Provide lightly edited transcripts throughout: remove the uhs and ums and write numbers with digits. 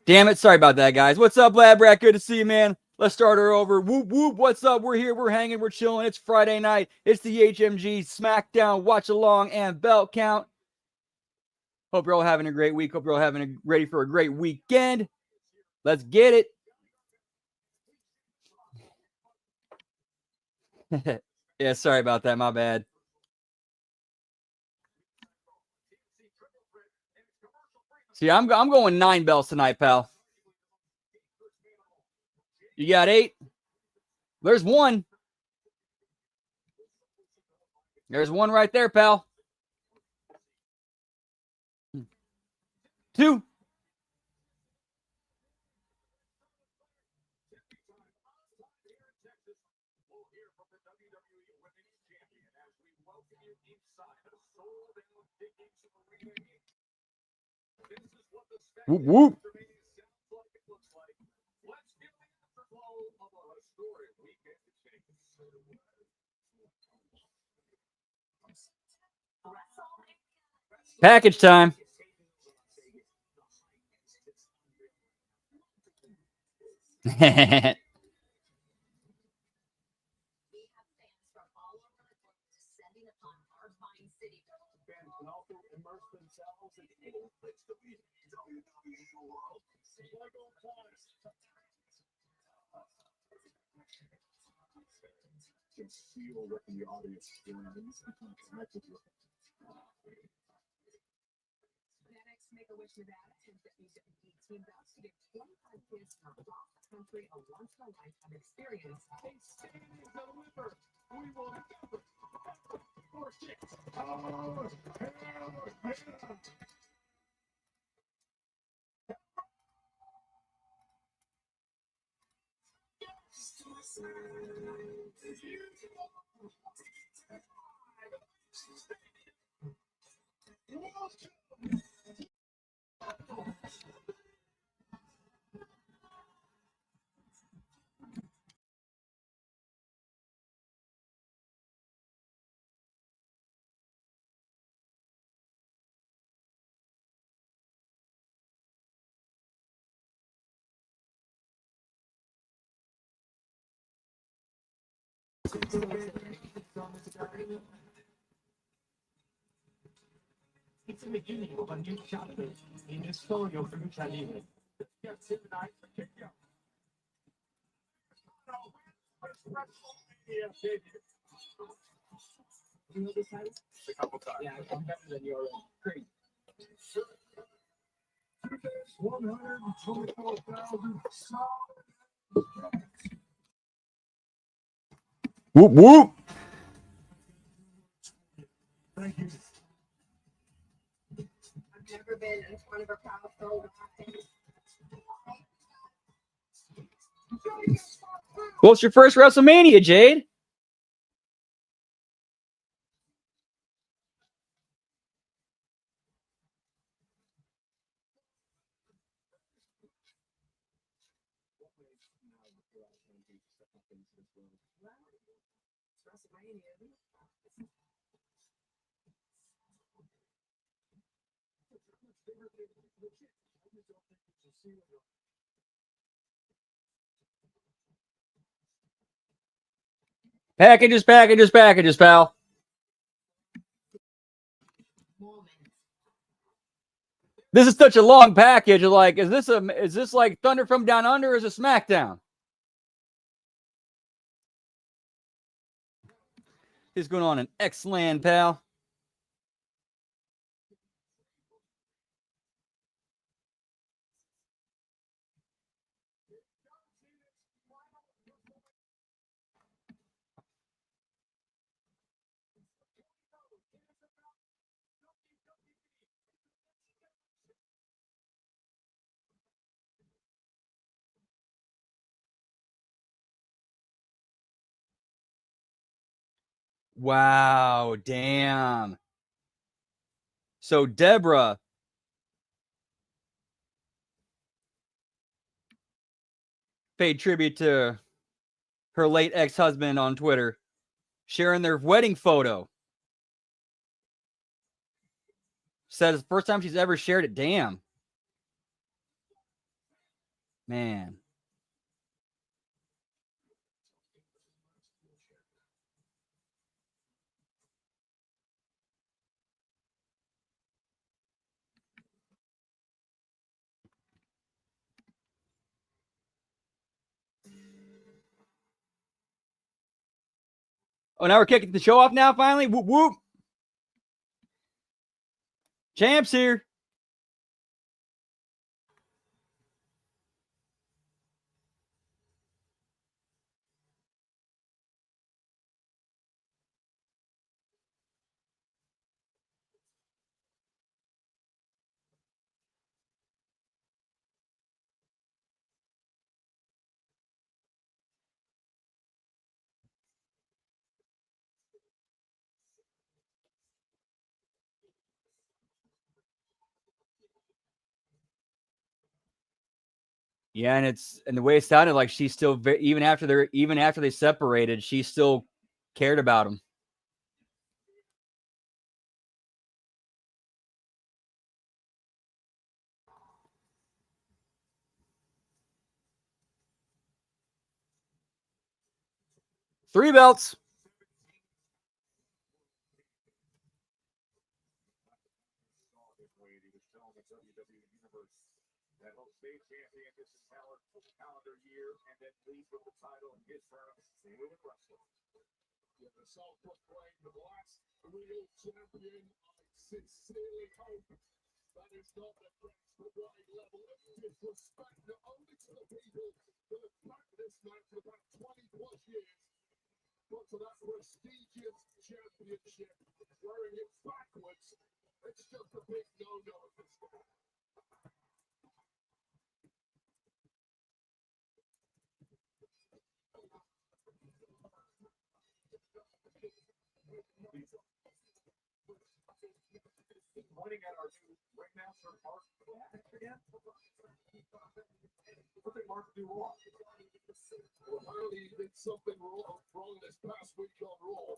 Damn it. Sorry about that, guys. What's up, Lab Rat? Good to see you, man. Let's start her over. Whoop, whoop. What's up? We're here. We're hanging. We're chilling. It's Friday night. It's the HMG SmackDown Watch Along and Belt Count. Hope you're all having a great week. Hope you're all ready for a great weekend. Let's get it. Yeah, sorry about that. My bad. See, I'm going 9 belts tonight, pal. You got 8? There's 1. There's 1 right there, pal. 2. Whoop, whoop. Package time. It's the beginning of a new chapter in the story of Lucha Libre. You know this house? A couple times. Yeah, I'm better than you already. Great. 124,000. Whoop, whoop. Thank you. I've never been in front of a crowd so often. What's your first WrestleMania, Jade? Packages, pal. This is such a long package. Like, is this like Thunder from Down Under or is it SmackDown? What's going on in X-Land, pal? Wow, damn. So Deborah paid tribute to her late ex-husband on Twitter, sharing their wedding photo. Said it's the first time she's ever shared it. Damn. Man. Oh, now we're kicking the show off now, finally? Whoop, whoop. Champ's here. Yeah, and the way it sounded like she still even after they separated, she still cared about him. Three belts. Calendar year and then leave with the title in his terms. Women wrestling. The self-proclaimed the last real champion. I sincerely hope that is not the Friyay level of disrespect, not only to the people that have backed this match for about 20 plus years, but to that prestigious championship. Wearing it backwards, it's just a big no-no at this point. Pointing at our new ringmaster, Mark. Again? What did Mark do wrong? Well, apparently he did something wrong this past week on Raw.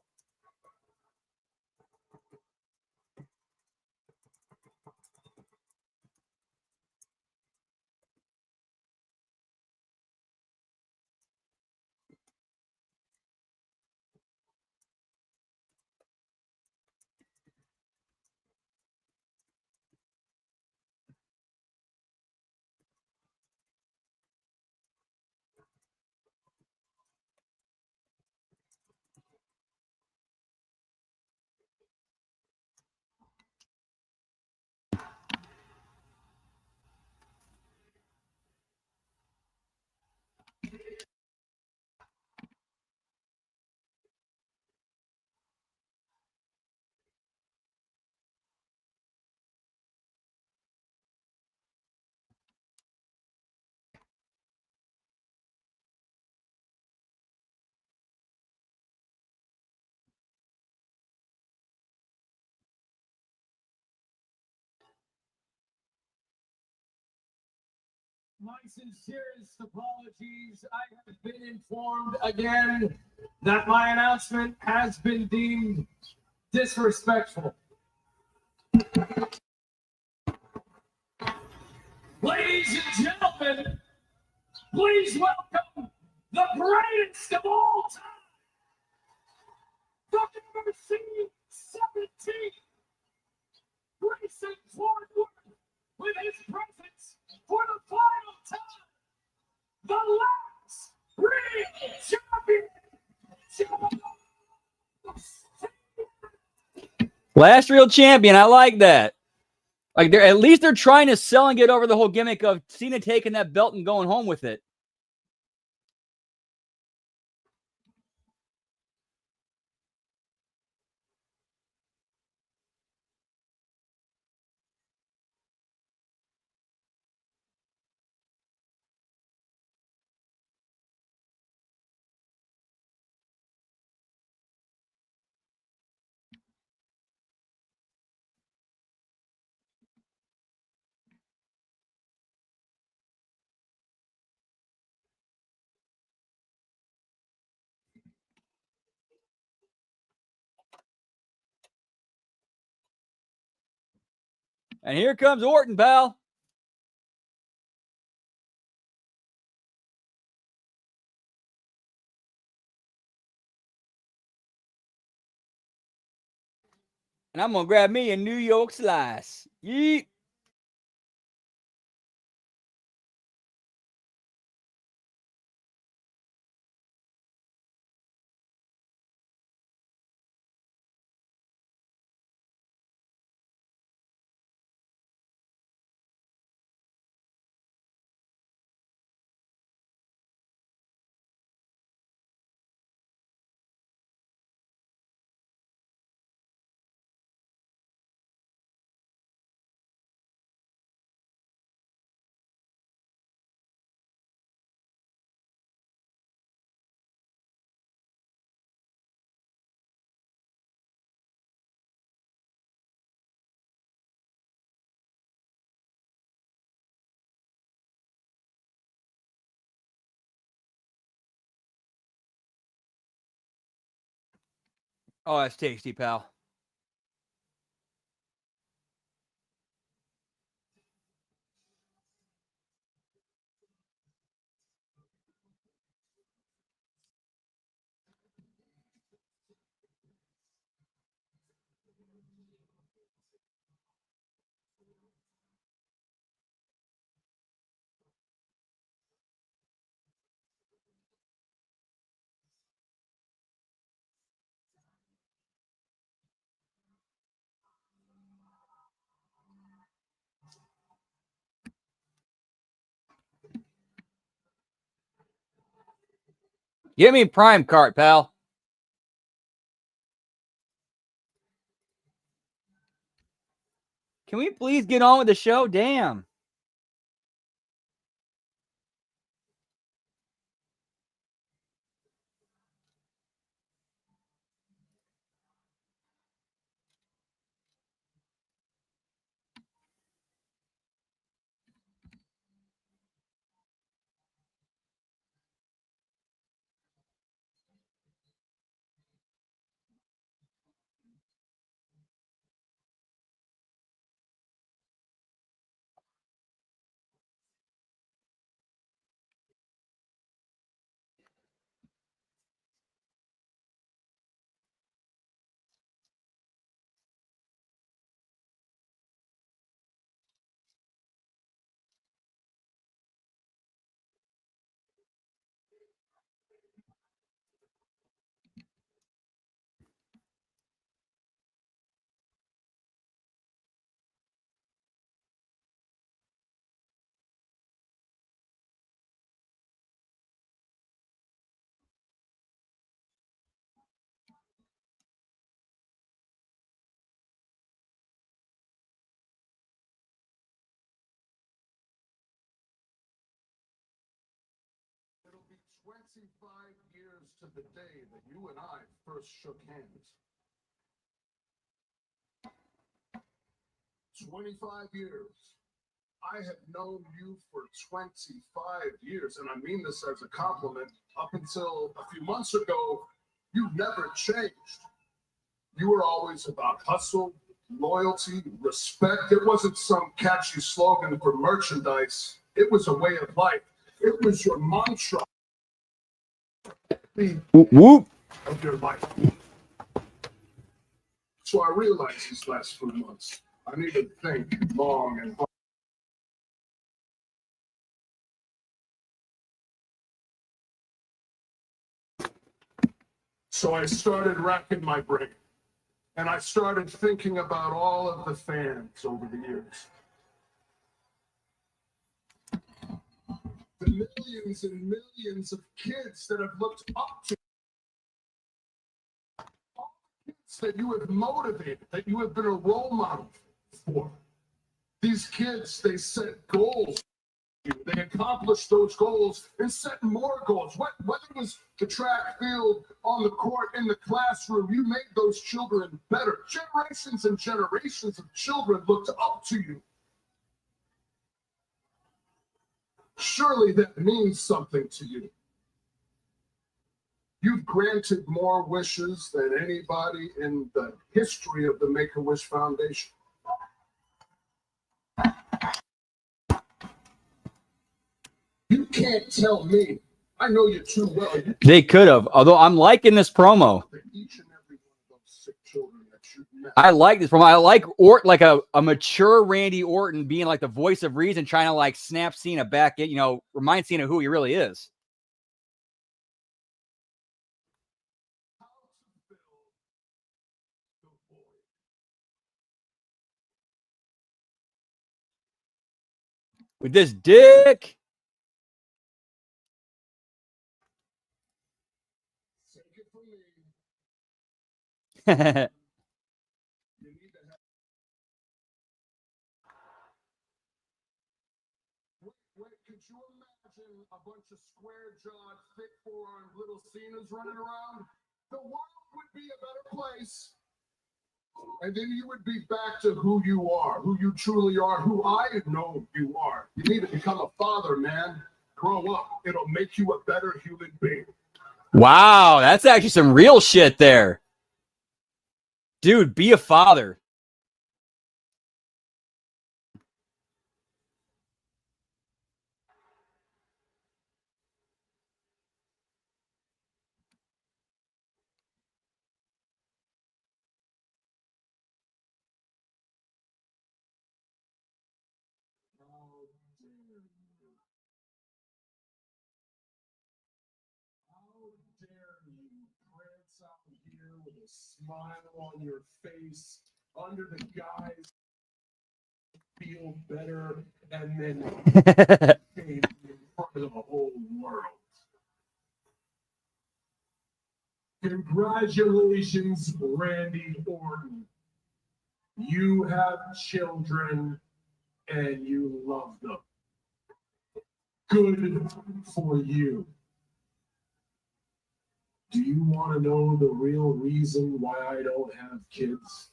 My sincerest apologies. I have been informed again that my announcement has been deemed disrespectful. Ladies and gentlemen, please welcome the greatest of all time, the number 17, Grayson Ford with his presence for the final time, the last real champion. Last real champion. I like that. Like at least they're trying to sell and get over the whole gimmick of Cena taking that belt and going home with it. And here comes Orton, pal. And I'm gonna grab me a New York slice. Yeet. Oh, that's tasty, pal. Give me prime cart, pal. Can we please get on with the show? Damn. It'll be 25 years to the day that you and I first shook hands. 25 years. I have known you for 25 years, and I mean this as a compliment. Up until a few months ago, you never changed. You were always about hustle, loyalty, respect. It wasn't some catchy slogan for merchandise. It was a way of life. It was your mantra. Whoop, whoop. Of your life. So I realized these last few months, I need to think long and hard. So I started racking my brain, and I started thinking about all of the fans over the years. The millions and millions of kids that have looked up to that you have motivated, that you have been a role model for. These kids, they set goals. They accomplished those goals and set more goals. Whether it was the track field, on the court, in the classroom, you made those children better. Generations and generations of children looked up to you. Surely that means something to you. You've granted more wishes than anybody in the history of the Make-A-Wish Foundation. You can't tell me. I know you too well. They could have, although I'm liking this promo. Each and every one of those sick children that you I like this from. I like Orton, like a mature Randy Orton being like the voice of reason, trying to like snap Cena back in, remind Cena who he really is. With this dick. Could you imagine a bunch of square-jawed, thick forearmed little Cenas running around? The world would be a better place. And then you would be back to who you are, who you truly are, who I know you are. You need to become a father, man. Grow up. It'll make you a better human being. Wow, that's actually some real shit there. Dude, be a father. With a smile on your face, under the guise, feel better, and then in front of the whole world. Congratulations, Randy Orton. You have children and you love them. Good for you. Do you want to know the real reason why I don't have kids?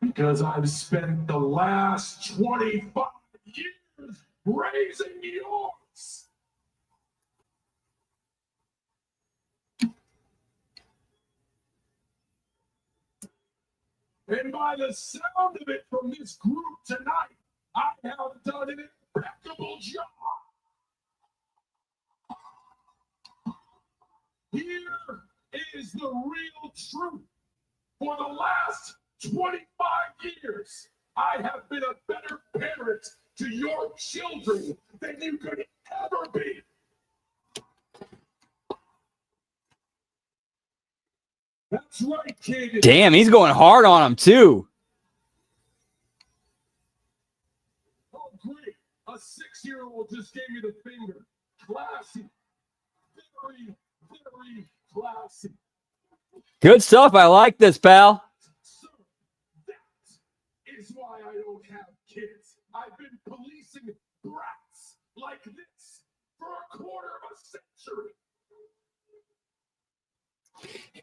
Because I've spent the last 25 years raising yours. And by the sound of it from this group tonight, I have done an impeccable job. Here is the real truth. For the last 25 years, I have been a better parent to your children than you could ever be. That's right, kid. Damn, he's going hard on him too. Oh, great. A 6-year-old just gave me the finger. Classy. Very, very classy. Good stuff. I like this, pal. So, that is why I don't have kids. I've been policing brats like this for a quarter of a century.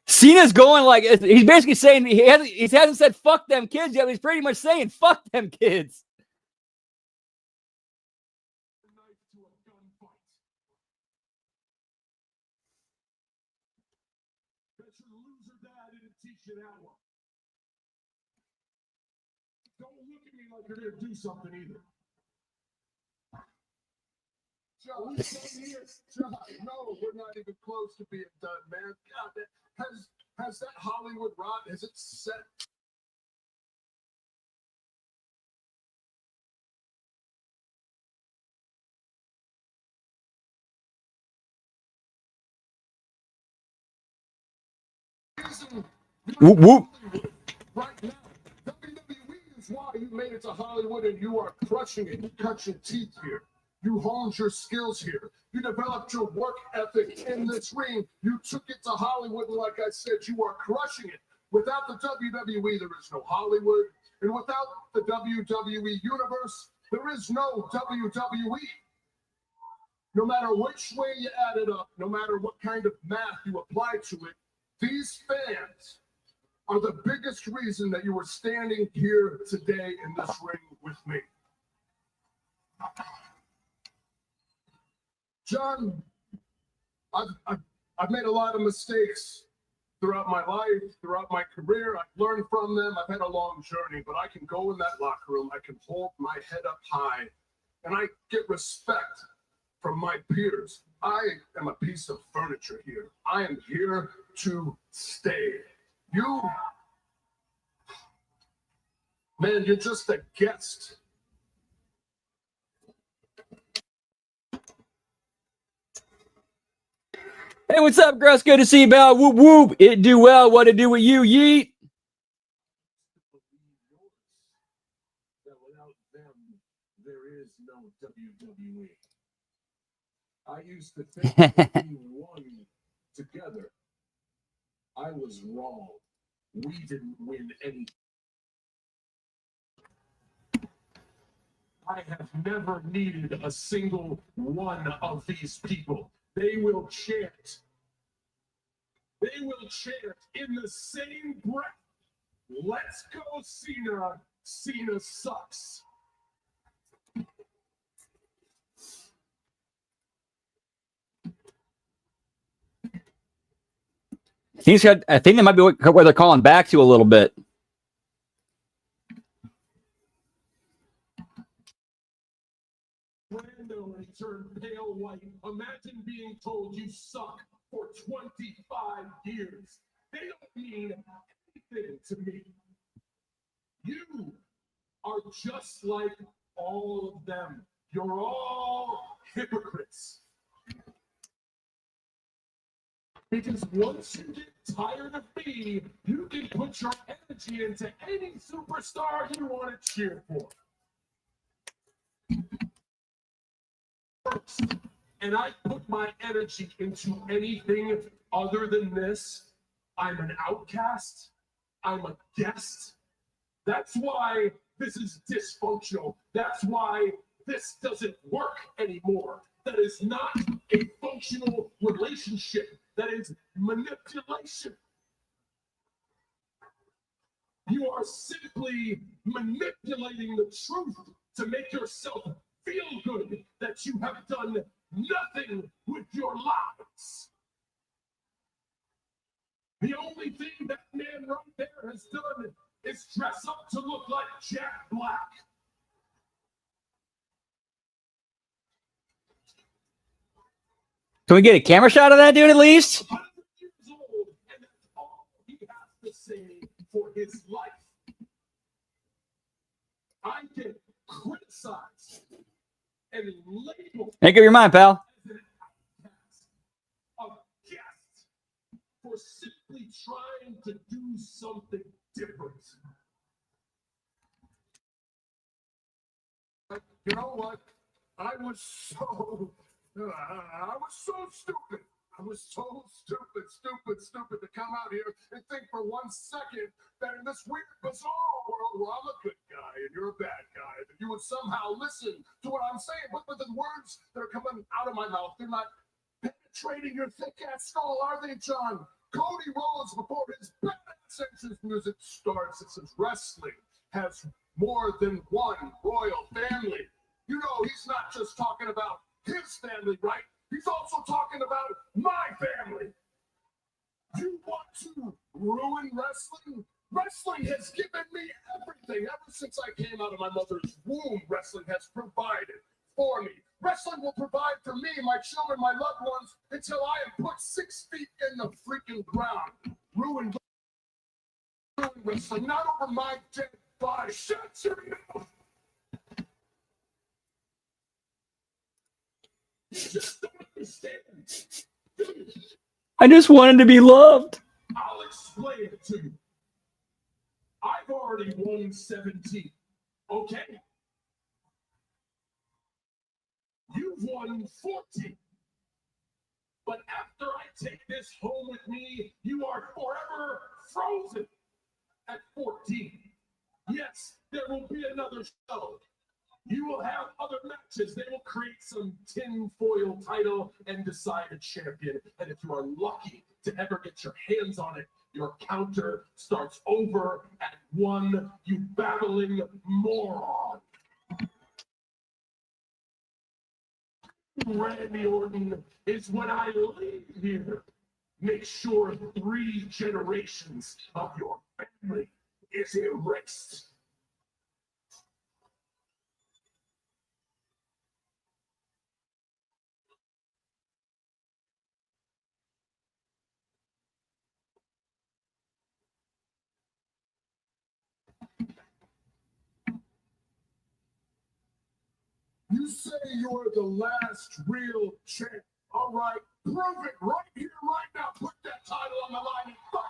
Cena's going like, he's basically saying he hasn't said fuck them kids yet, but he's pretty much saying fuck them kids. Knife to a gunfight. Bet your loser dad didn't teach you that one. Don't look at me like you're gonna do something either. John, no, we're not even close to being done, man. God, has that Hollywood rot, has it set? Whoop, whoop. Right now, WWE is why you made it to Hollywood and you are crushing it. You cut your teeth here. You honed your skills here. You developed your work ethic in this ring. You took it to Hollywood, and like I said, you are crushing it. Without the WWE, there is no Hollywood. And without the WWE universe, there is no WWE. No matter which way you add it up, no matter what kind of math you apply to it, these fans are the biggest reason that you are standing here today in this ring with me. John, I've made a lot of mistakes throughout my life, throughout my career. I've learned from them. I've had a long journey, but I can go in that locker room. I can hold my head up high, and I get respect from my peers. I am a piece of furniture here. I am here to stay. You, man, you're just a guest. Hey, what's up, Gus? Good to see you, Bell. Whoop, whoop. It do well. What it do with you, yeet? That without them, there is no WWE. I used to think that we won together. I was wrong. We didn't win anything. I have never needed a single one of these people. They will chant. They will chant in the same breath. Let's go, Cena. Cena sucks. I think that might be where they're calling back to a little bit. Brando and turned pale white. Imagine being told you suck for 25 years. They don't mean anything to me. You are just like all of them. You're all hypocrites. Because once you get tired of me, you can put your energy into any superstar you want to cheer for. And I put my energy into anything other than this, I'm an outcast. I'm a guest. That's why this is dysfunctional. That's why this doesn't work anymore. That is not a functional relationship. That is manipulation. You are simply manipulating the truth to make yourself feel good that you have done nothing with your lives. The only thing that man right there has done is dress up to look like Jack Black. Can we get a camera shot of that dude at least? 100 years old, and that's all he has to say for his life. I get criticized and labeled Make up your mind, pal. as an outcast, a guest, for simply trying to do something different. You know what? I was so stupid. I was so stupid to come out here and think for 1 second that in this weird, bizarre world where I'm a good guy and you're a bad guy, that you would somehow listen to what I'm saying. But the words that are coming out of my mouth, they're not penetrating your thick-ass skull, are they, John? Cody Rhodes, before his badass entrance music starts, it says wrestling has more than one royal family. You know, he's not just talking about his family, right? He's also talking about my family. You want to ruin wrestling? Wrestling has given me everything. Ever since I came out of my mother's womb, wrestling has provided for me. Wrestling will provide for me, my children, my loved ones, until I am put 6 feet in the freaking ground. Ruin wrestling, not over my dead body. Shut your mouth. You just don't understand. I just wanted to be loved. I'll explain it to you. I've already won 17. Okay? You've won 14. But after I take this home with me, you are forever frozen at 14. Yes, there will be another show. You will have other matches. They will create some tinfoil title and decide a champion. And if you are lucky to ever get your hands on it, your counter starts over at 1, you babbling moron. Randy Orton is when I leave here. Make sure 3 generations of your family is erased. You say you're the last real champ. All right, prove it right here, right now. Put that title on the line and fight.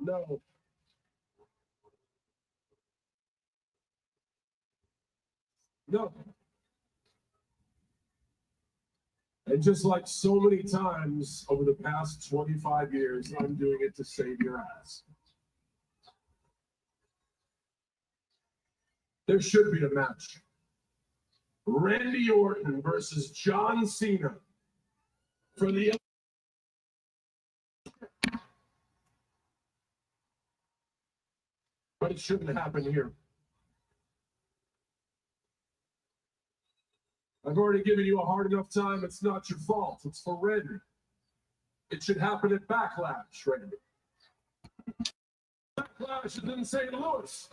No. No. And just like so many times over the past 25 years, I'm doing it to save your ass. There should be a match. Randy Orton versus John Cena for the. But it shouldn't happen here. I've already given you a hard enough time. It's not your fault. It's for Randy. It should happen at Backlash, Randy. Backlash is in St. Louis.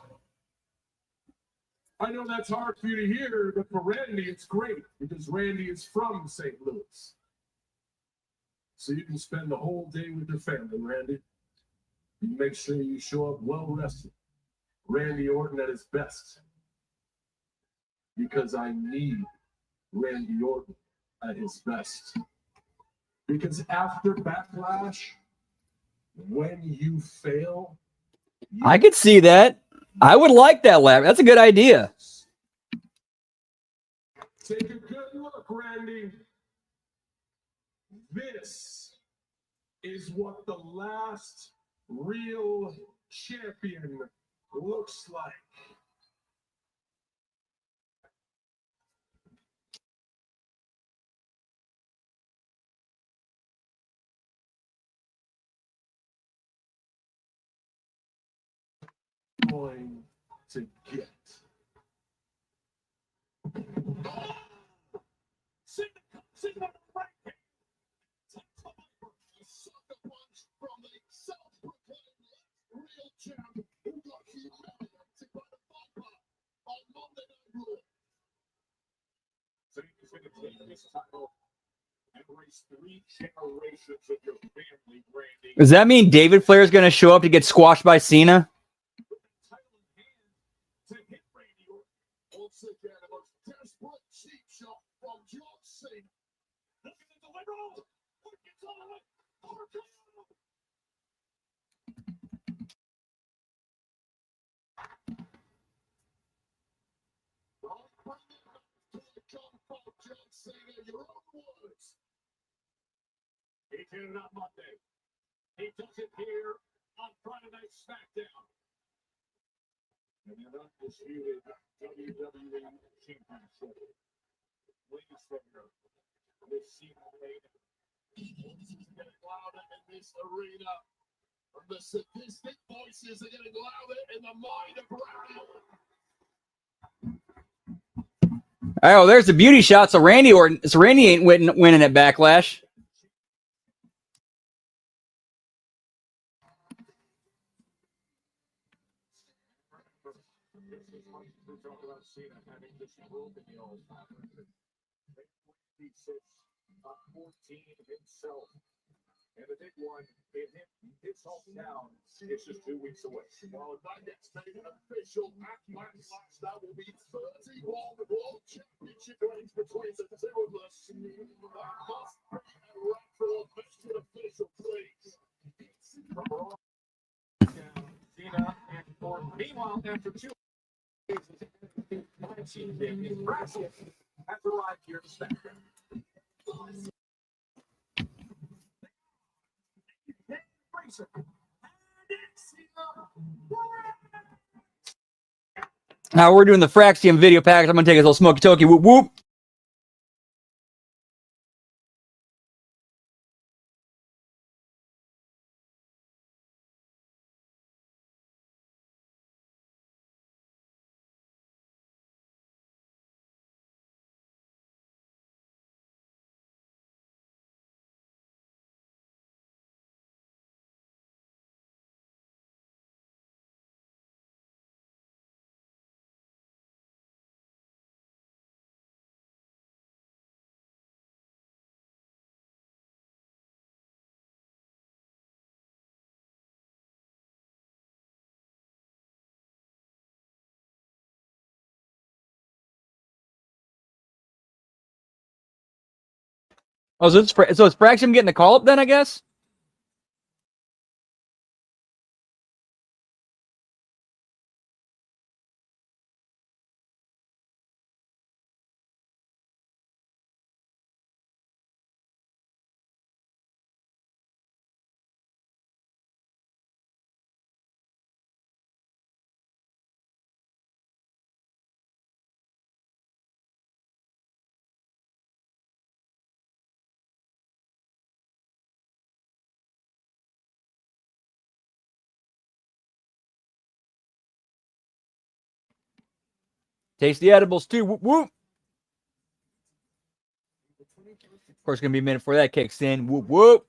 I know that's hard for you to hear, but for Randy, it's great because Randy is from St. Louis. So you can spend the whole day with your family, Randy. You make sure you show up well rested. Randy Orton at his best. Because I need Randy Orton at his best. Because after Backlash, when you fail, I could see that. I would like that lab. That's a good idea. Take a good look, Randy. This is what the last real champion looks like. Going to get. Sing on the right hand. A sucker punch from the self-proclaimed real champ who got humiliated by the Viper on Monday Night Raw. So he's going to take this title and race 3 generations of your family, Randy. Does that mean David Flair is going to show up to get squashed by Cena? To hit Randy Orton. Once again, a most desperate cheap shot from John Cena. Looking to deliver. Orton gets on the way. Orton. Don't bring it back to the gun for John Cena. Your own words. He did it on Monday. He does it here on Friday Night SmackDown. And an undisputed WWE Championship. Ladies finger. This Cena arena. Voices are getting louder in this arena. The sadistic voices are getting louder in the mind of Randy Orton. Oh, there's the beauty shot. So Randy ain't winning at Backlash. We talk about Cena having this broken the all-time record. He sits on 14 himself. And the big one in his hometown is just 2 weeks away. Well, if that gets made an official Backlash, that will be 31 World Championship reigns between the two of us. That must be a record, Mr. Official, please. Cena and Orton. Meanwhile, after 2 impressive has arrived here to SmackDown. Now we're doing the Fraxium video package. I'm going to take a little smoky toky. Whoop, whoop. Oh, so it's Fraxum getting the call up then, I guess? Taste the edibles too. Whoop, whoop. Of course, going to be a minute before that kicks in. Whoop, whoop.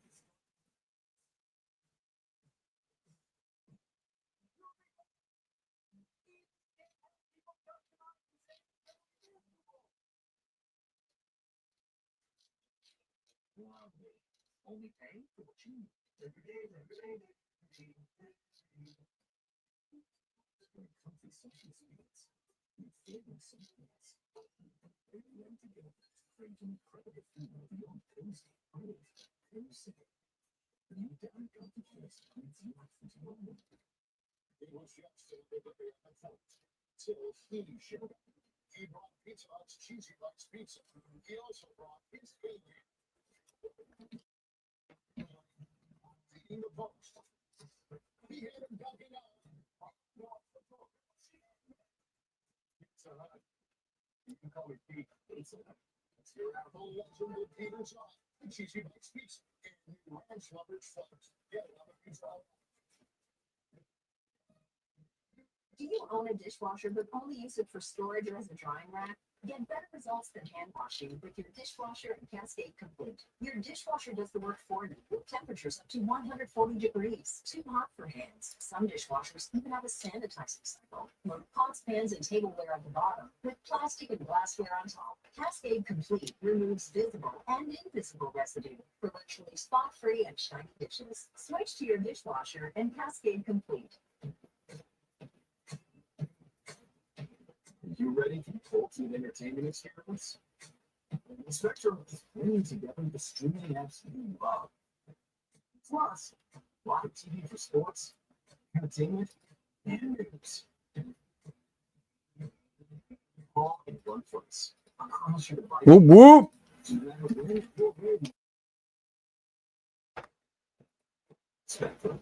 He brought Pizza Hut's Cheesy Bites Pizza. He also brought his favorite. Eating the post. He had him ducking out. Pizza Hut. You can call me Pete. Pizza Hut. It's your Apple legend of Peter's Hut. Cheesy Bites Pizza. And Ranch Lovers Fudge. Get another Pizza Hut. Do you own a dishwasher but only use it for storage or as a drying rack? Get better results than hand washing with your dishwasher and Cascade Complete. Your dishwasher does the work for you with temperatures up to 140 degrees. Too hot for hands. Some dishwashers even have a sanitizing cycle. Load pots, pans, and tableware at the bottom with plastic and glassware on top. Cascade Complete removes visible and invisible residue for virtually spot-free and shiny dishes. Switch to your dishwasher and Cascade Complete. You ready for the Colton entertainment experience? The Spectrum is bringing together the streaming apps you love. Plus, live TV for sports, entertainment, and news. All in one place. Across your device. Whoop, whoop. No matter when or where you Spectrum.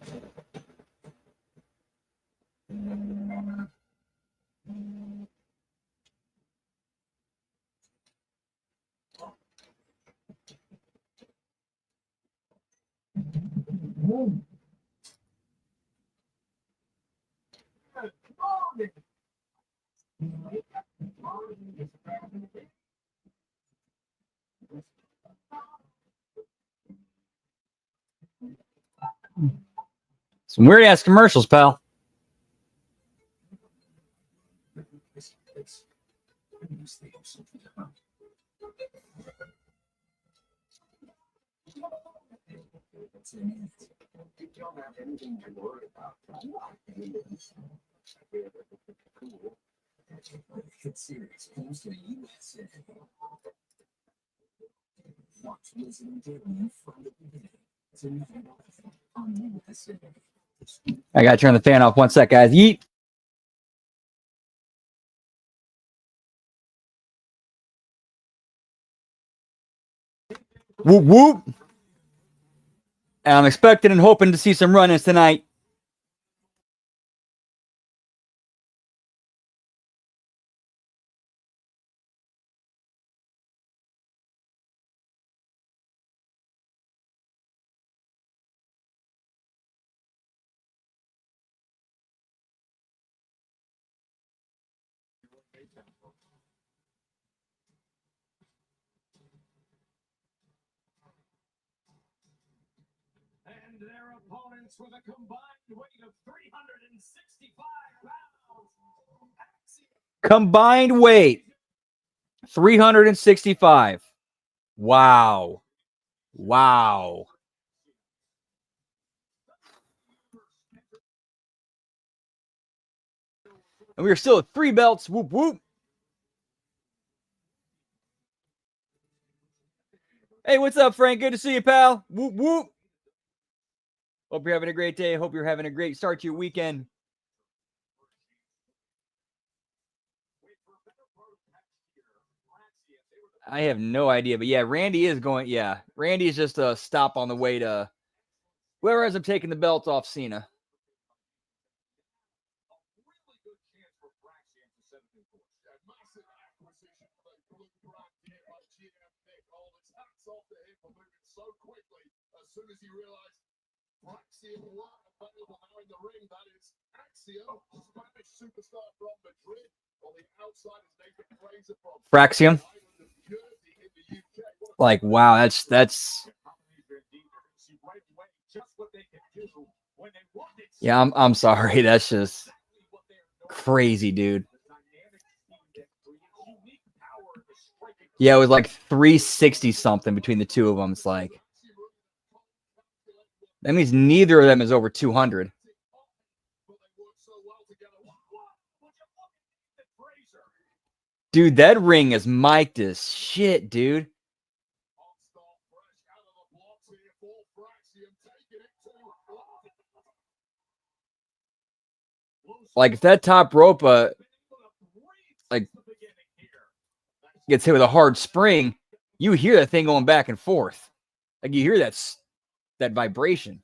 Some weird ass commercials, pal. You don't have anything to worry about. Cool. Hit series comes to the USA. Watch Resident Evil from the beginning to now on USA. I got to turn the fan off 1 sec, guys. Yeet. Whoop, whoop. And I'm expecting and hoping to see some run-ins tonight. And their opponents with a combined weight of 365 pounds. Combined weight 365. Wow. Wow. And we are still at 3 belts. Whoop, whoop. Hey, what's up, Frank? Good to see you, pal. Whoop, whoop. Hope you're having a great day. Hope you're having a great start to your weekend. I have no idea, but yeah, Randy is going. Yeah, Randy is just a stop on the way to where ends up taking the belt off Cena. So quickly as soon as he realized Fraxium were available now in the ring. That is Axiom, Spanish superstar from Madrid. On the outside is Nathan Fraser from Fraxium. Jersey in the UK. Like, wow, that's. Yeah, I'm sorry. That's just crazy, dude. Yeah, it was like 360 something between the two of them. It's like that means neither of them is over 200. Dude, that ring is mic'd as shit, dude. Like if that top rope like gets hit with a hard spring, you hear that thing going back and forth. Like you hear that vibration.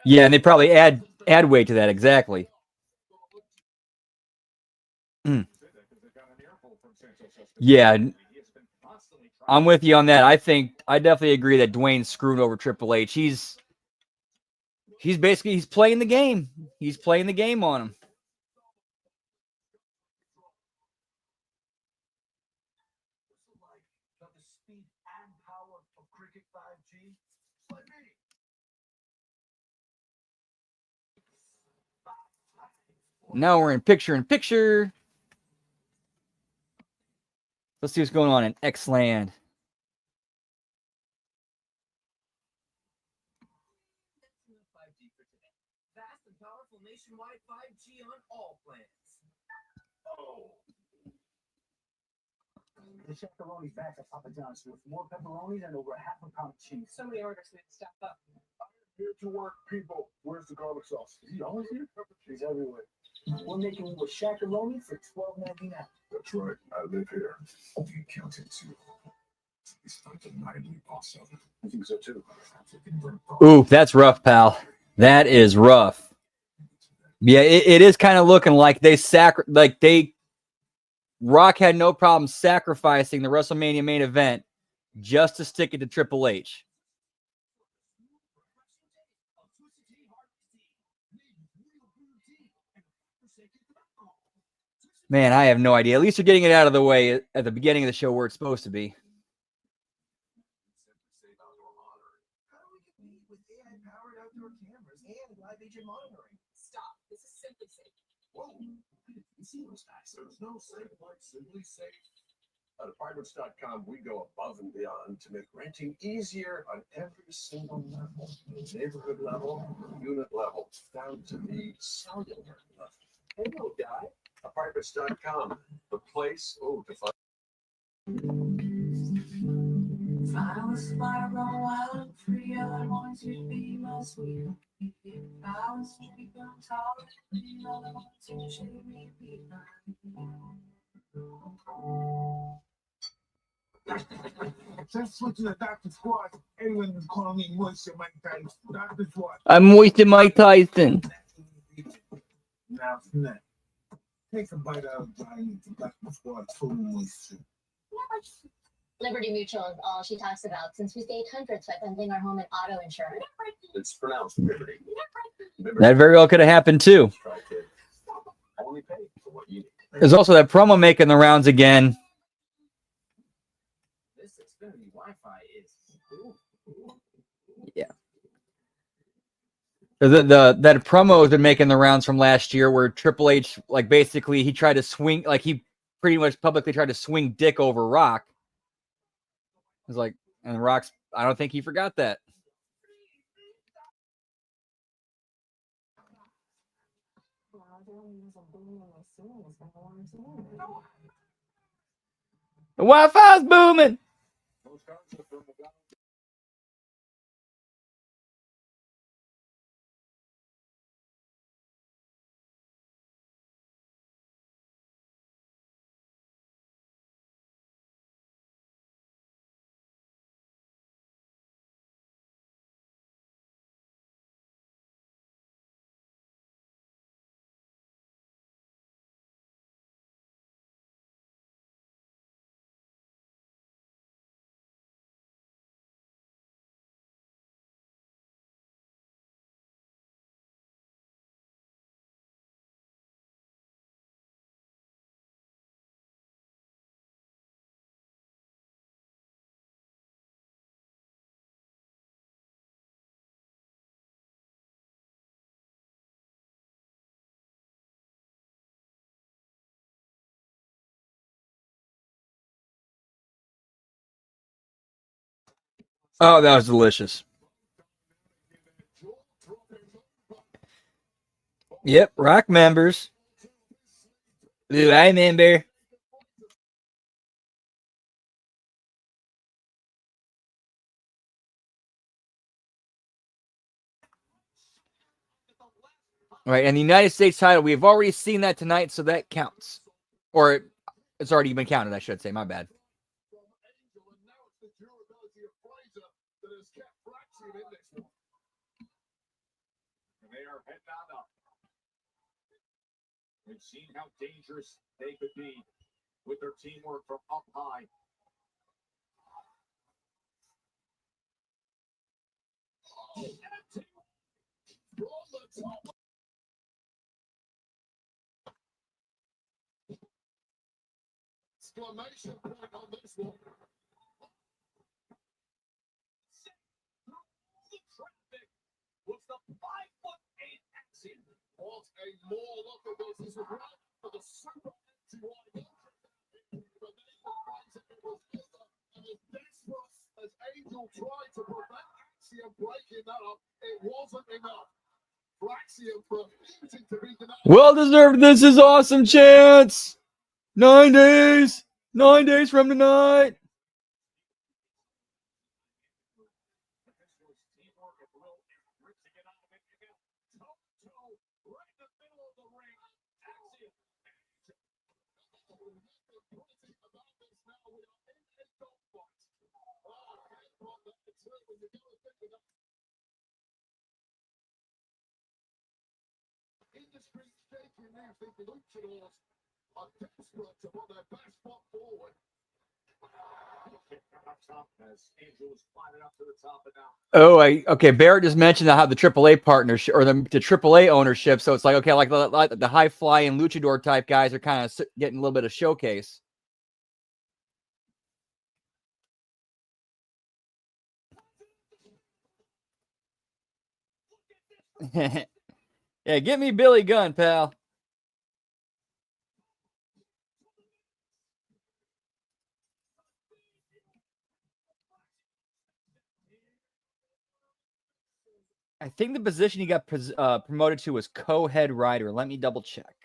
Yeah, and they probably add weight to that, exactly. Yeah, I'm with you on that. I definitely agree that Dwayne's screwed over Triple H. He's playing the game. He's playing the game on him. Now we're in picture. Let's see what's going on in X-Land. Fast and powerful nationwide 5G on all plans. Oh. The Chackaroni's back at Papa John's with more pepperonis and over half a pound of cheese. So many orders we have to step up. Here to work, people. Where's the garlic sauce? Is he always here? She's everywhere. We're making it with Chackaroni for $12.99. That's right. I live here. You counted too. It's undeniably awesome. I think so too. Ooh, that's rough, pal. That is rough. Yeah, it is kind of looking like Rock had no problem sacrificing the WrestleMania main event just to stick it to Triple H. Man, I have no idea. At least you're getting it out of the way at the beginning of the show where it's supposed to be. Stop. This is Simply Safe. Whoa. You see those guys? There's no safe like Simply Safe. At apartments.com, we go above and beyond to make renting easier on every single level. Neighborhood level, unit level, down to the cellular level. Hello, guy. Apartments.com, the place, to find. If I was smart, run wild and free, I want you to be my sweet. If I was street on tall, I want you to shoot me Since switching to Dr. Squad, everyone is calling me Moisture Mike Tyson. Dr. Squad. I'm Moisture Mike Tyson. Now from that, take a bite out of Johnny Dr. Squad full of moisture. Liberty Mutual is all she talks about since we stayed hundreds by bundling our home and auto insurance. It's pronounced Liberty. That very well could have happened too. Only pay for what you need. There's also that promo making the rounds again. This Xfinity Wi-Fi is. Yeah. That promo has been making the rounds from last year where Triple H, like, basically he tried to swing, like, he pretty much publicly tried to swing dick over Rock. It's like, And Rock's, I don't think he forgot that. The Wi-Fi's booming. Oh, that was delicious. Yep, Rock members. Ooh, I remember. All right, and the United States title, we've already seen that tonight, so that counts. Or it's already been counted, I should say. My bad. And they are heading on up. We've seen how dangerous they could be with their teamwork from up high. Exclamation point on this one. Was the 5'8" Axiom. What a more look at this is right for the super anti-wide. And as desperate as Angel tried to prevent Axiom breaking that up, it wasn't enough. For Axiom refusing to be denied. Well deserved. This is awesome, Chance. 9 days. 9 days from tonight. Industry shaking now, thinking luchadors are desperate to put their best foot forward. Oh, okay. Barrett just mentioned how the AAA partnership or the AAA ownership. So it's like, okay, like the high flying luchador type guys are kind of getting a little bit of showcase. Yeah, get me Billy Gunn, pal. I think the position he got promoted to was co-head writer. Let me double check.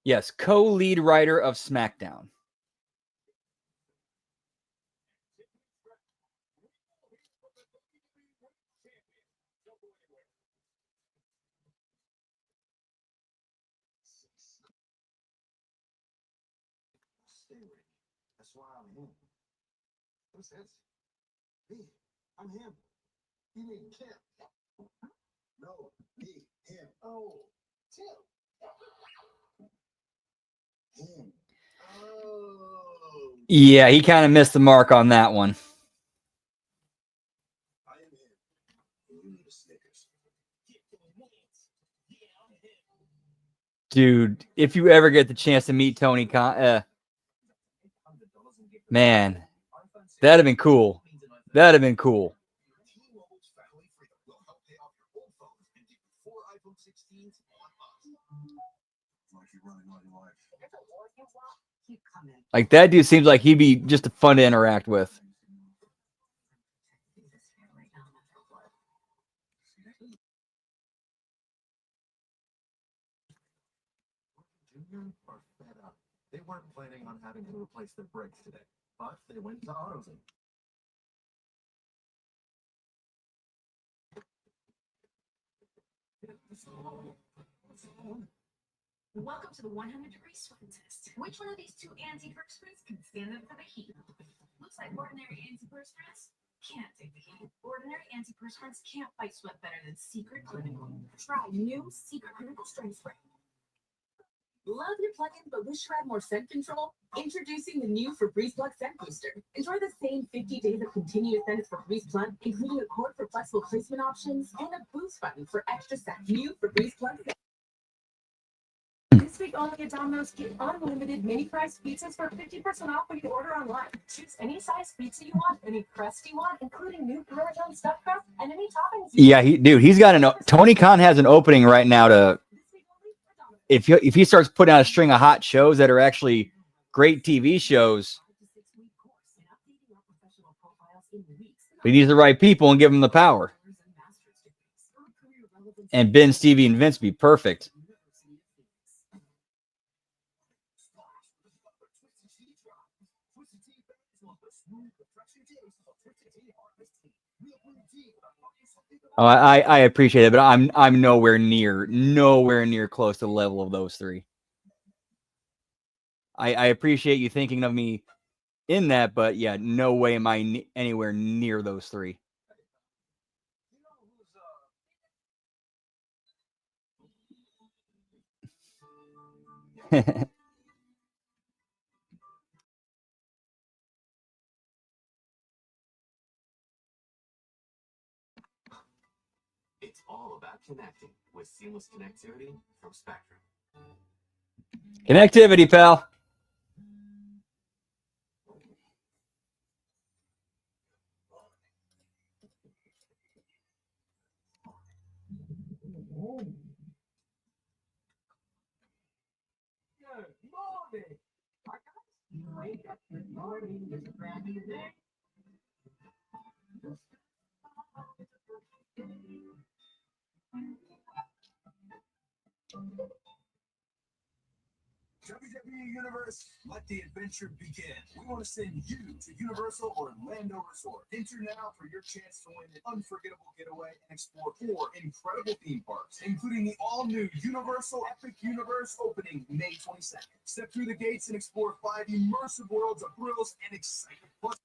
Yes, co-lead writer of SmackDown. That's why I'm him. Who's this? Me. I'm him. You mean Kim? No, me, him. Oh, Tim. Him. Oh. Yeah, he kind of missed the mark on that one. I am him. You need a Snickers. Dude, if you ever get the chance to meet Tony Khan, man, that'd have been cool. That'd have been cool. Like, that dude seems like he'd be just fun to interact with. Junior are fed up. They weren't planning on having to replace their brakes today, but they went to AutoZone. Welcome to the 100-degree sweat test. Which one of these two antiperspirants can stand up for the heat? Looks like ordinary antiperspirants can't take the heat. Ordinary antiperspirants can't fight sweat better than Secret Clinical. Try new Secret Clinical Strength Spray. Love your plug-in but wish you had more scent control? Introducing the new Febreze Plug Scent Booster. Enjoy the same 50 days of continuous scent as Febreze Plug, including a cord for flexible placement options and a boost button for extra scent. New Febreze Plug Scent. This week only at Domino's, get unlimited mini-priced pizzas for 50% off when you order online. Choose any size pizza you want, any crust you want, including new Parmesan stuffed crust and any toppings. Yeah, he's got Tony Khan has an opening right now to, if he starts putting out a string of hot shows that are actually great TV shows, he needs the right people and give them the power. And Ben, Stevie, and Vince be perfect. Oh, I appreciate it, but I'm nowhere near close to the level of those three. I appreciate you thinking of me in that, but yeah, no way am I anywhere near those three. It's all about connecting with seamless connectivity from Spectrum. Connectivity, pal. Good morning. It's a brand new day. WWE Universe, let the adventure begin. We want to send you to Universal Orlando Resort. Enter now for your chance to win an unforgettable getaway and explore 4 incredible theme parks, including the all-new Universal Epic Universe opening May 22nd. Step through the gates and explore 5 immersive worlds of thrills and excitement. Plus,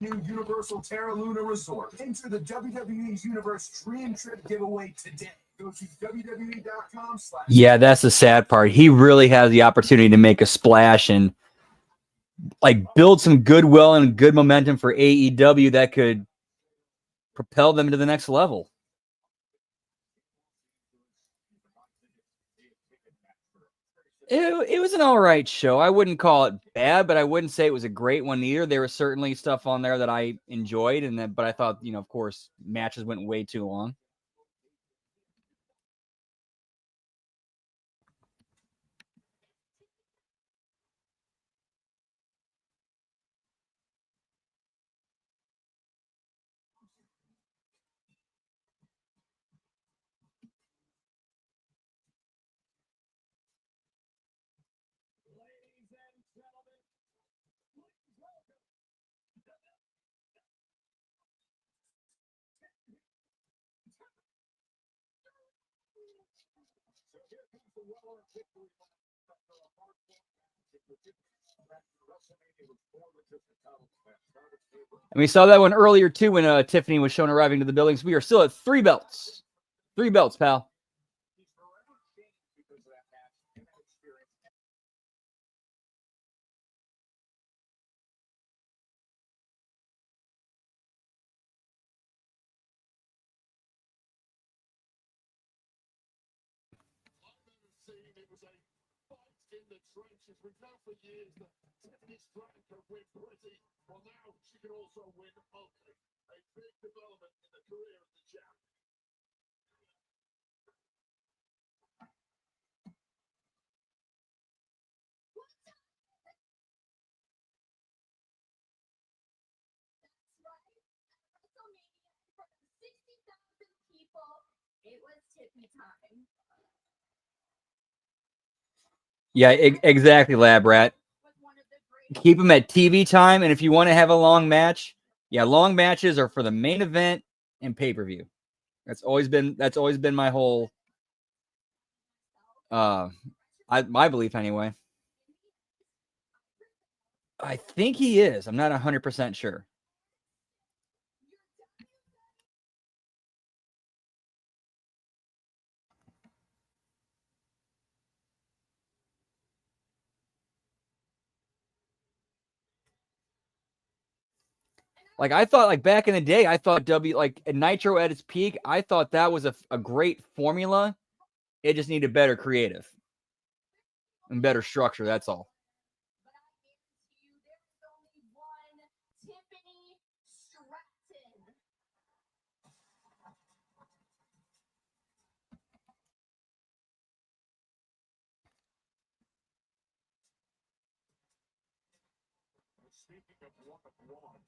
new Universal Terra Luna Resort. Enter the WWE Universe Dream Trip giveaway today. Go to WWE.com/. Yeah, that's the sad part. He really has the opportunity to make a splash and like build some goodwill and good momentum for AEW that could propel them to the next level. It was an all right show. I wouldn't call it bad, but I wouldn't say it was a great one either. There was certainly stuff on there that I enjoyed, but I thought, of course, matches went way too long. And we saw that one earlier, too, when Tiffany was shown arriving to the buildings. We are still at 3 belts. 3 belts, pal. In the trenches, we've known for years that Tiffany Stratton can win pretty. Well, now she can also win ugly. A big development in the career of the champ. It was tippy time. Yeah, exactly, Lab Rat. Was one of the great Keep them at TV time, and if you want to have a long match, yeah, long matches are for the main event and pay-per-view. That's always been my whole my belief anyway. I think he is. I'm not 100% sure. Like I thought, like back in the day, I thought like Nitro at its peak, I thought that was a great formula. It just needed better creative and better structure. That's all. but I guarantee you there's only one Tiffany Stratton. Speaking of one,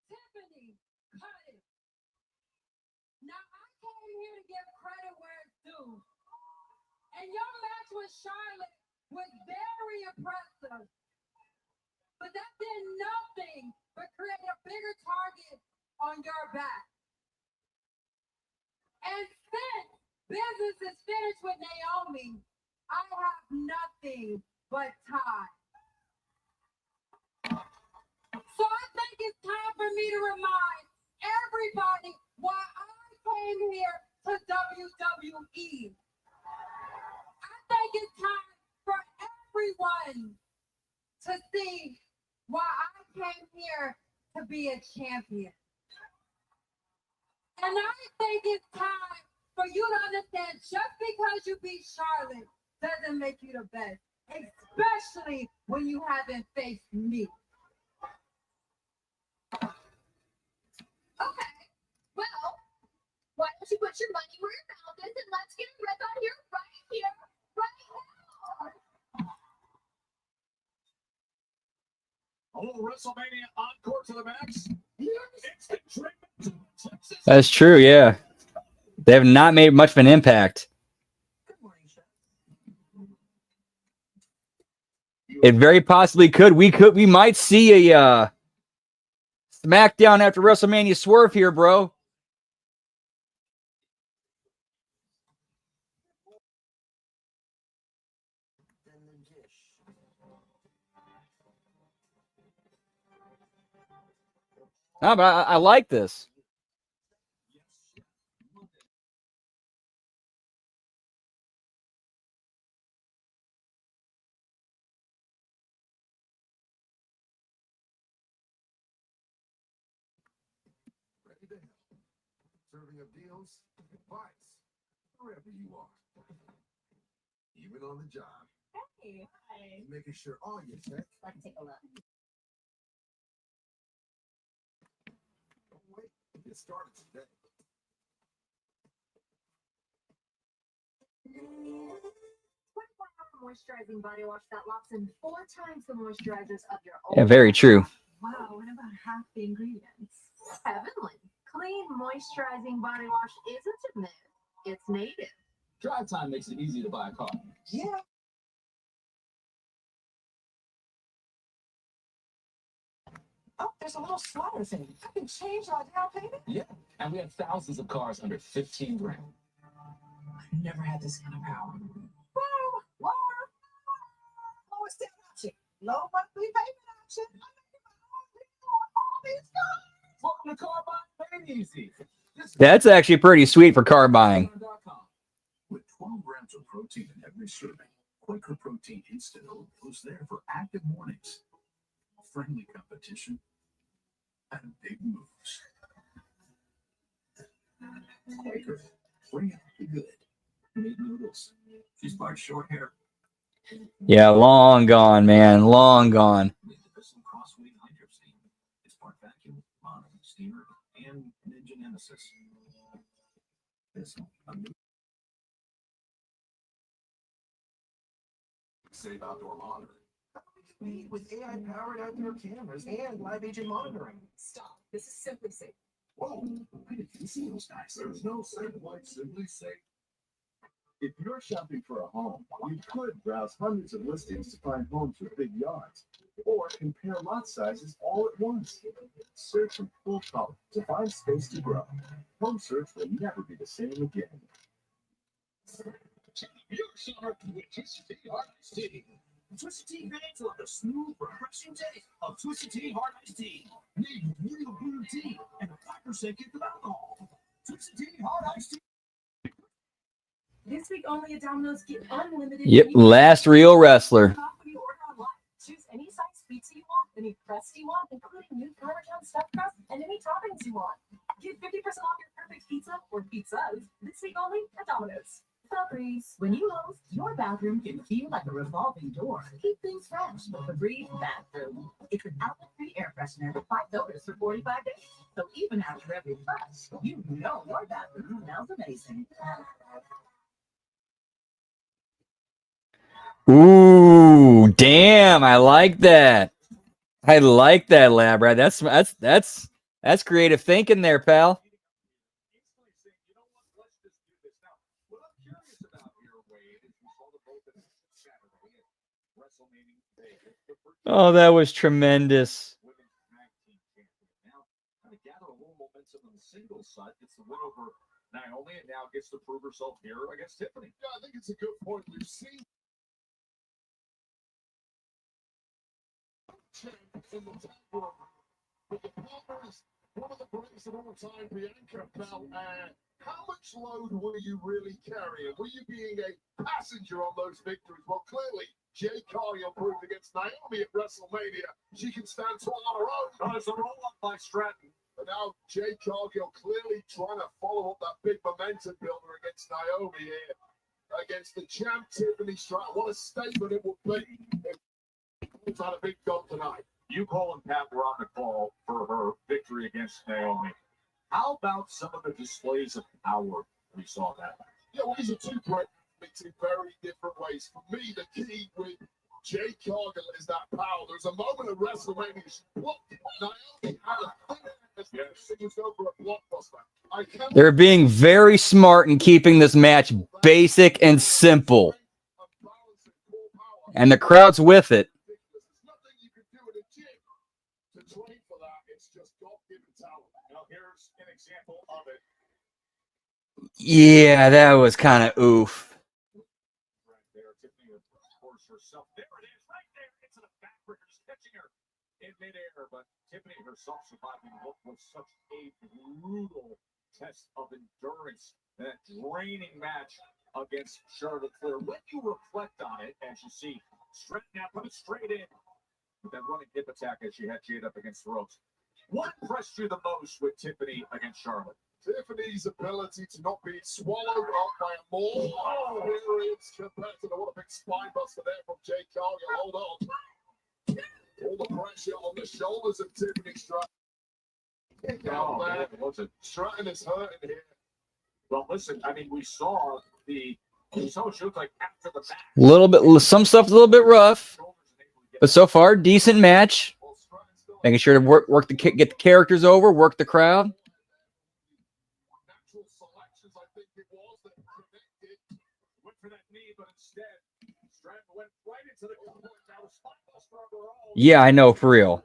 Tiffany, cut it. Now I came here to give credit where it's due. And your match with Charlotte was very impressive. But that did nothing but create a bigger target on your back. And since business is finished with Naomi, I have nothing but time. So I think it's time for me to remind everybody why I came here to WWE. I think it's time for everyone to see why I came here to be a champion. And I think it's time for you to understand just because you beat Charlotte doesn't make you the best, especially when you haven't faced me. Okay. Well, why don't you put your money where your mouth is and let's get a rip out here, right now. a little WrestleMania encore to the max. Instant treatment to Texas. That's true. Yeah, they have not made much of an impact. Good morning, Chef. It very possibly could. We might see a SmackDown after WrestleMania swerve here, bro. No, but I like this. Ready to help. Serving up deals, advice, wherever you are. Even on the job. Hey, hi. Making sure all your tech. Let's take a look. Don't wait. Get started today. 24-hour moisturizing body wash that locks in 4 times the moisturizers of your Yeah, old very true. Wow, what about half the ingredients? heavenly. Clean moisturizing body wash isn't a myth, it's native. Drive time makes it easy to buy a car. Yeah. Oh, there's a little slider thing. I can change my down payment. Yeah, and we have thousands of cars under 15 grand. I've never had this kind of power. Wow, lower. Lowest down option. Low monthly payment option. I'm making my own deal on all these cars. Welcome to Car Buying Made Easy. That's actually pretty sweet for car buying. With 12 grams of protein in every serving, Quaker Protein Instant Oat was there for active mornings, friendly competition, and big moves. Quaker, bring out the good. Made noodles. She's part short hair. Yeah, long gone, man. Long gone. Made the Bissell Crossway Hydro Steam. It's part vacuum, mono, steamer, and Ninja Nemesis. Bissell, a new Save outdoor monitoring. speed with AI-powered outdoor cameras and live agent monitoring. Stop. This is Simply Safe. Whoa, I didn't see those guys. There's no safe like Simply Safe. If you're shopping for a home, you could browse hundreds of listings to find homes with big yards, or compare lot sizes all at once. Search from full color to find space to grow. Home search will never be the same again. Your summer with Twisted Tea Hard Iced Tea. Twisted Tea fans love the smooth, refreshing taste of Twisted Tea Hard Iced Tea. Made with real brewed tea and a 5% gift of alcohol. Twisted Tea Hard Iced Tea. This week only at Domino's, get unlimited. Yep, last real wrestler. When you order online, choose any size pizza you want, any crust you want, including new Parmesan stuffed crust and any toppings you want. Get 50% off your perfect pizza or pizzas this week only at Domino's. Febreze. When you host, your bathroom can feel like a revolving door. Keep things fresh with Febreze Bathroom. It's an outlet-free air freshener with 5 odors for 45 days. So even after every flush, you know your bathroom smells amazing. Ooh, damn! I like that. I like that, Lab Rat. That's creative thinking there, pal. Oh, that was tremendous. Naomi and now gets to prove herself here against Tiffany. Yeah, I think it's a good point. We've seen in the top room. But the partners, one of the greatest of all time, Bianca Bell. How much load were you really carrying? Were you being a passenger on those victories? Well, clearly, Jay Cargill proved against Naomi at WrestleMania she can stand tall on her own. There's a roll-up by Stratton. But now Jay Cargill clearly trying to follow up that big momentum builder against Naomi here. Against the champ Tiffany Stratton. What a statement it would be if it's had a big goal tonight. You call and Pat were on the call for her victory against Naomi. How about some of the displays of power we saw that? Yeah, well, these are two great, two very different ways. For me, the key with Jay Cargill is that power. There's a moment at WrestleMania she blocked Naomi out of it was over a blockbuster. They're being very smart in keeping this match basic and simple. And the crowd's with it. Yeah, that was kind of oof. In midair, but Tiffany herself surviving what was such a brutal test of endurance, that draining match against Charlotte Flair. When you reflect on it, as you see, Stratton now coming straight in with that running hip attack as she had Jade up against the ropes. What impressed you the most with Tiffany against Charlotte? Tiffany's ability to not be swallowed up by a more experienced competitor. What a big spine buster there from Jay Cargill. Hold on. All the pressure on the shoulders of Tiffany Stratton. Stratton is hurting here. Well, listen, I mean, we saw what she looked like after the match. A little bit, some stuff's a little bit rough, but so far, decent match. Making sure to get the characters over, work the crowd. Natural selections, I think it was, that connected. Went for that knee, but instead, Stratton went right into the corner. Now the spine buster of her own. Yeah, I know, for real.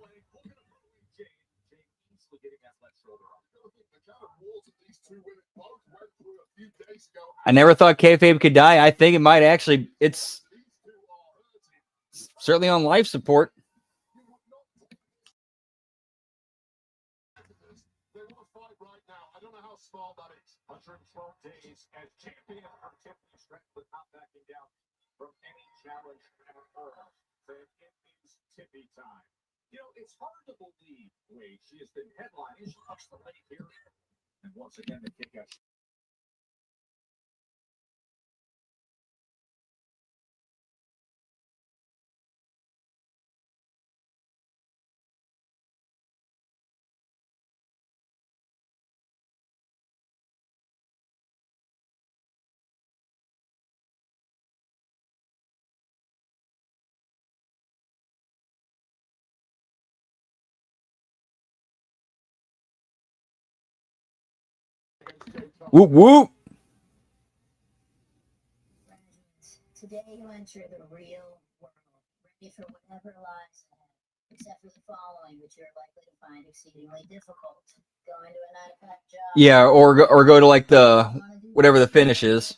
I never thought kayfabe could die. I think it might actually. It's certainly on life support. They want to fight right now. I don't know how small that is. 112 days as champion of Tiffany Stratton, but not backing down from any challenge at all. So it is Tiffy time. You know, it's hard to believe, Wade. She has been headlining. She ups the late here. And once again, the kick out. Whoop whoop. Today you enter the real world, ready for whatever lies ahead, except for the following, which you're likely to find exceedingly difficult. Going to a 9-to-5 job. Yeah, or go to like the whatever the finish is.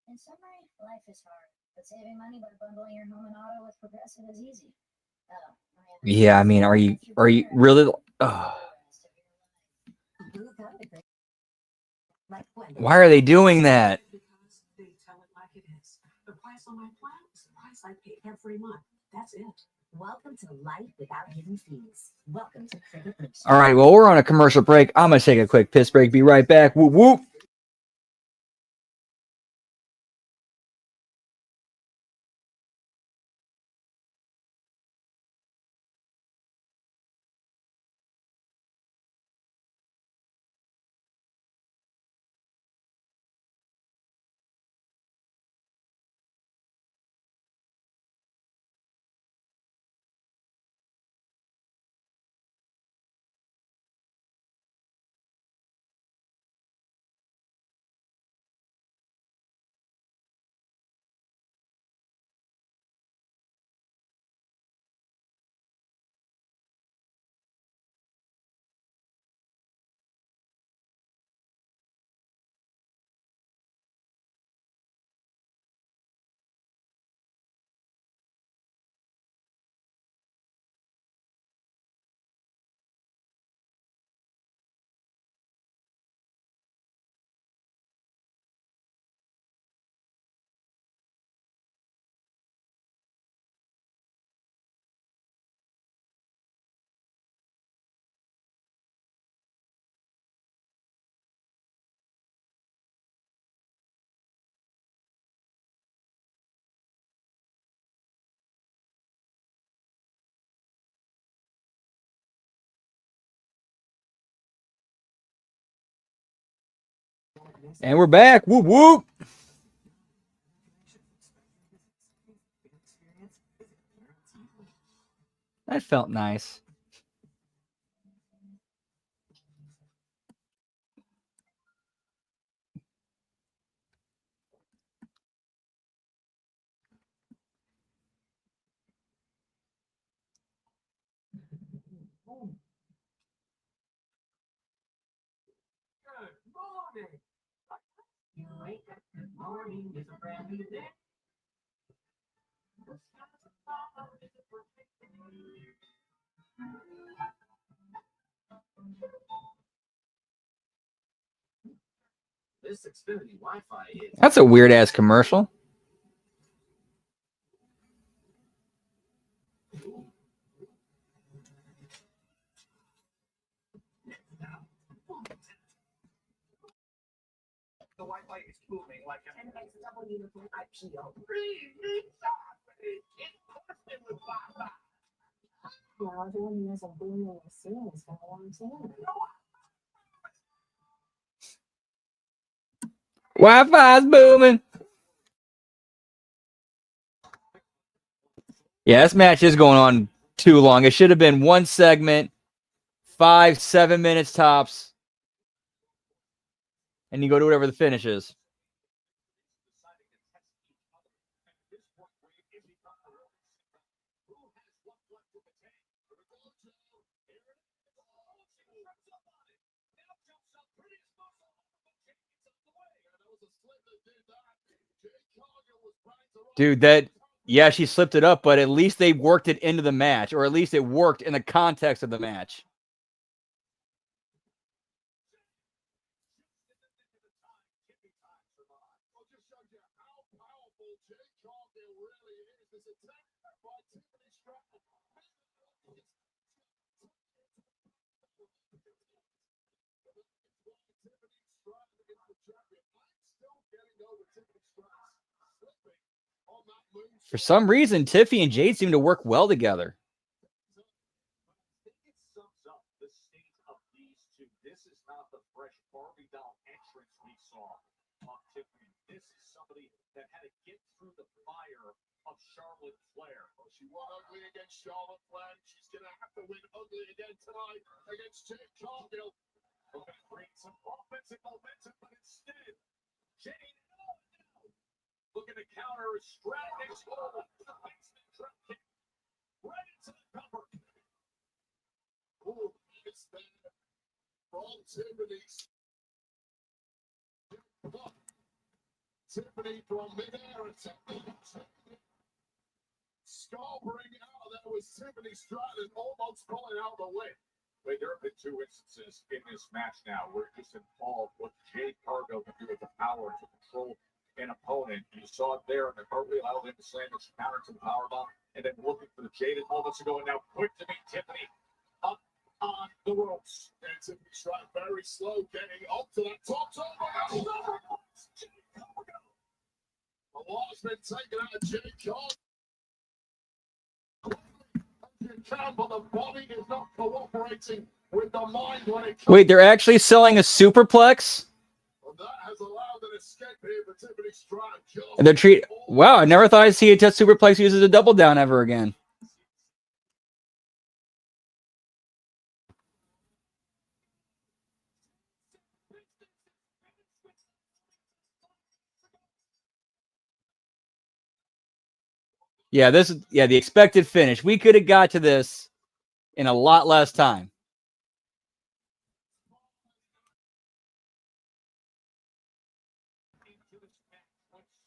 In summary, life is hard, but saving money by bundling your home and auto with Progressive is easy. Oh, Yeah, I mean, are you really? Why are they doing that? Because they tell it like it is. The price on my plan is the price I pay every month. That's it. Welcome to life without hidden fees. Welcome to Cricket Bridge. All right, well, we're on a commercial break. I'm gonna take a quick piss break. Be right back. Whoop whoop. And we're back. Whoop whoop. That felt nice. Good morning. You wake up, good morning, it's a brand new day. The skies are falling, it's a perfect day. This Xfinity Wi-Fi is... That's a weird ass commercial. The Wi-Fi is booming like a 10 megs double uniform IPO. Well, everyone knows a booming soon is going to want to. Wi-Fi's booming. Yeah, this match is going on too long. It should have been one segment, 5-7 minutes tops, and you go to whatever the finish is. Dude, yeah, she slipped it up, but at least they worked it into the match, or at least it worked in the context of the match. For some reason, Tiffy and Jade seem to work well together. This is not the fresh Barbie doll entrance we saw of Tiffany. This is somebody that had to get through the fire of Charlotte Flair. She won ugly against Charlotte Flair. She's going to have to win ugly again tonight against Jade Cargill. We're going to create some offensive momentum, but instead, Jade looking to counter a strategy. The basement drop kick right into the cover. Oh, it's there from Tiffany. Tiffany from midair attempting scoring out. That was Tiffany Stratton almost pulling out the win. But there have been two instances in this match now where it's involved what Jade Cargill can do with the power to control an opponent. You saw it there in the cartwheel, allowed him to slam his counter to the powerbomb, and then looking for the Jade moments ago, and now quick to meet Tiffany up on the ropes. And Tiffany Stratton very slow getting up to that top. Jade Cargill. The law's been taken out of Jade Cargill. But the body is not cooperating with the mind when it comes. Wait, they're actually selling a superplex? Well, that has allowed an escape here for Tiffany Stratton. And they're wow, I never thought I'd see a test superplex used as a double down ever again. Yeah, this is the expected finish. We could have got to this in a lot less time.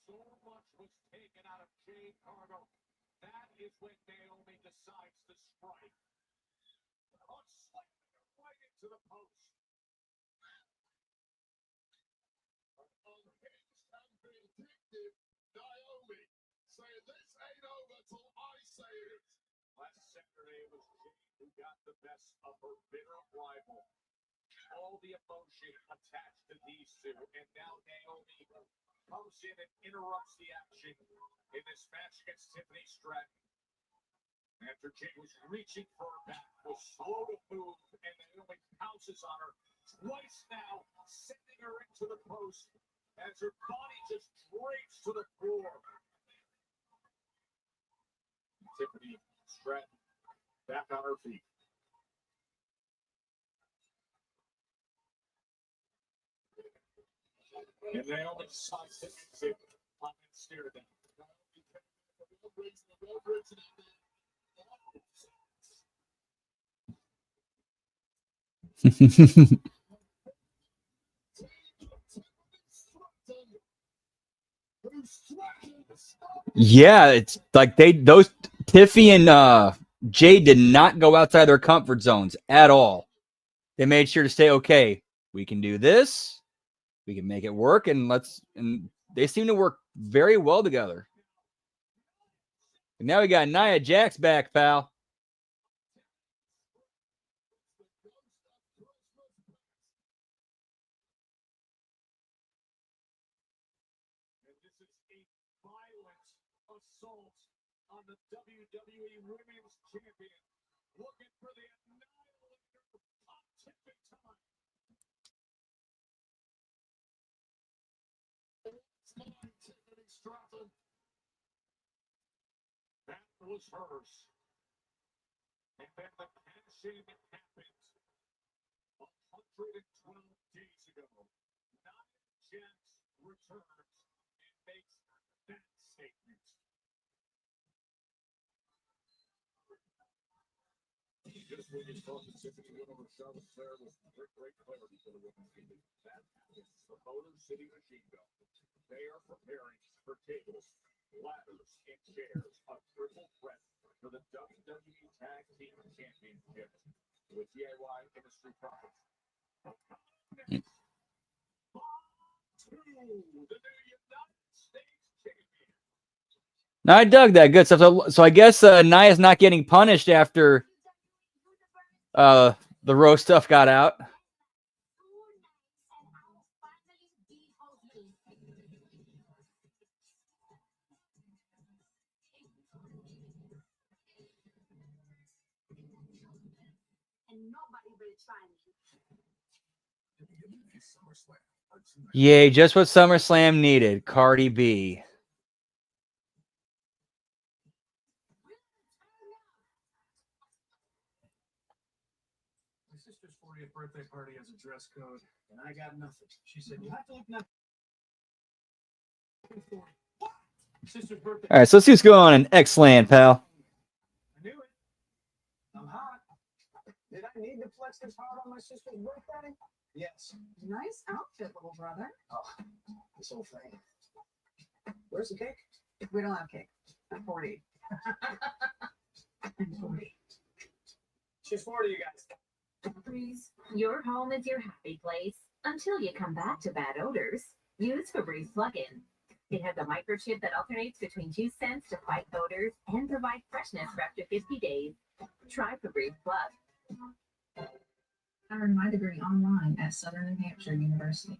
So much was taken out of Jade Cargill. That is when Naomi decides to strike. Slamming her right into the post. Unhinged and vindictive Naomi saying this ain't over till I say it. Last Saturday it was Jade who got the best of her bitter rival. All the emotion attached to these two, and now Naomi comes in and interrupts the action in this match against Tiffany Stratton. After Jade was reaching for her back, was slow to move, and Naomi pounces on her twice now, sending her into the post as her body just drapes to the floor. Tiffany Stratton back on her feet. And Naomi decides to exit and stare down. Yeah, it's like those Tiffy and Jay did not go outside their comfort zones at all. They made sure to say, okay, we can do this, we can make it work, and they seem to work very well together. And now we got Nia Jax back, pal. Assault on the WWE Women's Champion, looking for the annihilator on tipping time. Tiffany Stratton. That was hers. And then the cash-in happened 112 days ago. Nia Jax returns and makes that statement. Just when you thought that Tiffany went over Charlotte Flair with great clarity for the women's division, that happens. The Motor City Machine Gun. They are preparing for tables, ladders, and chairs. A triple threat for the WWE Tag Team Championship with DIY Industry Profits. The new United States Champion. Now I dug that good stuff. So I guess Nia's not getting punished after the Rose stuff got out. Yay, just what SummerSlam needed. Cardi B. birthday party has a dress code, and I got nothing. She said, you have to look nothing. What? Sister's birthday. All right, so let's see what's going on in X-Land, pal. I knew it. I'm hot. Did I need to flex this hard on my sister's birthday? Yes. Nice outfit, little brother. Oh, this whole thing. Where's the cake? We don't have cake. I'm 40. I'm 40. She's 40, you guys. Febreze, your home is your happy place until you come back to bad odors. Use Febreze plug-in. It has a microchip that alternates between 2 scents to fight odors and provide freshness for up to 50 days. Try Febreze Plug. I earned my degree online at Southern New Hampshire University.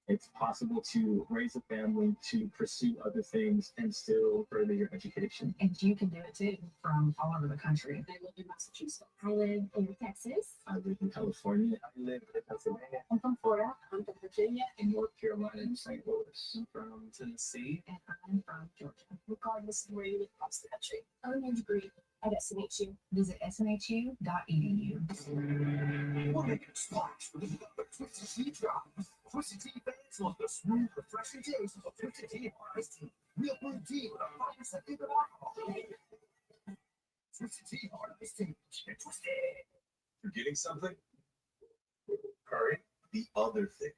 It's possible to raise a family, to pursue other things, and still further your education. And you can do it too from all over the country. I live in Massachusetts. I live in Texas. I live in California. I live in Pennsylvania. I'm from Florida. I'm from Virginia. In North Carolina and St. Louis. I'm from Tennessee. And I'm from Georgia. Regardless of where you live across the country. Earn your degree at SMHU. Visit smhu.edu. We're making a splash with another Twisted Tea drop. Twisted Tea fans love the smooth, refreshing taste of Twisted Tea iced tea. Real blue tea with a 5% flavor alcohol. Twisted Tea hard iced tea. Get twisted. Forgetting something? Hurry. The other thing.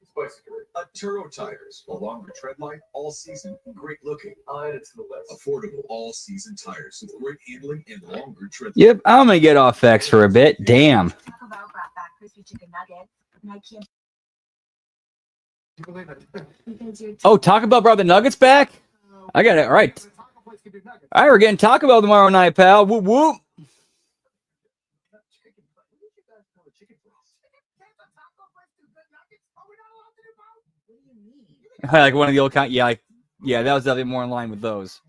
A Turo tires. A longer tread life, all season, great looking. I'll add it to the list. Affordable all season tires with great handling and longer tread life. Yep, I'm gonna get off X for a bit. Damn. Taco Bell brought back crispy chicken nuggets, and I can't You believe it? because you're Oh, Taco Bell brought the nuggets back? I got it. All right. The taco place can do nuggets. All right, we're getting Taco Bell tomorrow night, pal. Whoop, whoop. Chicken place. What did you guys call a chicken place? Can't the taco place do good nuggets? Are we not allowed to do both? What do you mean? Like one of the old kind. Yeah, that was definitely more in line with those.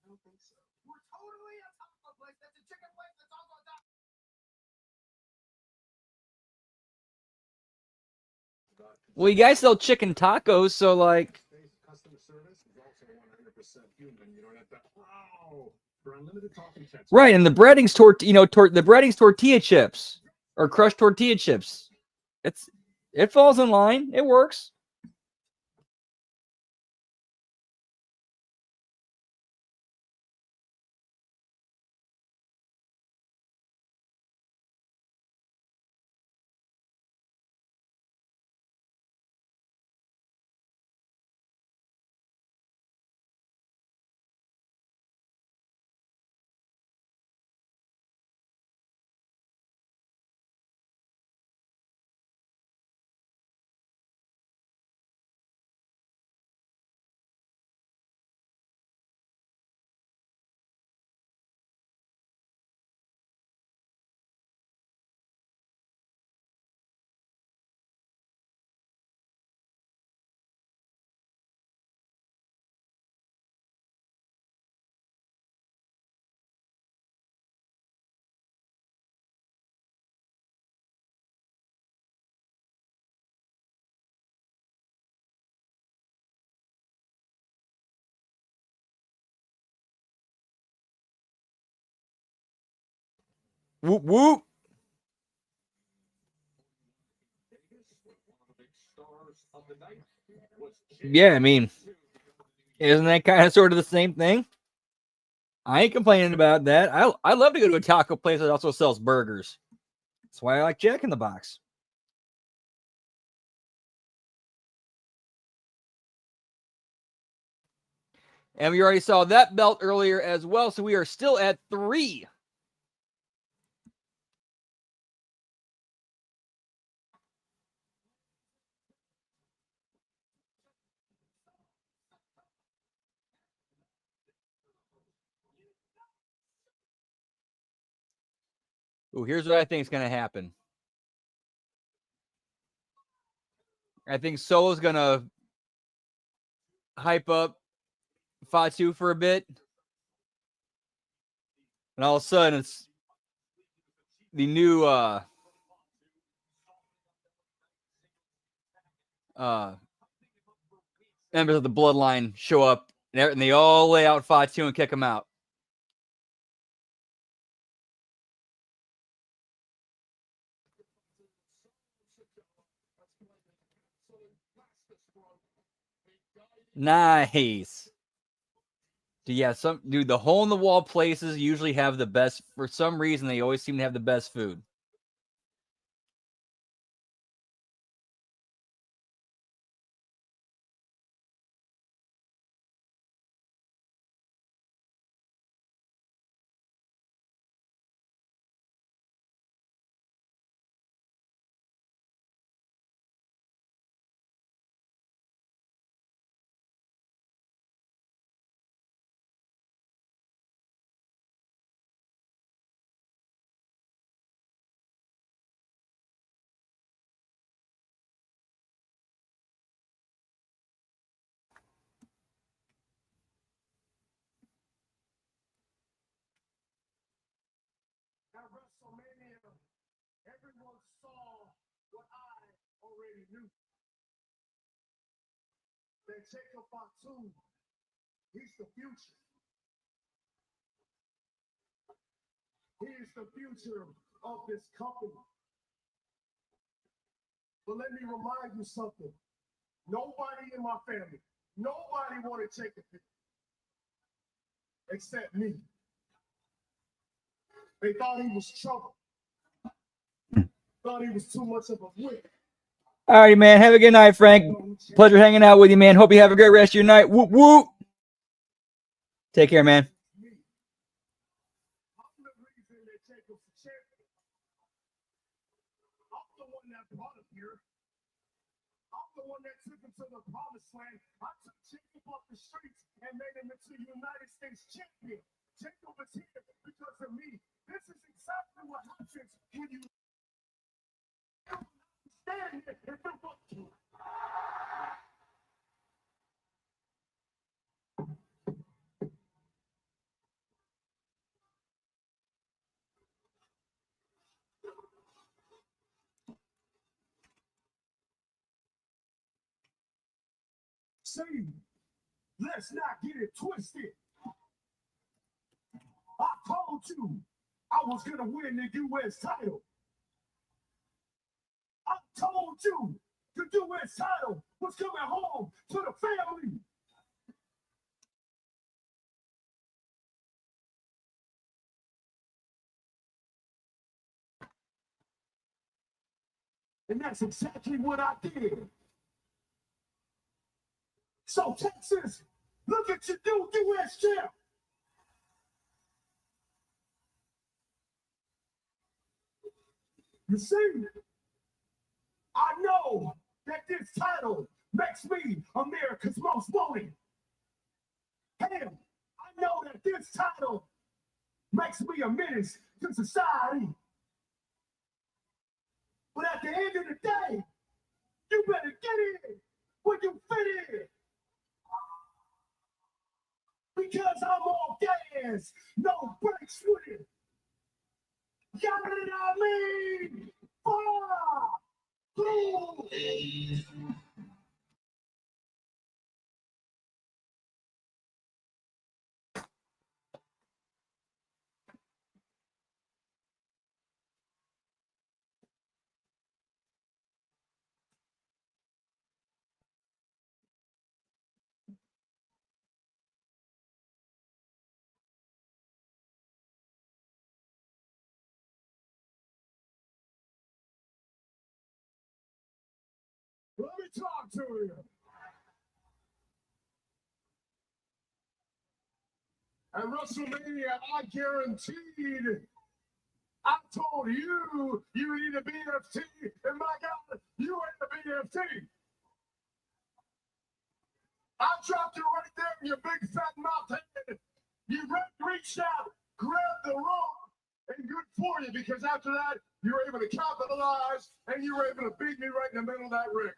I don't think so. We're totally a taco place. That's a chicken place. That's also a taco. Well, you guys sell chicken tacos, so like, Customer service is also 100% human. You don't have to. Wow. For unlimited talking checks. right? And the breading's the breading's tortilla chips or crushed tortilla chips. It falls in line. It works. Whoop whoop. Yeah, I mean, isn't that kind of sort of the same thing? I ain't complaining about that. I love to go to a taco place that also sells burgers. That's why I like Jack in the Box. And we already saw that belt earlier as well, so we are still at 3. Ooh, here's what I think is going to happen. I think Solo's going to hype up Fatu for a bit. And all of a sudden, it's the new members of the Bloodline show up, and they all lay out Fatu and kick him out. Nice. Yeah, dude, the hole in the wall places usually have the best. For some reason, they always seem to have the best food. At WrestleMania, everyone saw what I already knew. That Jacob Fatu, he's the future. He is the future of this company. But let me remind you something. Nobody in my family, nobody wanted Jacob except me. They thought he was trouble. Thought he was too much of a whip. All right, man. Have a good night, Frank. Pleasure hanging out with you, man. Hope you have a great rest of your night. Whoop, whoop. Take care, man. I'm the reason that Jacob's a champion. I'm the one that brought him here. I'm the one that took him to the promised land. I took Jacob off the streets and made him into United States champion. Jacob is here because of me. This is exactly what happens when you stand here and do what you. See, let's not get it twisted. I told you I was going to win the U.S. title. I told you the U.S. title was coming home to the family. And that's exactly what I did. So, Texas, look at your new U.S. champ. You see, I know that this title makes me America's most wanted. Hell, I know that this title makes me a menace to society. But at the end of the day, you better get in where you fit in. Because I'm all gas, no brakes with it. You know what I mean? 5, 2. Let me talk to you. At WrestleMania, I guaranteed. I told you you need a BFT, and my God, you ain't a BFT. I dropped you right there in your big fat mouth head. You reached out, grabbed the rope, and good for you, because after that, you were able to capitalize, and you were able to beat me right in the middle of that ring.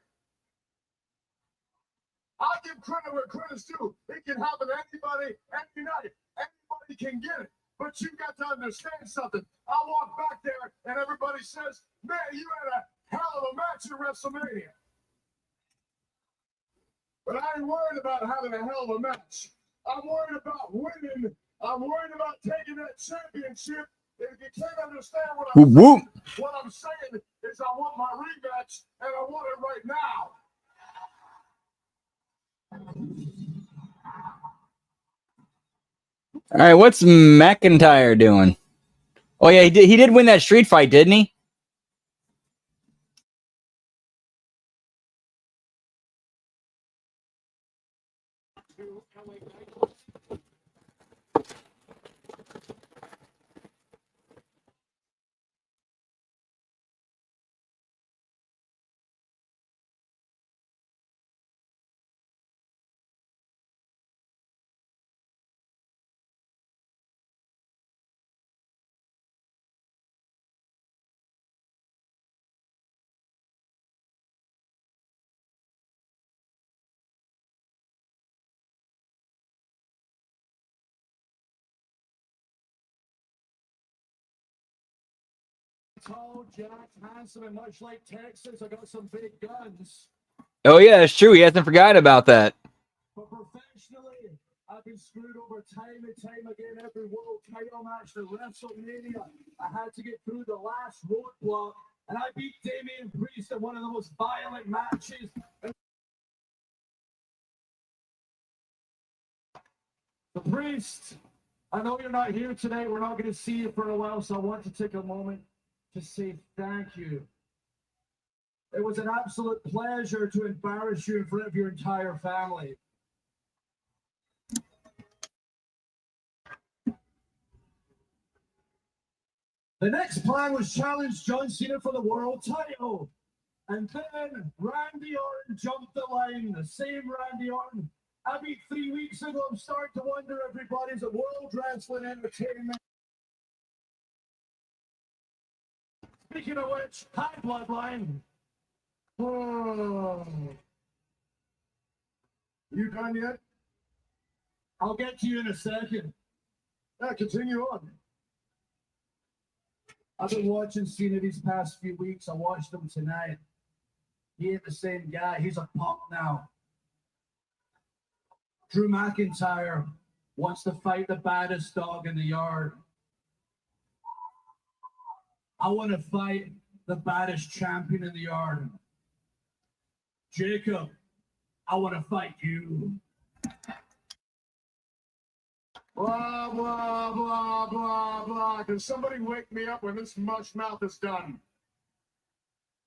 I give credit where credit's due. It can happen to anybody, any night. Anybody can get it. But you got to understand something. I walk back there, and everybody says, man, you had a hell of a match at WrestleMania. But I ain't worried about having a hell of a match. I'm worried about winning. I'm worried about taking that championship. If you can't understand what I'm saying is I want my rematch, and I want it right now. All right, what's McIntyre doing? Oh yeah, he did win that street fight, didn't he? Tall, jacked, handsome, and much like Texas, I got some big guns. Oh yeah, it's true. He hasn't forgotten about that. But professionally, I've been screwed over time and time again. Every world title match to WrestleMania, I had to get through the last roadblock, and I beat Damian Priest in one of the most violent matches. The Priest, I know you're not here today. We're not going to see you for a while, so I want to take a moment to say thank you. It was an absolute pleasure to embarrass you in front of your entire family. The next plan was challenge John Cena for the world title. And then Randy Orton jumped the line. The same Randy Orton. I beat 3 weeks ago. I'm starting to wonder, everybody's at World Wrestling Entertainment. Speaking of which, hi, Bloodline. Oh. You done yet? I'll get to you in a second. Yeah, continue on. I've been watching Cena these past few weeks. I watched him tonight. He ain't the same guy. He's a punk now. Drew McIntyre wants to fight the baddest dog in the yard. I want to fight the baddest champion in the yard. Jacob, I want to fight you. Blah, blah, blah, blah, blah. Can somebody wake me up when this mush mouth is done?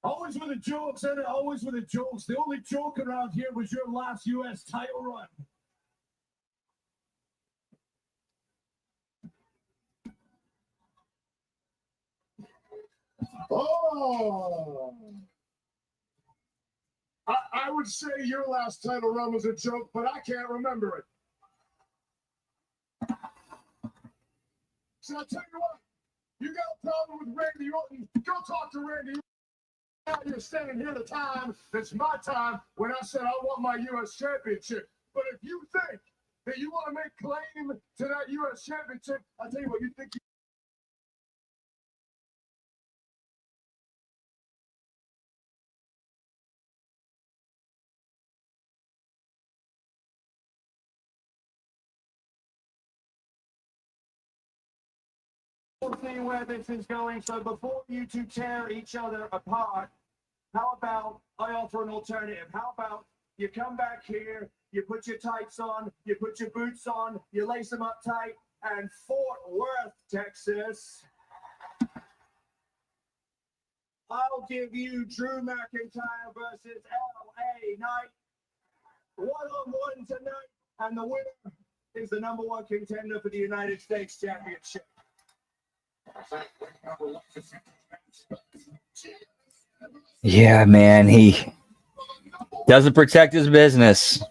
Always with the jokes, and always with the jokes. The only joke around here was your last U.S. title run. Oh! I would say your last title run was a joke, but I can't remember it. So I'll tell you what, you got a problem with Randy Orton, go talk to Randy Orton. Now you're standing here the time, it's my time, when I said I want my U.S. championship. But if you think that you want to make claim to that U.S. championship, I'll tell you what, you think you thing where this is going. So before you two tear each other apart, how about I offer an alternative? How about you come back here, you put your tights on, you put your boots on, you lace them up tight, and Fort Worth, Texas, I'll give you Drew McIntyre versus LA Knight. One-on-one tonight, and the winner is the #1 contender for the United States Championship. Yeah, man, he doesn't protect his business.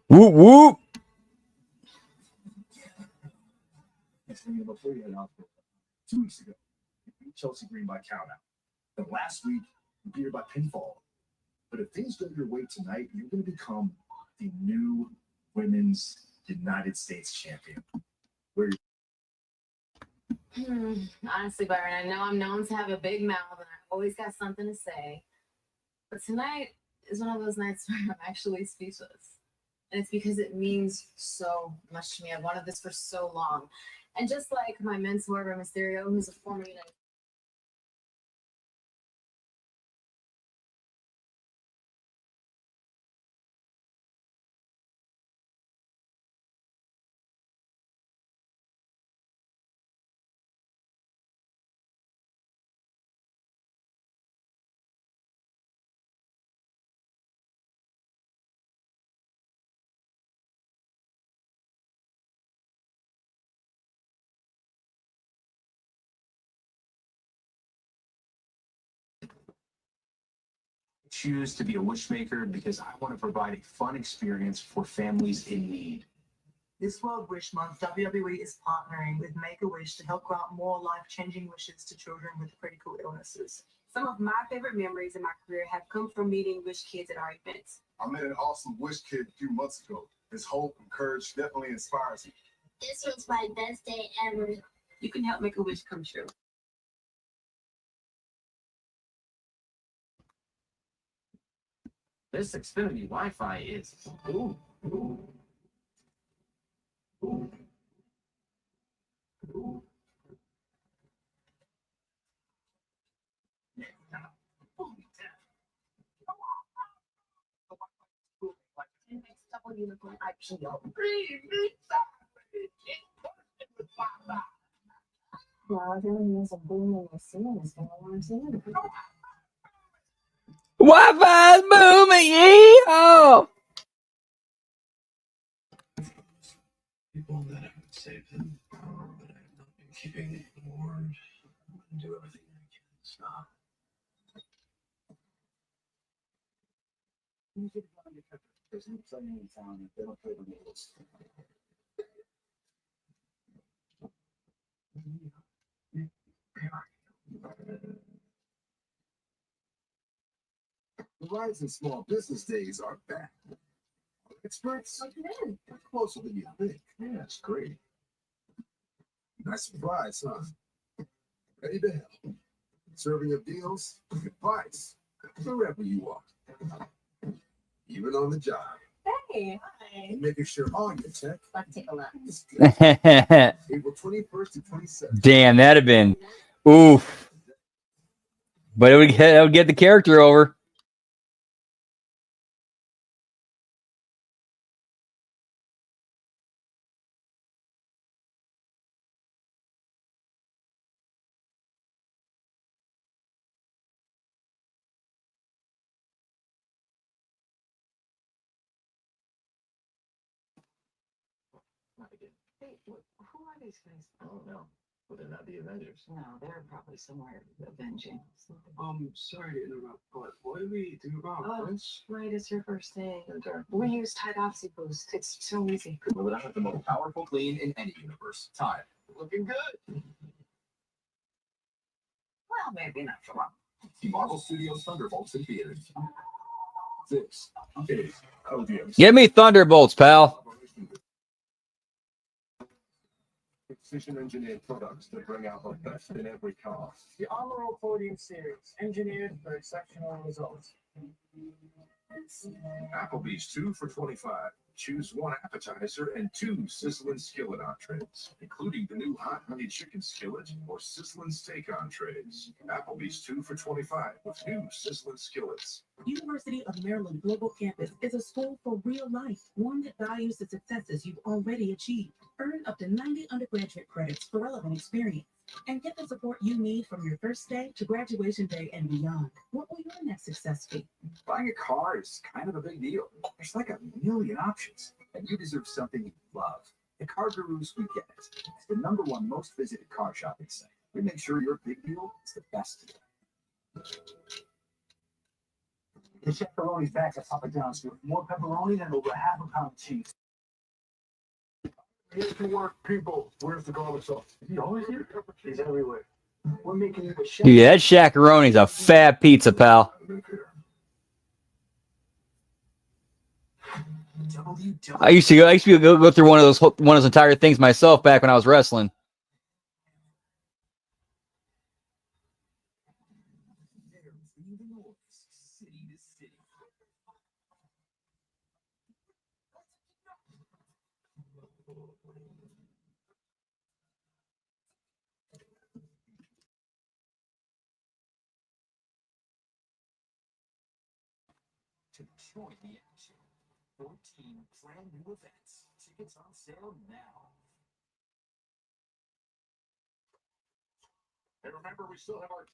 Whoop whoop. Before you head out, 2 weeks ago, you beat Chelsea Green by countout. Then last week, you beat her by pinfall. But if things go your way tonight, you're going to become the new Women's United States Champion. Honestly, Byron, I know I'm known to have a big mouth and I always got something to say. But tonight is one of those nights where I'm actually speechless. And it's because it means so much to me. I've wanted this for so long. And just like my mentor, Rey Mysterio, who's a former United Choose to be a wishmaker because I want to provide a fun experience for families in need. This World Wish Month, WWE is partnering with Make-A-Wish to help grant more life-changing wishes to children with critical illnesses. Some of my favorite memories in my career have come from meeting Wish kids at our events. I met an awesome Wish kid a few months ago. His hope and courage definitely inspires me. This was my best day ever. You can help make a wish come true. This Xfinity Wi-Fi is ooh. Double unicorn IPO. Well, everyone knows a boom in the scene is going on too. Wi-Fi's booming, yeehaw! People that I would save them, but I have not been keeping word. I'm going to do everything I can to stop. There's an exciting in town if they don't play the rules. The Verizon Small Business Days are back. Experts are closer than you think. Yeah, it's great. Nice surprise, huh? Ready to help. Serving up deals, advice, wherever you are. Even on the job. Hey, And making sure all your tech let's take a look. is good. April 21st to 27th. Damn, that'd have been oof. But it would get the character over. Hey, who are these guys? I don't know. But they're not the Avengers. No, they're probably somewhere avenging. Sorry to interrupt, but what do we do about this? Right, it's your first day. We use Tide Oxy Boost. It's so easy. Well, I have the most powerful clean in any universe. Tide. Looking good. Well, maybe not for long. Marvel Studios Thunderbolts in theaters. This is ODM. Give me Thunderbolts, pal. Precision engineered products that bring out the best in every car. The Armor All Podium Series, engineered for exceptional results. Applebee's 2 for $25. Choose 1 appetizer and 2 sizzling skillet entrees, including the new hot honey chicken skillet or sizzling steak entrees. Applebee's 2 for $25 with new sizzling skillets. University of Maryland Global Campus is a school for real life, one that values the successes you've already achieved. Earn up to 90 undergraduate credits for relevant experience, and get the support you need from your first day to graduation day and beyond. What will your next success be? Buying a car is kind of a big deal. There's like a million options, and you deserve something you love. The Car Gurus, we get it. It's the #1 most visited car shopping site. We make sure your big deal is the best deal. The Chef-A-Roni's back at Papa John's with more pepperoni and over half a pound of cheese. Here's to work, people. Where's the garlic sauce? Is he always here? He's everywhere. We're making you a chef. Dude, that Shaq-a-Roni's a fat pizza, pal. I used to go through one of those entire things myself back when I was wrestling. to join the action. 14 brand new events. Tickets on sale now. And remember, we still have our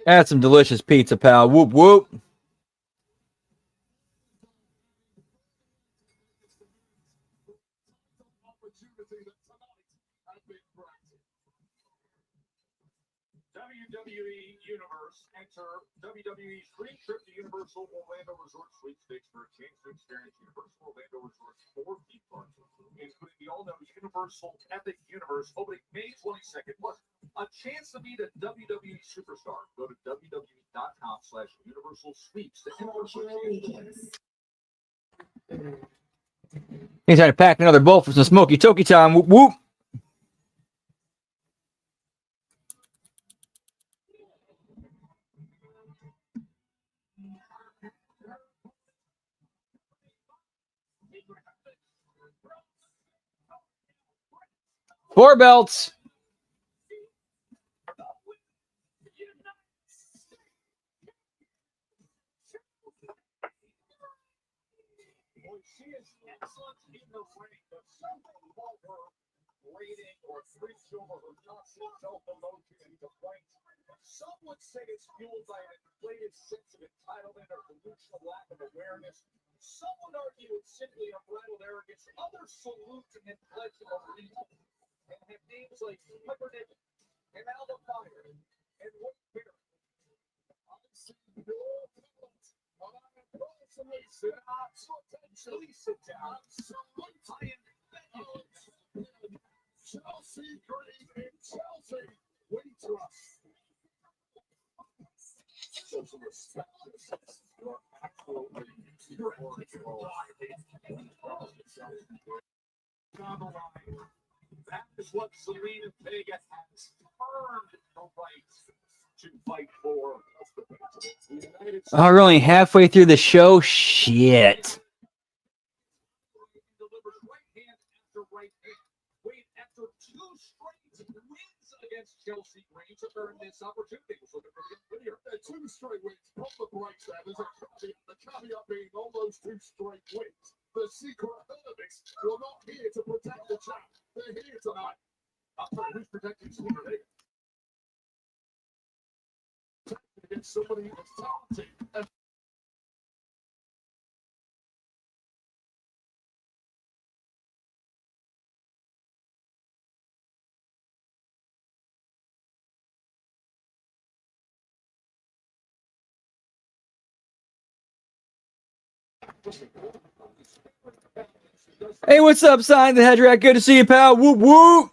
That's some delicious pizza, pal. Whoop, whoop. WWE Universe. Enter WWE's free trip to Universal Orlando Resort Sweepstakes for a chance to experience Universal Orlando Resort's 4 theme parks, including the all-new Universal Epic Universe opening May 22nd, plus a chance to meet a WWE superstar. Go to WWE.com/Universal Sweeps to enter for He's trying to pack another bowl for some smoky toki time. Whoop, whoop. Four belts. She is excellent in the ring, but something about her rating or freaks over her toxic self-promotion and complaints. Some would say it's fueled by an inflated sense of entitlement or delusional lack of awareness. Some would argue it's simply unbridled arrogance. Others salute and pledge of reason and have names like Pepperdick and Alba Fire and Wood Bear. I've seen no talent, but I am personally sit down, potentially sit down. I am Chelsea Green and Chelsea. We trust. Show some respect. You're absolutely original. On the line. That is what Zelina Vega has earned the right to fight for. Oh, we're only halfway through the show. Shit. Delivers right hand after right hand. Wait, after 2 straight wins against Chelsea Green to earn this opportunity. Was looking for the video. 2 straight wins. Pump breaks that is a caveat. The caveat being all those 2 straight wins. The secret hermits were not here to protect the champ. They're here tonight. I'm sorry, who's protecting Zelina Vega? Against somebody that's talented. And Hey, what's up, Sign the Hedge Rat? Good to see you, pal. Whoop, whoop.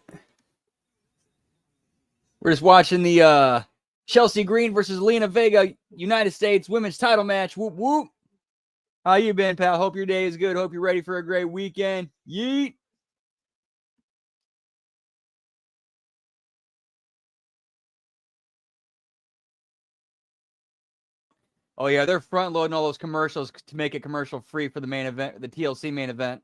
We're just watching the Chelsea Green versus Lena Vega United States women's title match. Whoop, whoop. How you been, pal? Hope your day is good. Hope you're ready for a great weekend. Yeet. Oh, yeah, they're front loading all those commercials to make it commercial free for the main event, the TLC main event.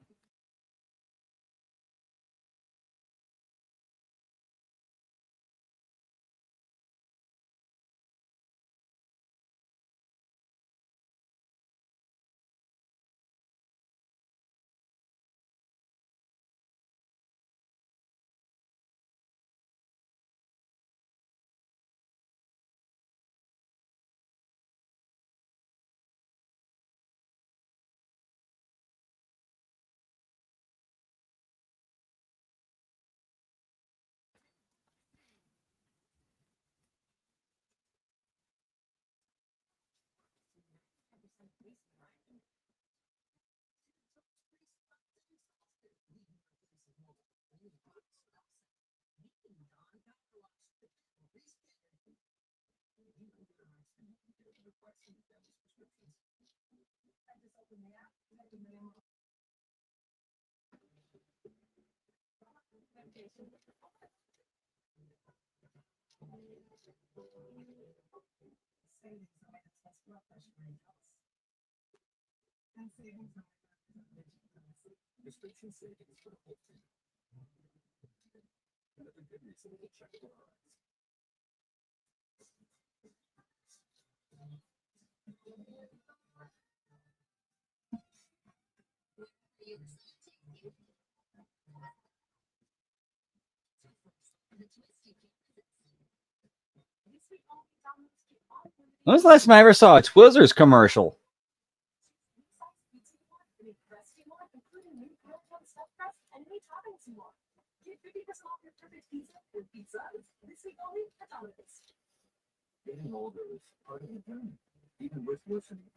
Saving somebody that tests blood pressure and health. And saving somebody Prescription savings for the whole family. Another good reason to check it out. When's the last time I ever saw a Twizzlers commercial? Getting older is part of the journey, even with listening.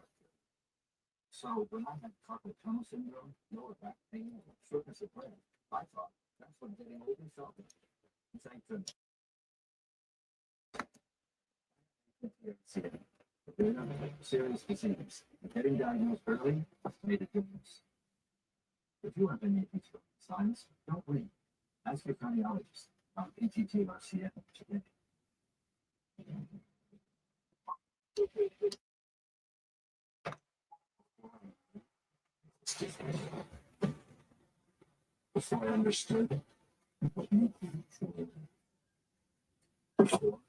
So when I had carpal tunnel syndrome, lower back pain, and shortness of breath, I thought that's what getting older felt like. Thank goodness. Serious disease. Getting diagnosed early made a difference. If you have any of these signs, don't wait. Ask your cardiologist about ATTRCM today. Before I understood what you before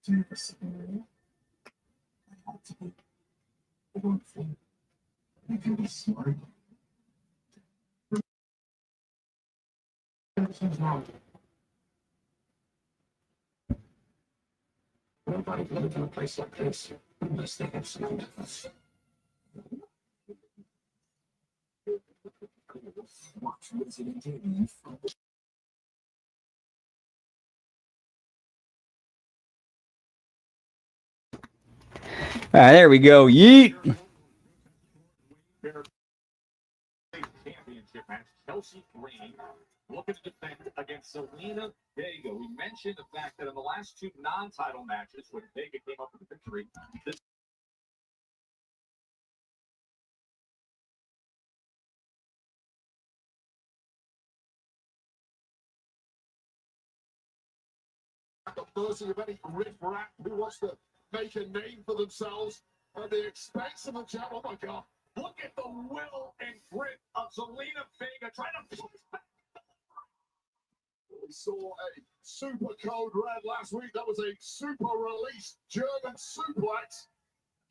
to the scenario, I had to be one thing. You can be smart. Everything's wrong. Nobody lived in a place like this unless they had some difference. Watch Resident Evil. All right, there we go. Yeet. Championship match. Chelsea Green looking to defend against Selena Vega. We mentioned the fact that in the last two non-title matches, when Vega came up with a victory, this The person of any riff-raff who wants to make a name for themselves at the expense of a gem. Oh my God. look at the will and grit of Selena Vega trying to push back. We saw a super code red last week. That was a super release German suplex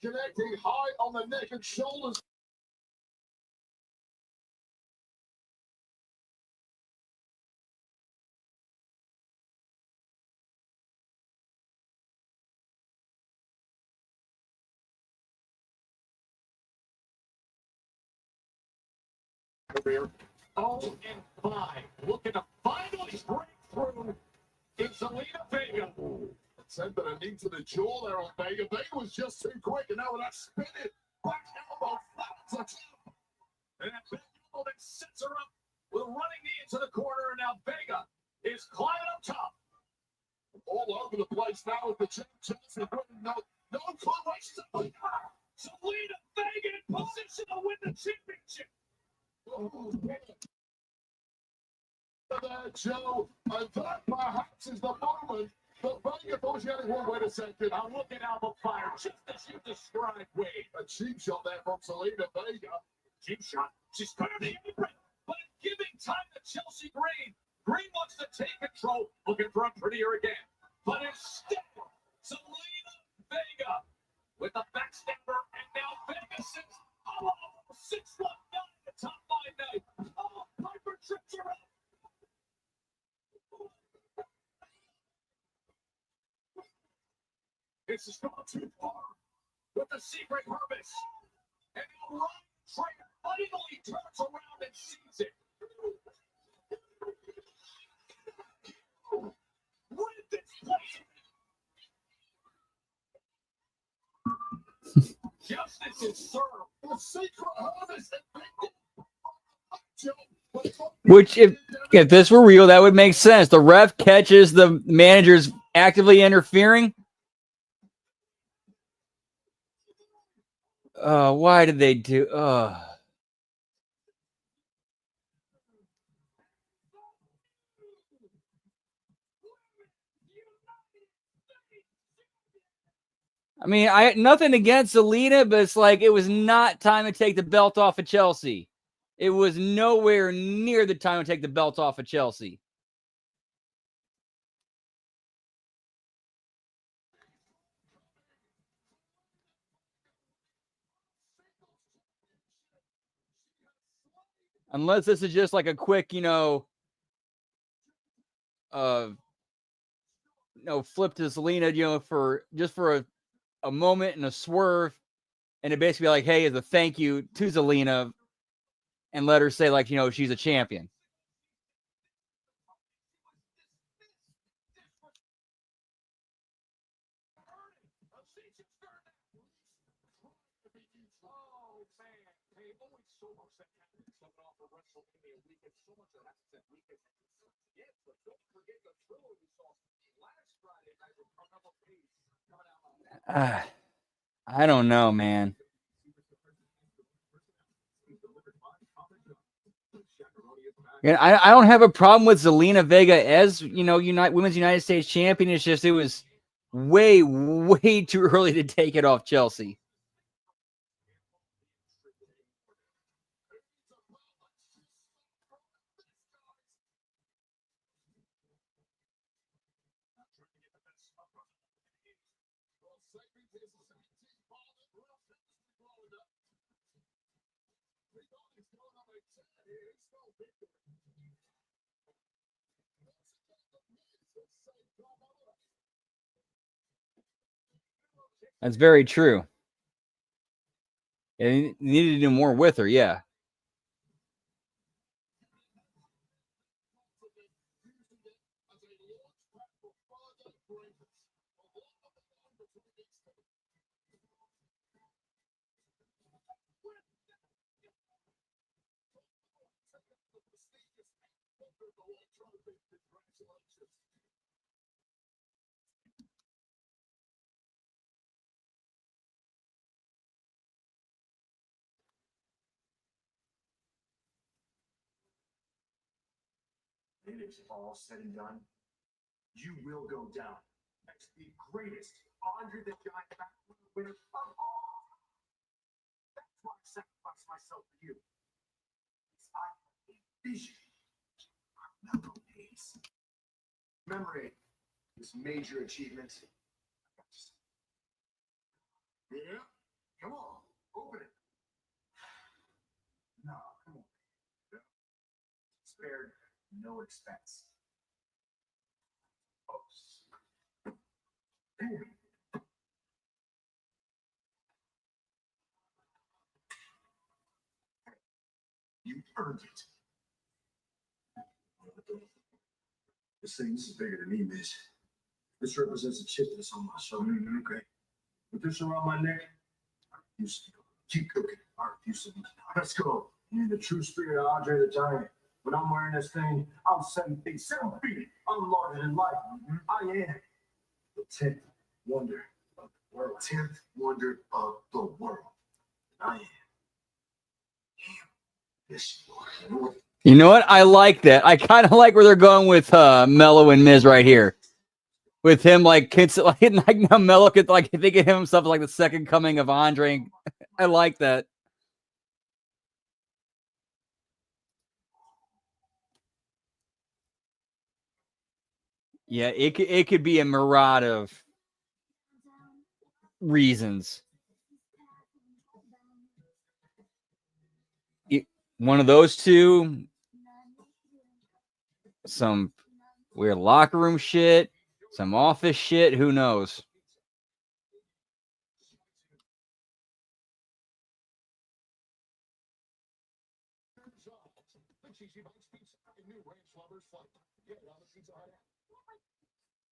connecting high on the neck and shoulders. Career 0-5, looking to finally break through in Selena Vega. Sent a knee to the jaw there on Vega. Vega was just too quick, and now with that spinning back elbow flat to top. And that back elbow that sets her up with a running knee into the corner, and now Vega is climbing up top. All over the place now with the Chelsea winning. No clue where she's at. Selena Vega in position to win the championship. There, Joe, and that perhaps is the moment that Vega thought she had it. Wait a second. I'm looking out of fire, just as you described, Wade. A cheap shot there from Selena Vega. Cheap shot. She's going to the apron, but giving time to Chelsea Green. Green wants to take control, looking for a prettier again. But instead, Selena Vega with the backstabber, and now Vega sits 619 the top 5 night. Oh, Piper trips her up. This has gone too far with the secret harvest. And now Ryan Trainer finally turns around and sees it. What is this place? Justice is served. The secret harvest. Which, if this were real, that would make sense. The ref catches the managers actively interfering. Why did they do? I mean, I nothing against Zelina, but it's like it was not time to take the belt off of Chelsea. It was nowhere near the time to take the belt off of Chelsea. Unless this is just like a quick, flip to Zelina, for a moment and a swerve, and it basically like, hey, as a thank you to Zelina, and let her say like, she's a champion. I don't know, man. And I don't have a problem with Zelina Vega as, Women's United States champion. It's just it was way, way too early to take it off Chelsea. That's very true. And he needed to do more with her, yeah. It is all said and done. You will go down as the greatest Andre the Giant winner of all. That's why I sacrifice myself for you. I have a vision. Commemorate this major achievement. Yeah, come on, open it. No, come on. Spared no expense. You earned it. This is bigger than me, miss. This represents a chip that's on my shoulder. Okay. With this around my neck, I refuse to go. Keep cooking. I refuse to. Let's go. In the true spirit of Andre the Giant. When I'm wearing this thing, I'm 7 feet. 7 feet. I'm larger than life. I am the 10th wonder of the world. 10th wonder of the world. I am. Yes, you are. You know what? I like that. I kind of like where they're going with Mello and Miz right here. With him, like now Mello could like think of himself as like the second coming of Andre. I like that. Yeah, it could be a myriad of reasons. One of those two, some weird locker room shit, some office shit, who knows?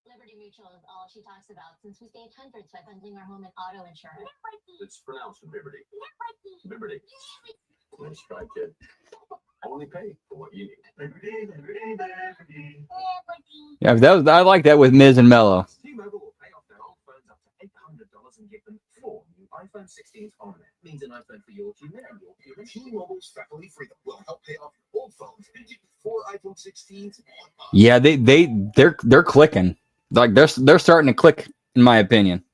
Liberty Mutual is all she talks about since we saved hundreds by bundling our home and auto insurance. It's pronounced Liberty. Liberty. Nice try, kid. Only pay for what you need. Liberty, liberty, liberty. Yeah, I like that with Miz and Mello. T-Mobile will pay off their old phones up to $800 and give them 4 new iPhone 16s on it. Means an iPhone for your team and your team. T-Mobile's Family Freedom will help pay off your old phones and give you 4 iPhone 16s. Yeah, they're clicking. Like they're starting to click, in my opinion.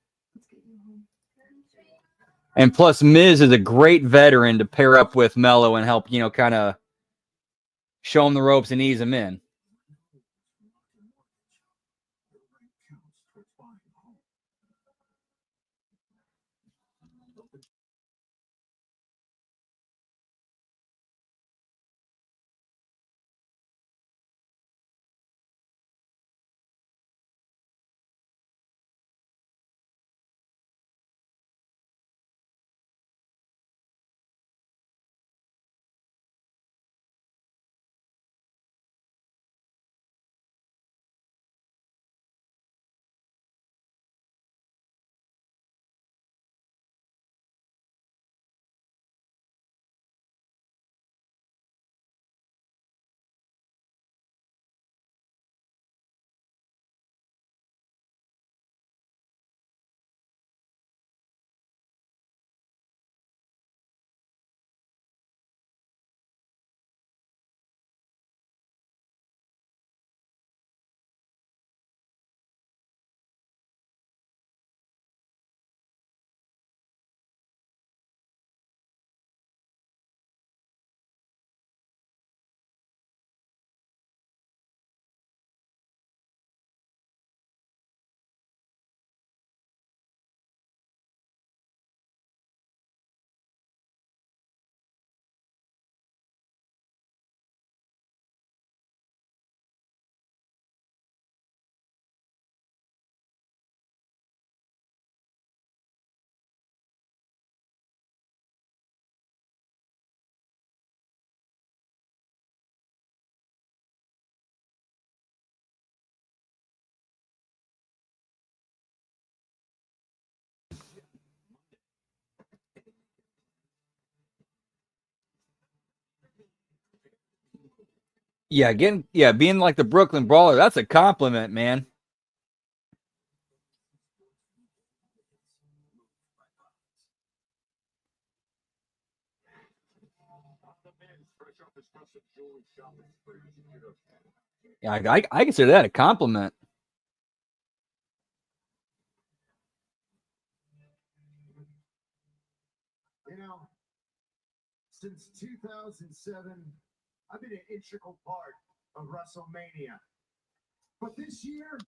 And plus, Miz is a great veteran to pair up with Mello and help, kind of show him the ropes and ease him in. Yeah, being like the Brooklyn Brawler, that's a compliment, man. Yeah, I consider that a compliment. Since 2007, I've been an integral part of WrestleMania. But this year,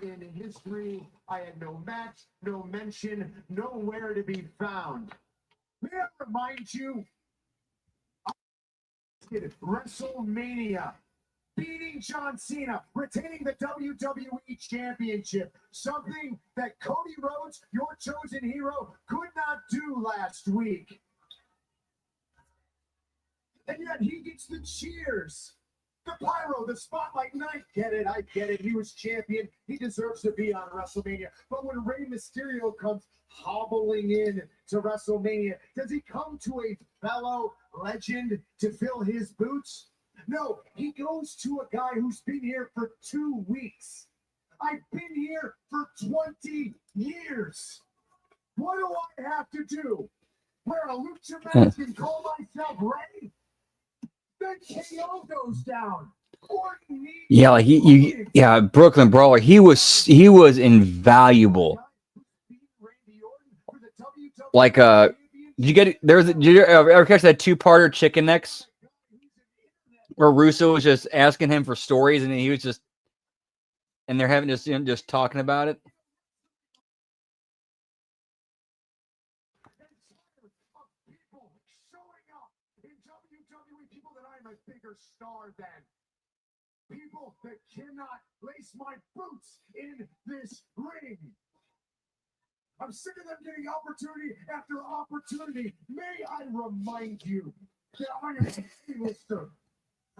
in history, I had no match, no mention, nowhere to be found. May I remind you, I did WrestleMania, beating John Cena, retaining the WWE Championship, something that Cody Rhodes, your chosen hero, could not do last week. And yet he gets the cheers. The pyro, the spotlight, and I get it. He was champion. He deserves to be on WrestleMania. But when Rey Mysterio comes hobbling in to WrestleMania, does he come to a fellow legend to fill his boots? No, he goes to a guy who's been here for 2 weeks. I've been here for 20 years. What do I have to do? Wear a lucha mask and call myself Rey? Then KO goes down. Yeah, like Brooklyn Brawler, he was invaluable. Like did you ever catch that 2-parter Chicken Necks? Where Russo was just asking him for stories and he was just they're having just talking about it. People that I'm a bigger star than. People that cannot lace my boots in this ring. I'm sick of them getting opportunity after opportunity. May I remind you that I am a A-lister.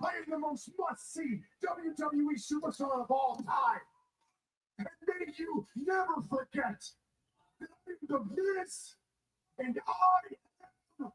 I am the most must-see WWE superstar of all time. And may you never forget that I'm the Miz, and I am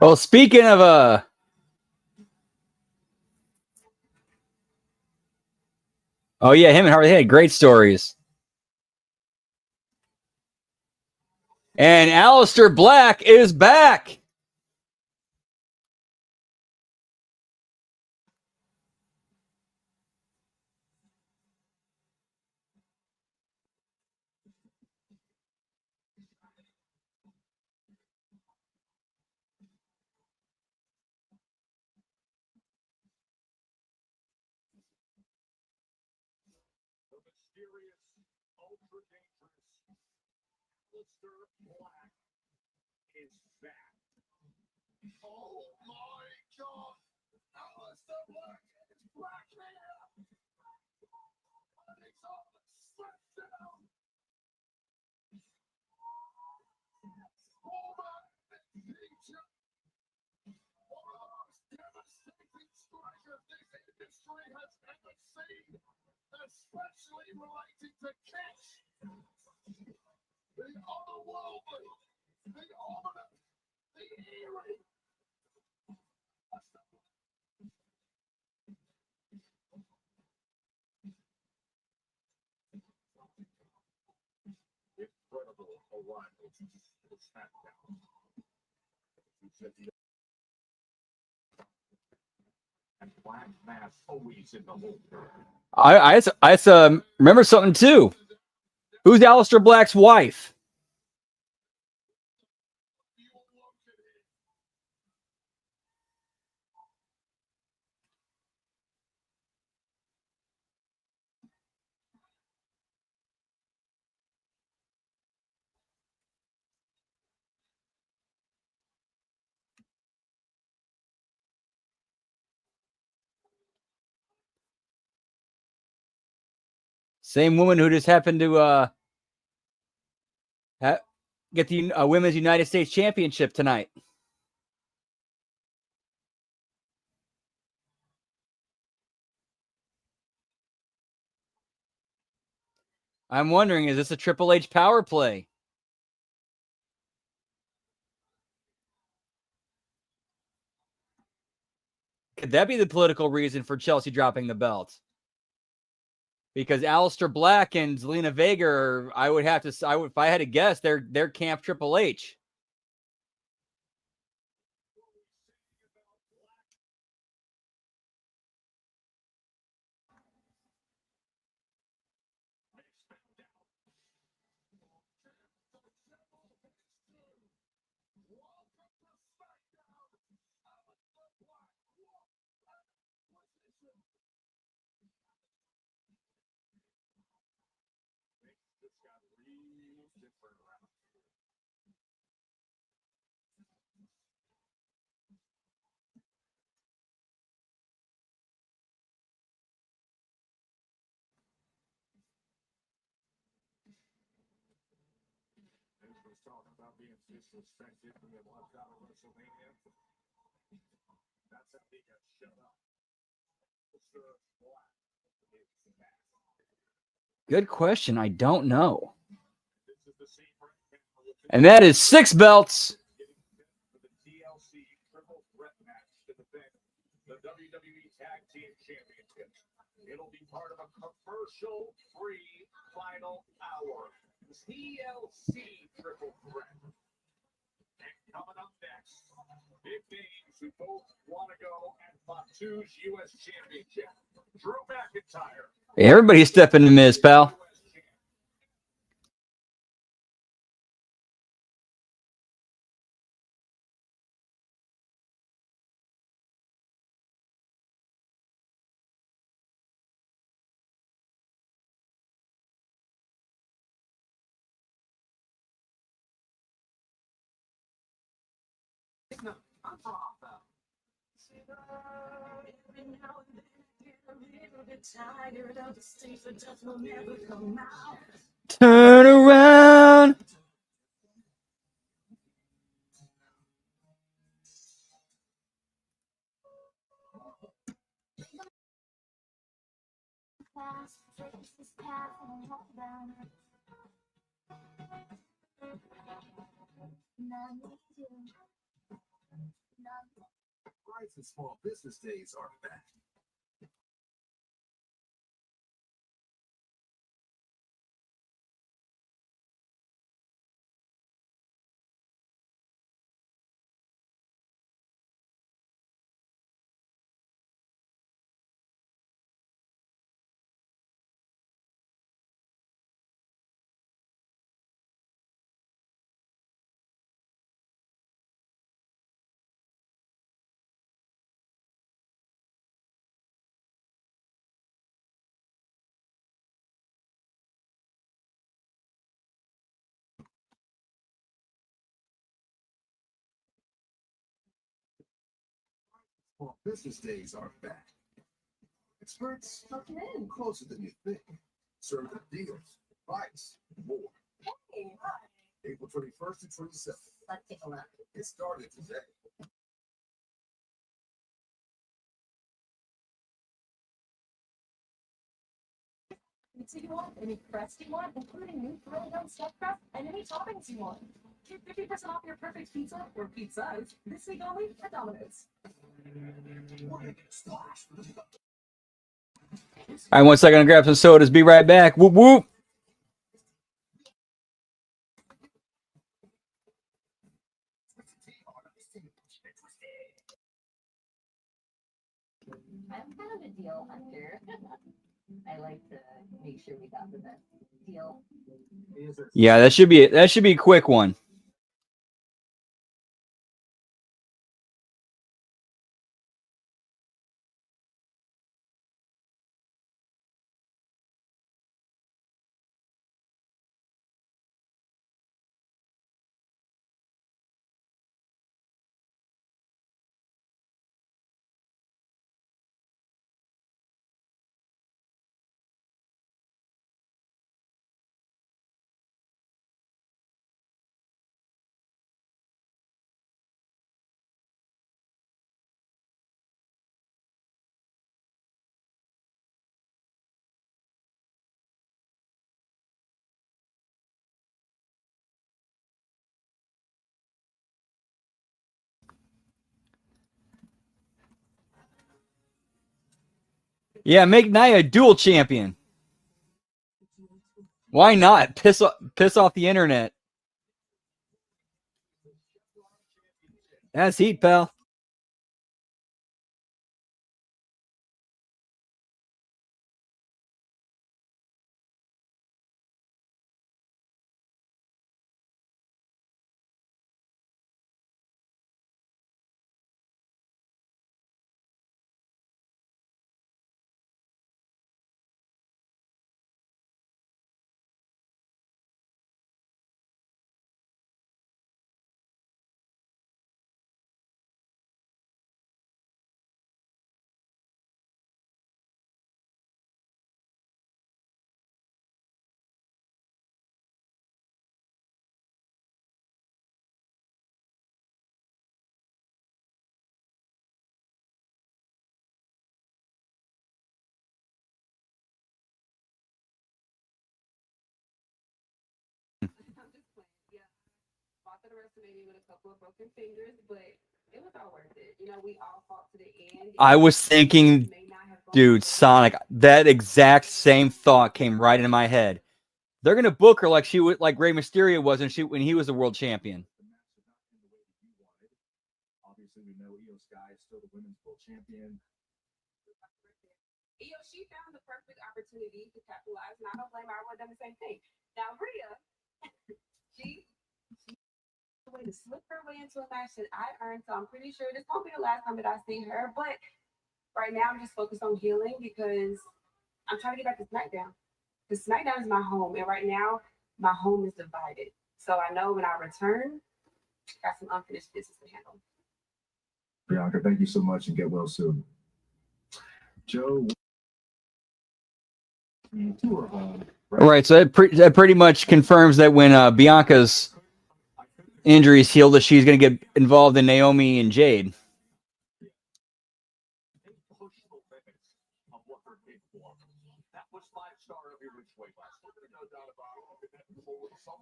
Well, speaking of oh yeah, him and Harley had great stories. And Aleister Black is back. The mysterious, ultra dangerous Aleister Black is back. Oh my God! Aleister Black is back here! And he's on the SmackDown! Former Ninja! One of the most devastating strikers this industry has ever seen, especially relating to catch. The otherworldly, the ominous, the eerie. Incredible arrival to SmackDown. And Black Mass always in the hole. I remember something too. Who's Aleister Black's wife? Same woman who just happened to get the Women's United States Championship tonight. I'm wondering, is this a Triple H power play? Could that be the political reason for Chelsea dropping the belt? Because Aleister Black and Zelina Vega are, if I had to guess, they're Camp Triple H. Talking about being disrespected when they walked out of WrestleMania. That's how he got shut up. Aleister Black is back. Good question. I don't know. And that is 6 belts. The TLC triple threat match to defend the WWE Tag Team Championship. It'll be part of a commercial-free final hour. TLC triple threat. And coming up next, big names who both want to go at Fatu's U.S. Championship. Drew McIntyre. Everybody's stepping in Miz, pal. Turn around. Rights and Small Business Days are back. Small Business Days are back. Experts closer than you think. Serve the deals, advice, and more. April 21st and 27th. Let's take a look. It started today. So you want any crust you want, including new thrilling out stuffed crust and any toppings you want. Get 50% off your perfect pizza or pizzas this week only at Domino's. All right, 1 second. I'll grab some sodas. Be right back. Whoop, whoop. I'm kind of a deal hunter. I like to make sure we got the best deal. Yeah, that should be a quick one. Yeah, make Nia a dual champion. Why not? Piss off the internet. That's heat, pal. Fought the WrestleMania with a couple of broken fingers, but it was all worth it. You know, we all fought to the end. I was thinking, dude, Sonic, that exact same thought came right into my head. They're gonna book her like she would, like Rey Mysterio was, when he was the world champion. Obviously, we know Io Sky is still the women's world champion. She found the perfect opportunity to capitalize, and I don't blame her. I would have done the same thing. Now, Rhea, she the way to slip her way into a match that I earned, so I'm pretty sure this won't be the last time that I see her. But right now, I'm just focused on healing because I'm trying to get back to SmackDown. The SmackDown is my home, and right now, my home is divided. So I know when I return, got some unfinished business to handle. Bianca, thank you so much, and get well soon. Joe. Right, so that pretty much confirms that when Bianca's injuries heal, that she's going to get involved in Naomi and Jade.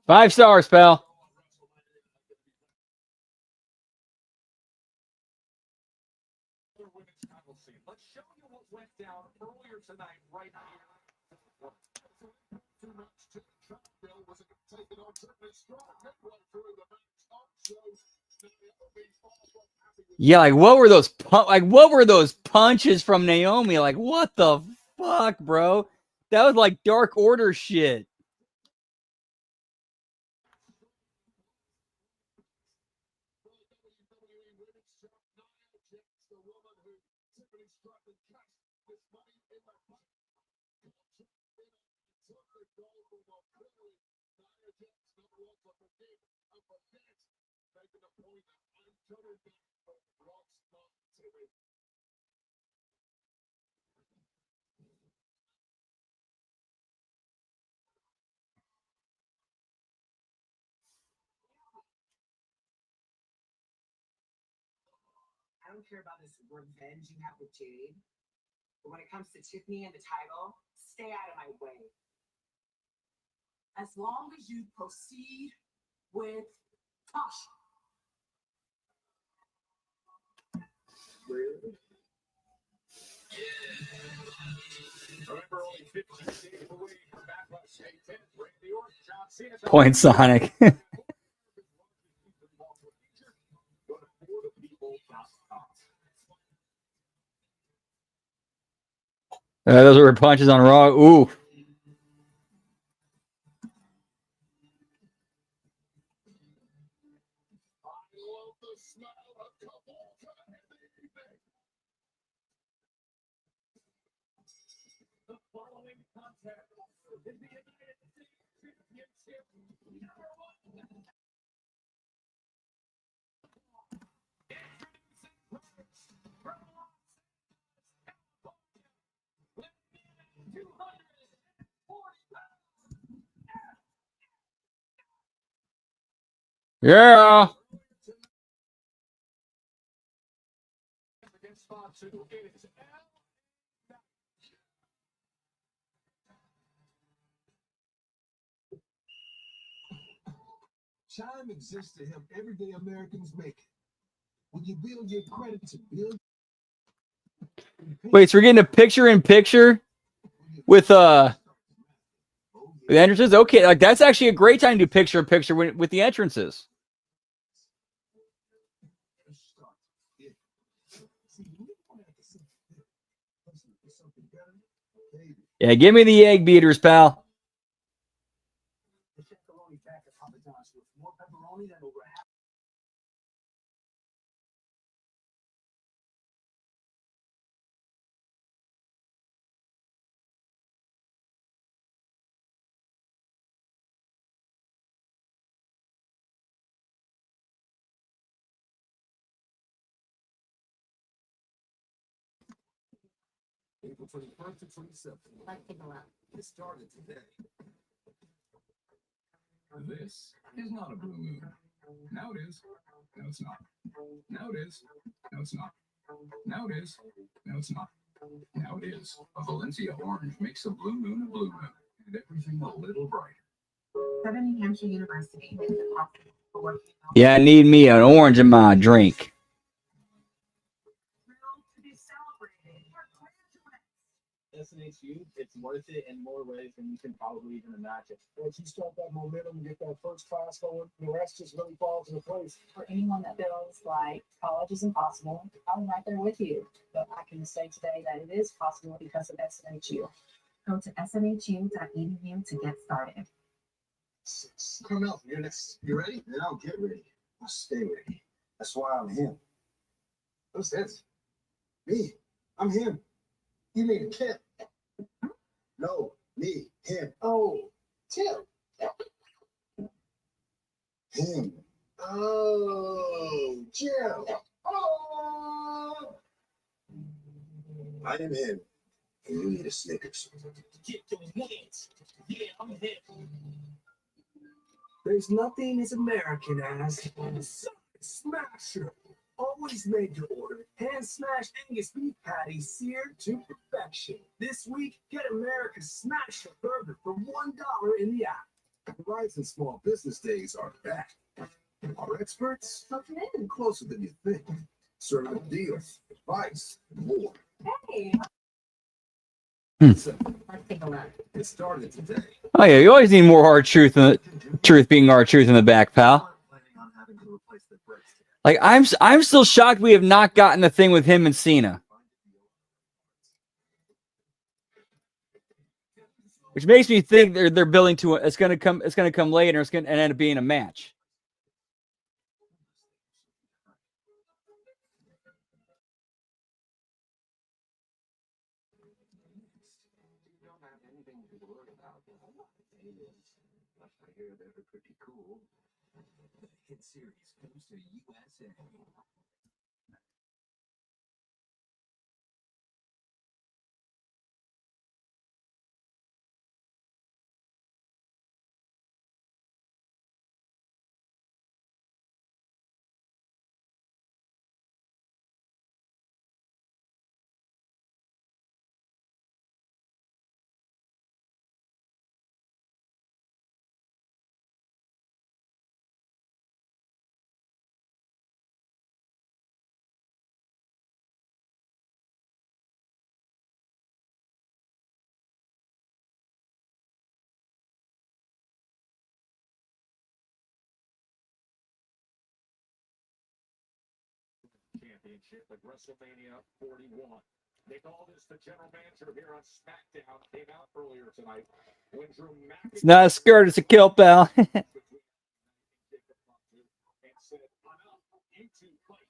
5 stars, pal. Let's show you what went down earlier tonight, right here. Yeah, like what were those what were those punches from Naomi? Like what the fuck, bro? That was like Dark Order shit. I don't care about this revenge you have with Jade, but when it comes to Tiffany and the title, stay out of my way. As long as you proceed with caution. Point Sonic. Those were punches on Raw. Ooh. Yeah. Time exists to help everyday Americans make it. When you build your credit to build. Wait, so we're getting a picture-in-picture with the entrances? Okay, like that's actually a great time to do picture-in-picture with the entrances. Yeah, give me the egg beaters, pal. April 21st to 27th. It started today. This is not a blue moon. Now it is. No, it's not. Now it is. No, it's not. Now it is. No, it's not. Now it is. A Valencia orange makes a blue moon, and everything a little brighter. 7 New Hampshire University. Yeah, I need me an orange in my drink. SNHU, it's worth it in more ways than you can probably even imagine. Once you start that momentum, get that first class going, the rest just really falls into place. For anyone that feels like college is impossible, I'm right there with you. But I can say today that it is possible because of SNHU. Go to snhu.edu to get started. Carmel, you're next. You ready? Then I'll get ready. I'll stay ready. That's why I'm him. Who's this? Me. I'm him. You mean a kid? No, me, him. Oh, Tim. Him. Oh, Jim. Oh. I am him. And you need a Snickers. Get those hands. Yeah, I'm him. There's nothing as American as a Sonic Smasher. always made to order, hand-smashed Angus beef patties seared to perfection. This week, get America's smash a burger for $1 in the app. Rides and small business days are back. Our experts closer than you think. Serving deals, advice, and more. Hey. Hmm. Let's take a look. It started today. Oh yeah, you always need more hard truth than truth being hard truth in the back, pal. Like I'm still shocked we have not gotten the thing with him and Cena. Which makes me think they're building to it's gonna come later, it's gonna end up being a match. I hear they're pretty cool. The hit series comes to USA. Championship at WrestleMania 41. Nick Aldis, the general manager here on SmackDown, came out earlier tonight when Drew McIntyre It's not a skirt, it's a kilt, pal. and said, enough, you two fight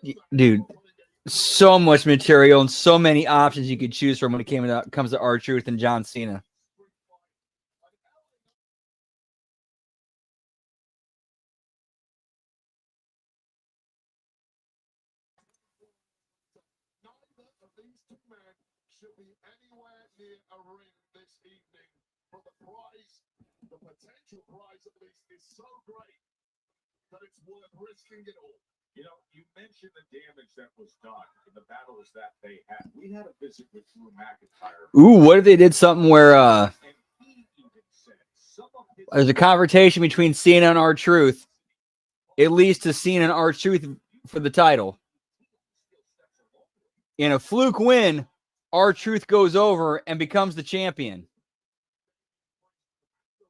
tonight. Dude, so much material and so many options you could choose from when it comes to R-Truth and John Cena. Neither of these two men should be anywhere near a ring this evening. But the prize, the potential prize at least, is so great that it's worth risking it all. You know, you mentioned the damage that was done in the battles that they had. We had a visit with Drew McIntyre. Ooh, what if they did something where there's a confrontation between Cena and R-Truth. It leads to Cena and R-Truth for the title. In a fluke win, R-Truth goes over and becomes the champion.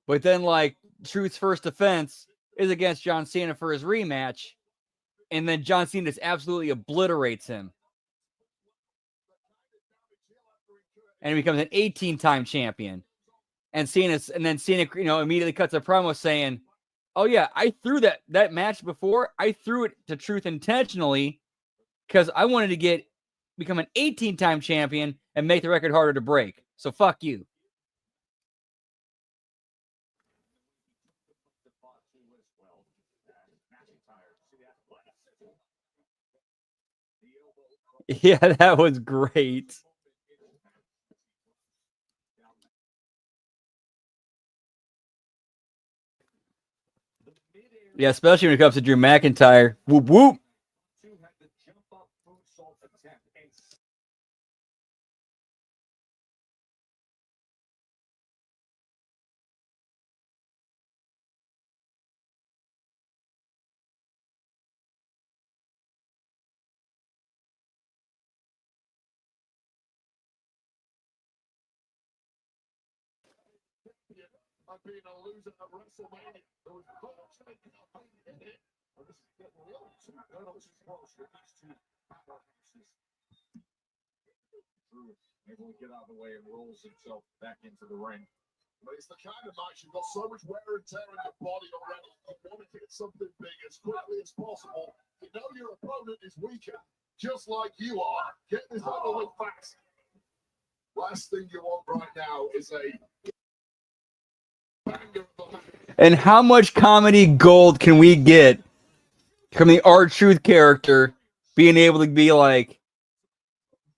But then, like, Truth's first defense is against John Cena for his rematch. And then John Cena just absolutely obliterates him. And he becomes an 18-time champion. And Cena, you know, immediately cuts a promo saying, "Oh yeah, I threw that match before. I threw it to Truth intentionally because I wanted to become an 18-time champion and make the record harder to break. So fuck you." Yeah, that was great. Yeah, especially when it comes to Drew McIntyre. Whoop, whoop. I've been a loser at WrestleMania. There was virtually nothing in it. And this is getting real too. This is close with these two powerhouses. Drew able to get out of the way and rolls himself back into the ring. But it's the kind of match you've got so much wear and tear in your body already. You want to hit something big as quickly as possible. You know your opponent is weaker, just like you are. Get this over with fast. Last thing you want right now is a And how much comedy gold can we get from the R-Truth character being able to be like,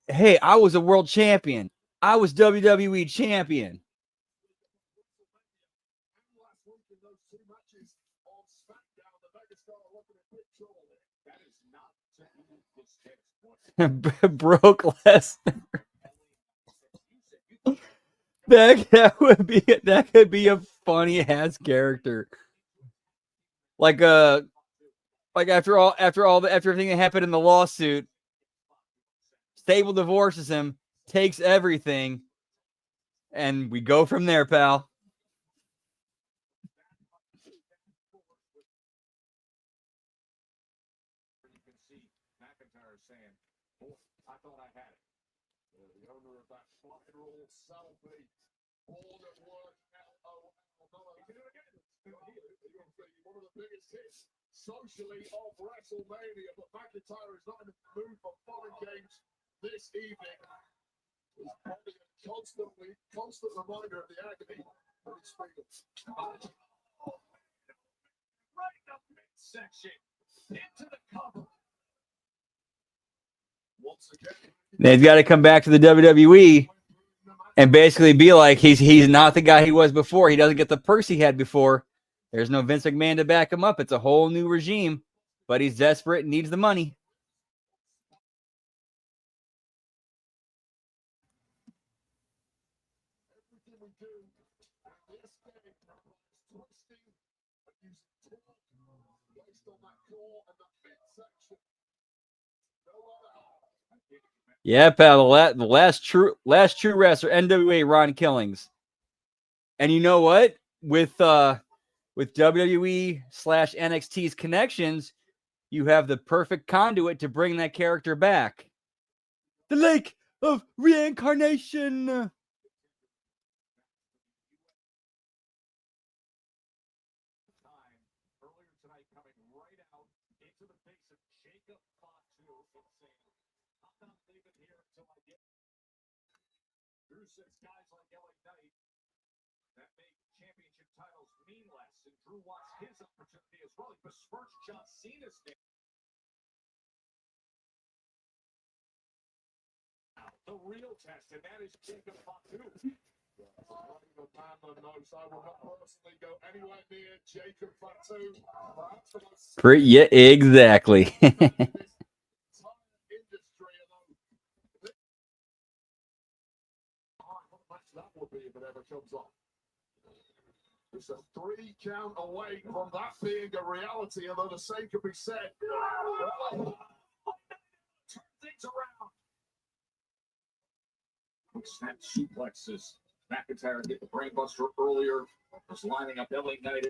"Hey, I was a world champion. I was WWE champion." Broke Lesnar. That could be a funny ass character. Like after everything that happened in the lawsuit, Stable divorces him, takes everything, and we go from there, pal. I thought I had it. The owner of that collateral Selby, born at work, LOL. You can do it again. You're going to be one of the biggest hits socially of WrestleMania, but McIntyre is not in the mood for fun and games this evening. He's probably a constant reminder of the agony of his freedom. Right in the midsection, into the cover. Once again, They've got to come back to the WWE and basically be like, he's not the guy he was before. He doesn't get the purse he had before. There's no Vince McMahon to back him up. It's a whole new regime, but he's desperate and needs the money. everything we do in this game is twisting and using torque based on that core and that midsection. No other half. Yeah, pal. The last true wrestler, NWA Ron Killings. And you know what? With WWE / NXT's connections, you have the perfect conduit to bring that character back. The Lake of Reincarnation. Earlier tonight, coming right out into the face of Jacob Fatu, saying, I'm not leaving here until I get. Drew says guys like LA Knight that make championship titles mean less, and Drew wants his opportunity as well. He besmirched John Cena's name. The real test, and that is Jacob Fatu. The man that knows I will not personally go anywhere near Jacob Fatu. Perhaps the most Yeah, exactly. industry alone. That would be if it ever comes off. It's a 3 count away from that being a reality, although the same could be said. Turn things around. Snap suplexes. McIntyre hit the brainbuster earlier. Was lining up LA Knight.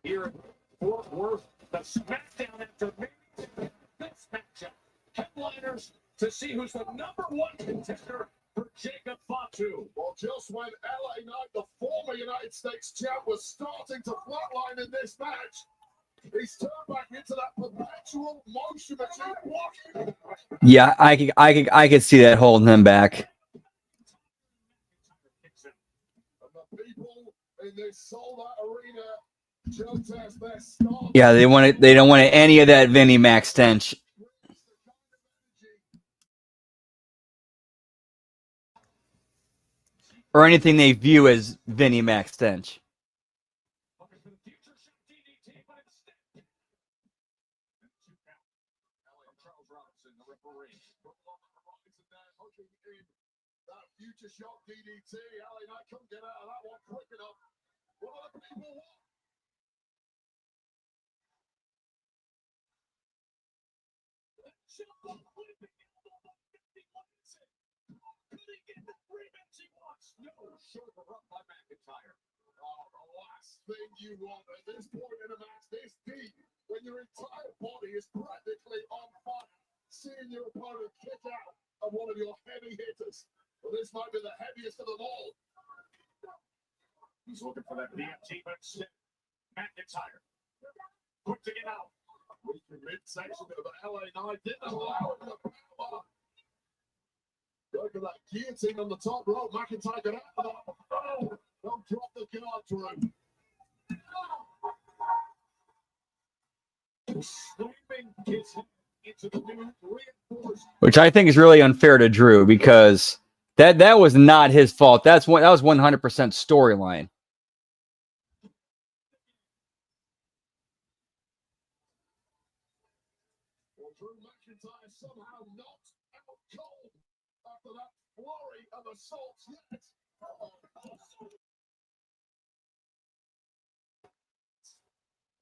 Here in Fort Worth, the SmackDown after maybe this matchup. Headliners to see who's the #1 contender for Jacob Fatu. Well, just when LA Knight, the former United States champ, was starting to flatline in this match, he's turned back into that perpetual motion machine walking. Yeah, I could see that holding him back. And the people in this sold-out arena just as their start. Yeah, they don't want any of that Vinnie Mac stench. Or anything they view as Vinnie Mac stench. That future shot DDT, LA Knight couldn't get out of that one quick enough. What do the people want? No, shoulder up by McIntyre. Oh, the last thing you want at this point in a match this deep, when your entire body is practically on fire, seeing your opponent kick out of one of your heavy hitters. Well, this might be the heaviest of them all. He's looking for that BMT, but instead, McIntyre. Quick to get out. Weak midsection of the LA Knight didn't allow him the power. Look at that guillotine on the top rope. McIntyre got out of that. Oh, don't drop the guard, Drew. slamming his head into the new reinforced. Which I think is really unfair to Drew because that was not his fault. That was 100% storyline. Well, Drew McIntyre somehow not out cold after that flurry of assaults yet.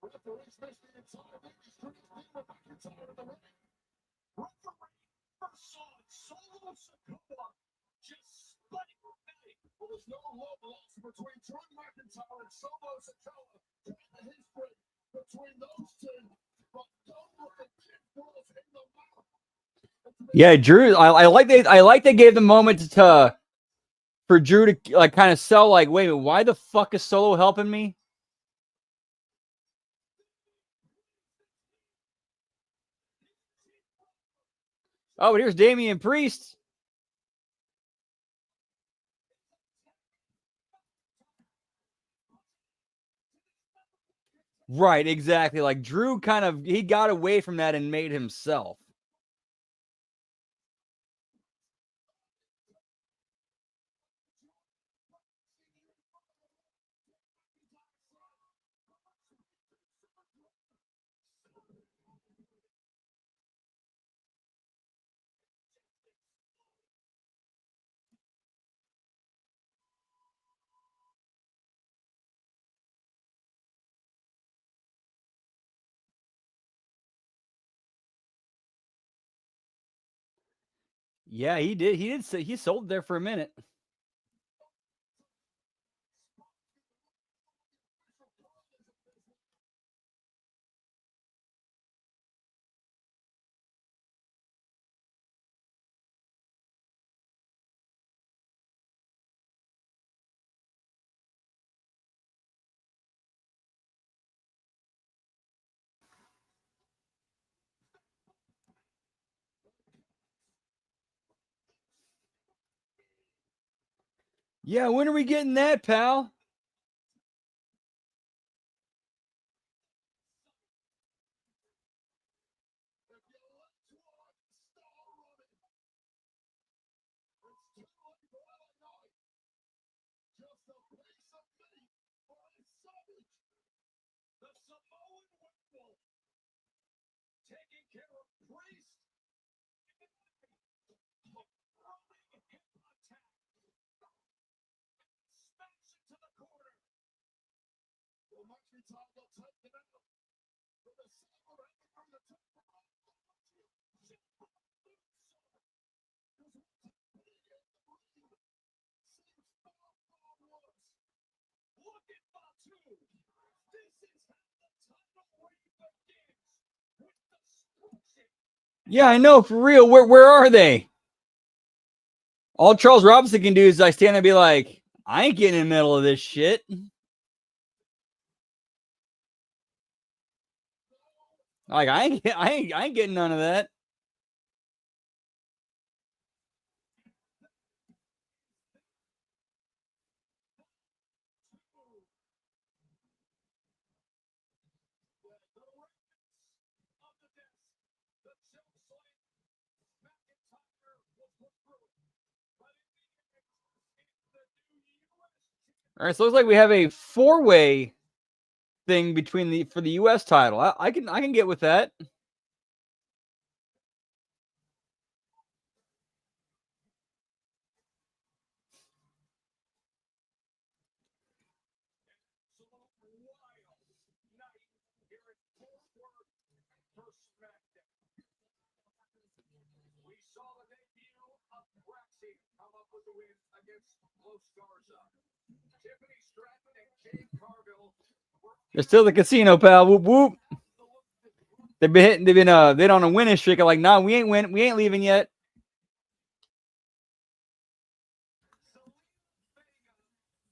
Referees missed the entire thing. He's trying to deal with McIntyre in the ring. Referee first saw Solo Sikoa just spike May. Well, there's no love lost between Drew McIntyre and Solo Sikoa. Trying the history between those two. But don't look at kickballs in the mouth. Yeah, Drew. I like they gave the moment to for Drew to like kind of sell like, wait a minute, why the fuck is Solo helping me? Oh, but here's Damian Priest. Right, exactly. Like Drew he got away from that and made himself. Yeah, he did. He sold there for a minute. Yeah, when are we getting that, pal? The Samoan Werewolf taking care of Priest. Rolling hip attack. Smash into the corner. Well, McIntyre will take it out. With a silver and from the top. Look at Batu. This is how the title reign begins. With destruction. Yeah, I know, for real. Where are they? All Charles Robinson can do is like stand there and be like, I ain't getting in the middle of this shit. Like I ain't getting none of that. All right, so it looks like we have a 4-way thing between for the U.S. title. I can get with that. We saw the debut of Braxy come up with the win against Los Garza. Tiffany Stratton and Jade Cargill. They're still the casino, pal. Whoop whoop. They've been on a winning streak. Like, nah, we ain't leaving yet.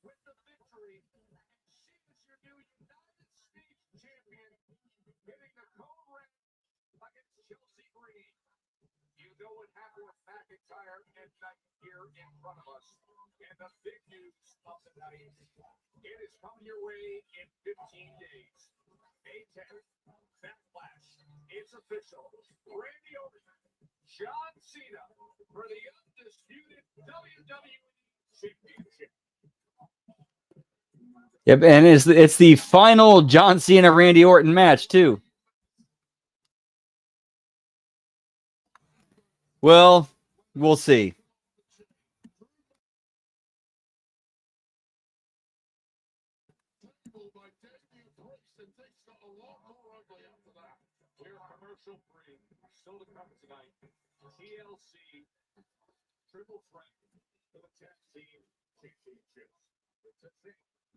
With the victory, she is your new United States champion, hitting the code red against Chelsea Green. You know what happened with McIntyre and Knight here in front of us. And the big news of the night, it is coming your way in 15 days. May 10th, Backlash. official. Randy Orton, John Cena for the undisputed WWE Championship. Yep, and it's the final John Cena Randy Orton match too. Well, we'll see. Commercial free. Still to come tonight. TLC triple threat for the tag team championships. To think,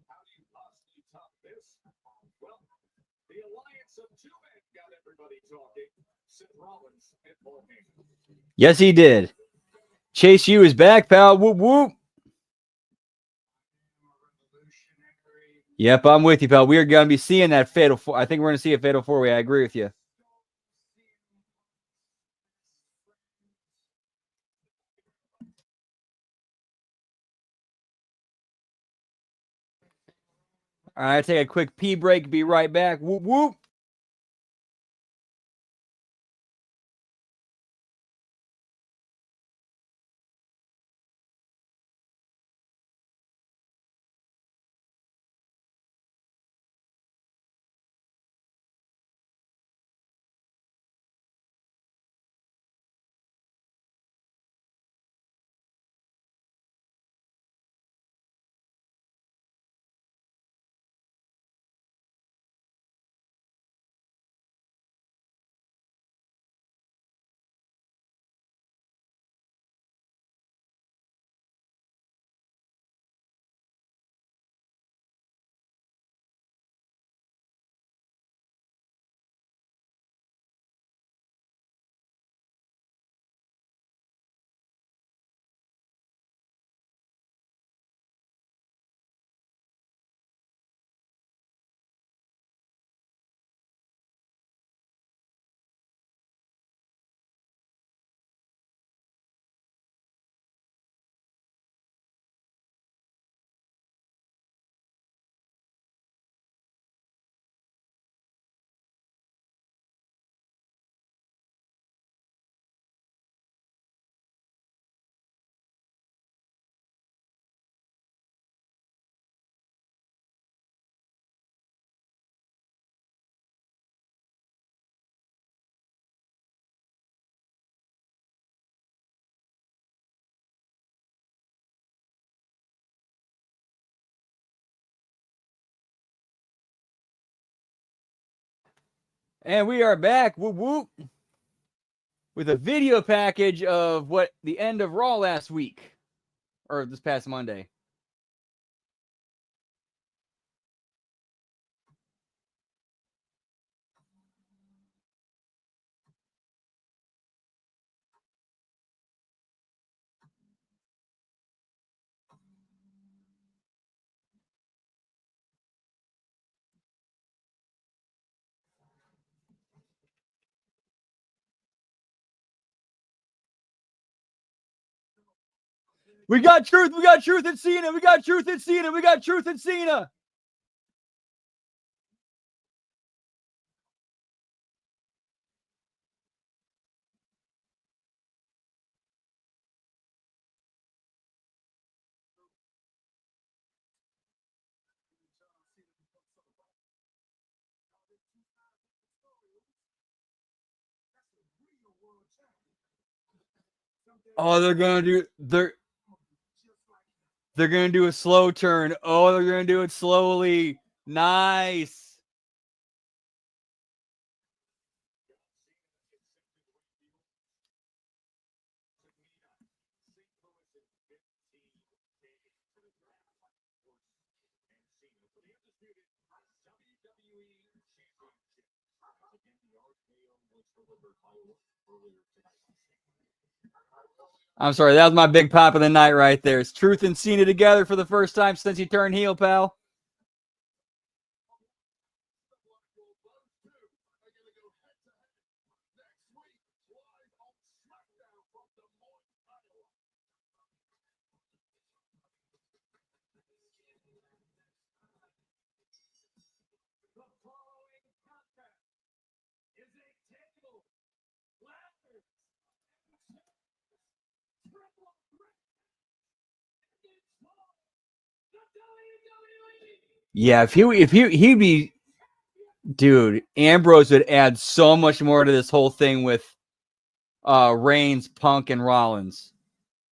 how do you possibly top this? Well, the alliance of two men got everybody talking. Seth Rollins and Paul Heyman. Yes, he did. Chase U is back, pal. Whoop whoop. Yep, I'm with you, pal. We are going to be seeing that fatal four. I think we're going to see a fatal four-way. I agree with you. All right, take a quick pee break. Be right back. Whoop whoop. And we are back. Whoop whoop. With a video package of what the end of Raw last week, or this past Monday. We got truth. We got truth in Cena. We got truth in Cena. We got truth in Cena. Oh, they're gonna do a slow turn. Oh, they're gonna do it slowly. Nice. I'm sorry, that was my big pop of the night right there. It's Truth and Cena together for the first time since he turned heel, pal. Yeah, he'd be, dude. Ambrose would add so much more to this whole thing with Reigns, Punk, and Rollins.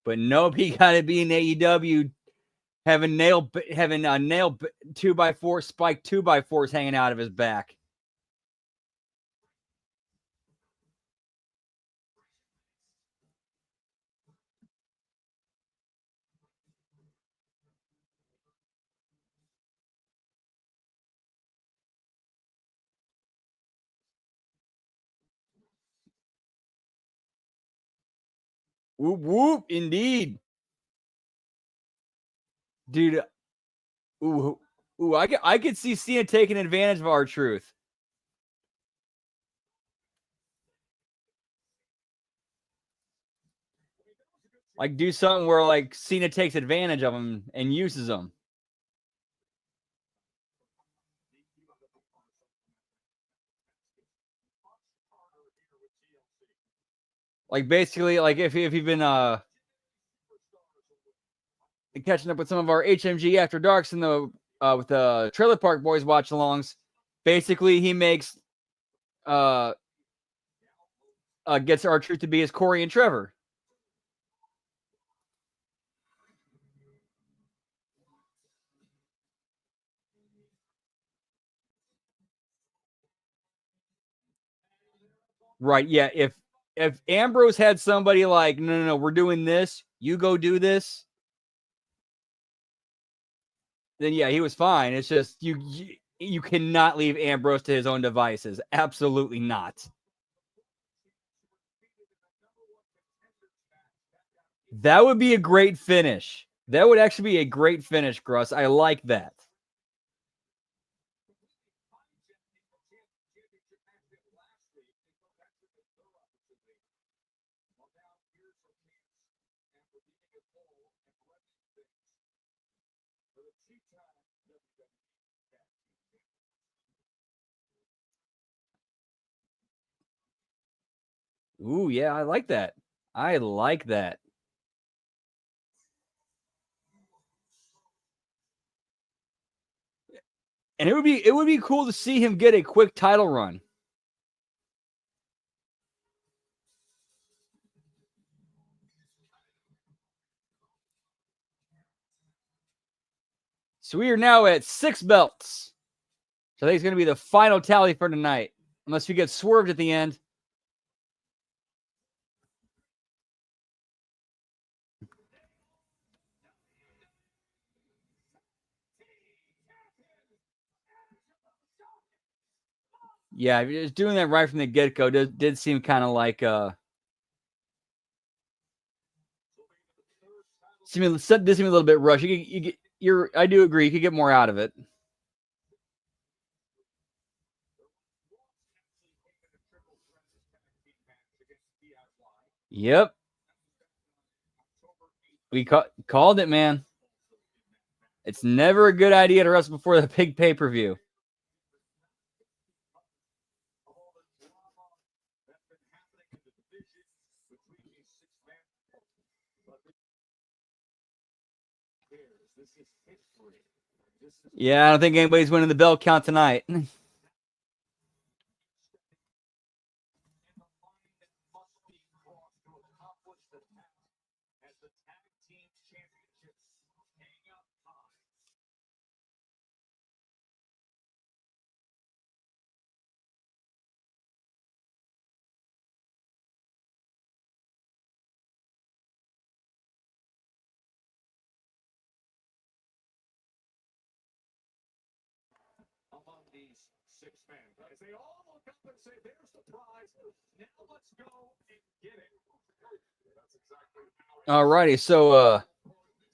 But nope, he got to be in AEW, having a nail 2x4 spike 2x4s hanging out of his back. Whoop whoop, indeed, dude. Ooh, I could see Cena taking advantage of R-Truth. Like, do something where, like, Cena takes advantage of him and uses him. Like, basically, like, if you've been catching up with some of our HMG After Darks in the with the Trailer Park Boys watch-alongs, basically he makes gets R-Truth to be as Corey and Trevor. Right, yeah. If Ambrose had somebody like, no, we're doing this, you go do this, then yeah, he was fine. It's just you cannot leave Ambrose to his own devices. Absolutely not. That would be a great finish. That would actually be a great finish, Gruss. I like that. Ooh, yeah, I like that. I like that. And it would be cool to see him get a quick title run. So we are now at 6 belts. So I think it's going to be the final tally for tonight, unless we get swerved at the end. Yeah, just doing that right from the get-go did seem kind of like did seem a little bit rushed. I do agree. You could get more out of it. Yep. We called it, man. It's never a good idea to wrestle before the big pay-per-view. Yeah, I don't think anybody's winning the bell count tonight. Among these 6 men, as they all look up and say, "There's the prize. Now let's go and get it." That's exactly how Alrighty, so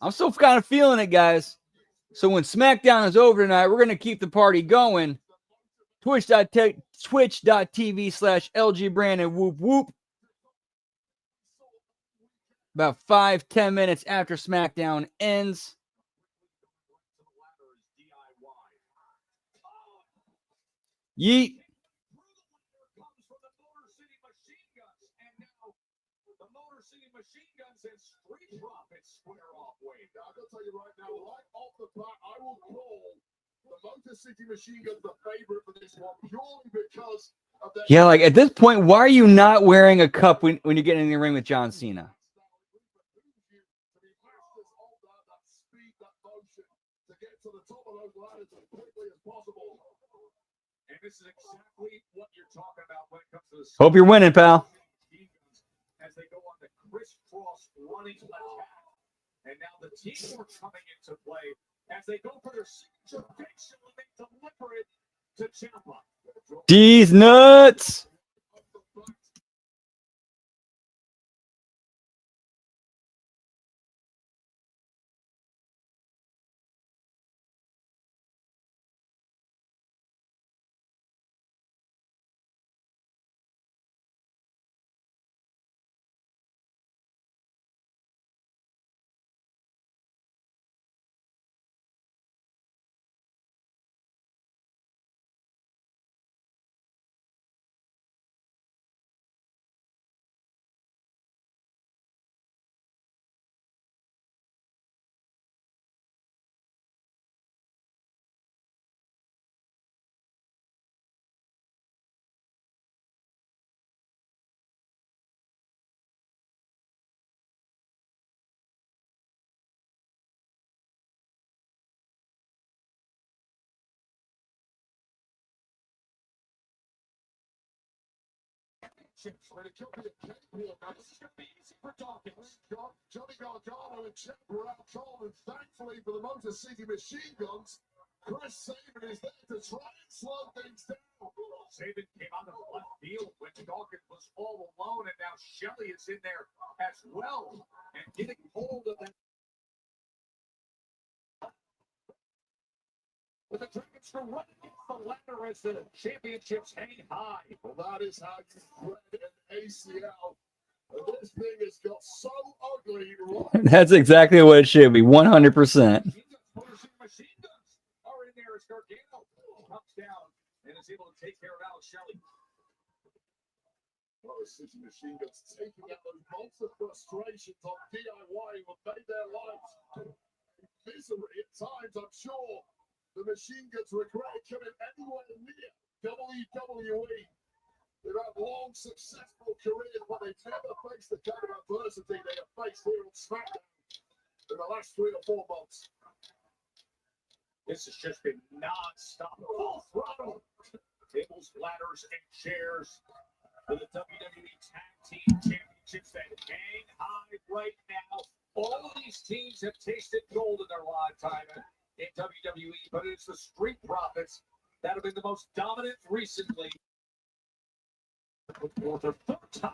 I'm still kind of feeling it, guys. So when SmackDown is over tonight, we're gonna keep the party going. Twitch.tv/LG Brandon whoop whoop. About 5-10 minutes after SmackDown ends. Yeet. the Motor City Machine Guns and Street Profits square off, Wade. Now, I can tell you right now, right off the bat, I will call Motor City Machine Guns the favorite for this one purely because of their Yeah, like at this point, why are you not wearing a cup when you're getting in the ring with John Cena? to get to the top of those ladders as quickly as possible. And this is exactly what you're talking about when it comes to the Hope you're winning, pal. as they go on the crisscross running attack. And now the teamwork coming into play as they go for their signature fiction when they deliver it to Ciampa. These nuts. When it comes to the Claypool, now this is going to be easy for Dawkins. Johnny Gargano and Ciampa out cold, and thankfully for the Motor City Machine Guns, Chris Sabin is there to try and slow things down. Sabin came out of the left field when Dawkins was all alone, and now Shelley is in there as well and getting hold of that. With the Dragons for running against the ladder as the championships hang high. Well, that is how you thread an ACL. And this thing has got so ugly. That's exactly what it should be. 100%. Machine Guns are in there as Gargano comes down and is able to take care of Alex Shelley. Motor City Machine Guns taking out those monster frustrations on DIY will make their lives misery at times, I'm sure. The Machine Guns regret coming anywhere near WWE. They've had long, successful careers, but they've never faced the kind of adversity they have faced here on SmackDown in the last 3 or 4 months. This has just been non-stop. Full throttle. Tables, ladders, and chairs for the WWE Tag Team Championships that hang high right now. All of these teams have tasted gold in their lifetime in WWE, but it's the Street Profits that have been the most dominant recently. For the third time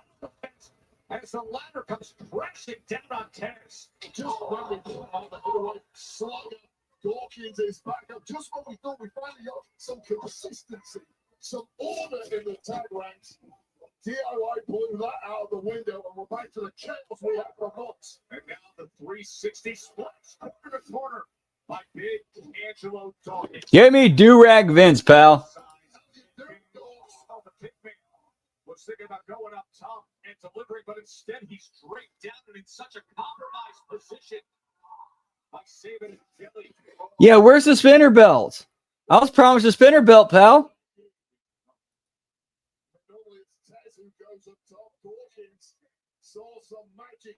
as the ladder comes crashing down on Tennis. Just when we thought the other slugger Dawkins is back up, just when we thought we finally got some consistency, some order in the tag ranks, DIY blew that out of the window, and we're back to the chaos we had for months. And now the 360 splits corner to corner by Big Angelo Dawkins. Get me do-rag Vince, pal. Was thinking about going up top and delivering, but instead he's straight down and in such a compromised position by Sabin and Philly. Yeah, where's the spinner belt? I was promised a spinner belt, pal. Normally it's Taz who goes up top. Dawkins saw some magic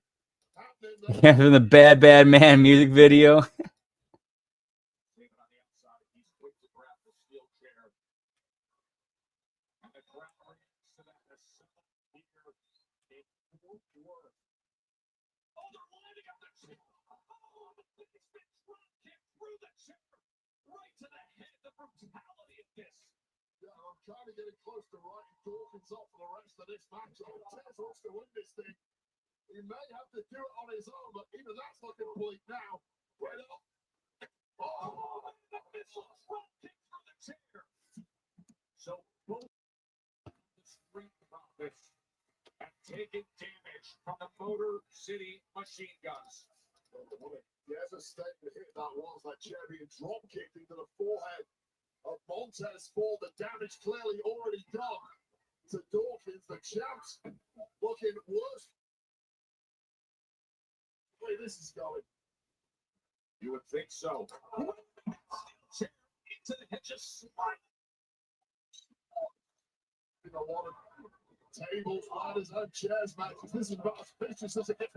happening there. Yeah, from the Bad Bad Man music video. I'm trying to get it close to writing Dawkins off for the rest of this match. Taz wants to win this thing. He may have to do it on his own, but even that's looking bleak now. Right up. Oh, the missile front kick through the chair. So both the Street Profits have taken damage from the Motor City Machine Guns. Devastating hit that was. That champion drop kicked into the forehead of Montez Ford. The damage clearly already done to Dawkins. The champs looking worse. Wait, this is going. You would think so. and just slide. A lot of tables, ladders, and chairs matches. This is about as vicious as it gets.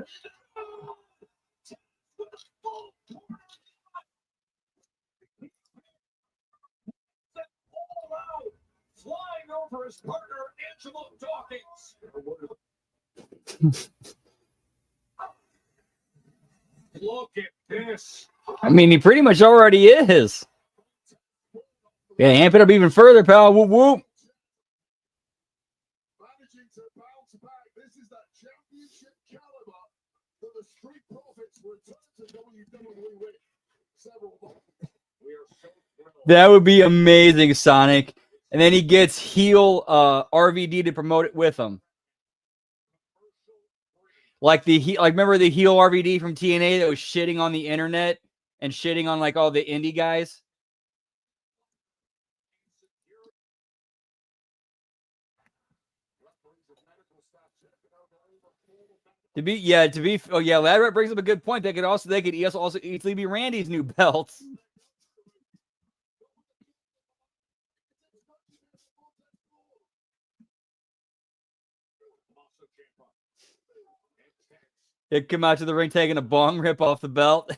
Flying over his partner, Angelo Dawkins. Look at this. I mean, he pretty much already is. Yeah, amp it up even further, pal. Whoop whoop. Managing to bounce back. This is that championship caliber that the Street Profits return to WWE with several months. We are so thrilled. That would be amazing, Sonic. And then he gets heel RVD to promote it with him. Like remember the heel RVD from TNA that was shitting on the internet and shitting on like all the indie guys? That brings up a good point. They could also easily be Randy's new belts. He'd come out to the ring taking a bong rip off the belt.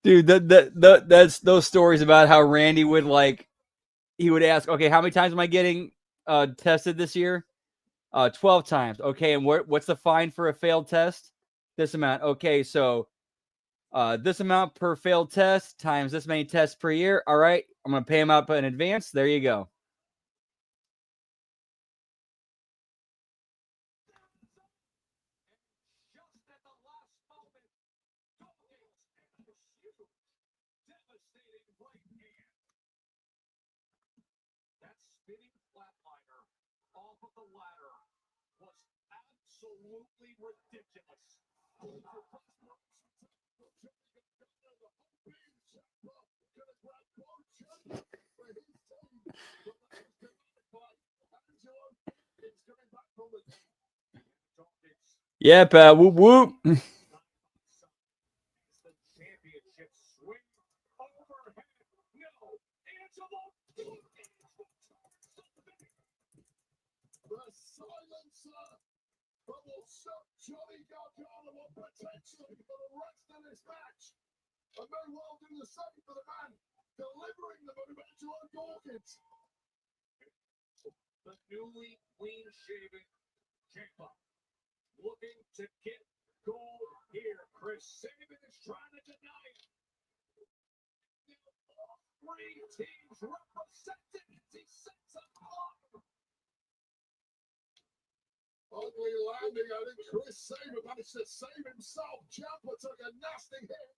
Dude, that's those stories about how Randy would he would ask, okay, how many times am I getting tested this year? 12 times. Okay, and what's the fine for a failed test? This amount. Okay, so this amount per failed test times this many tests per year. All right, I'm going to pay him out in advance. There you go. That spinning flatliner off of the ladder was absolutely ridiculous. Yep, whoop whoop. Championship swing overhead. No, Angelo. The silencer that will show Johnny Gargano on potentially for the rest of this match. And may well do the same for the man delivering the monumental Dawkins. The newly clean-shaven Ciampa looking to get gold here. Chris Sabin is trying to deny it. Three teams represented as he sets up block. Ugly landing. I think Chris Sabin managed to save himself. Ciampa took a nasty hit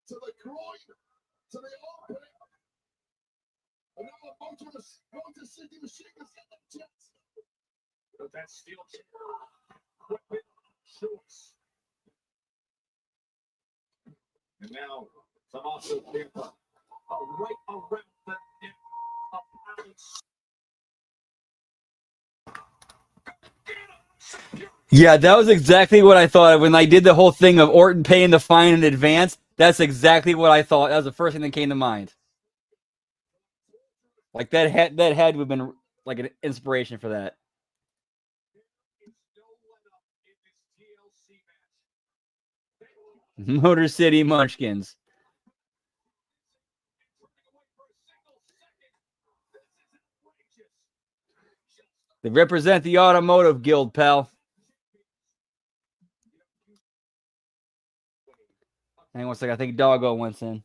to the groin, to the opening. And now the Motor City Machine is in the chest. But that steel chair, weapon choice. And now Tommaso Ciampa, right around the neck of Alex. Yeah, that was exactly what I thought when I did the whole thing of Orton paying the fine in advance. That's exactly what I thought. That was the first thing that came to mind. Like that had to have been like an inspiration for that. Motor City Munchkins. They represent the automotive guild, pal. Hang on a second. I think Doggo went in.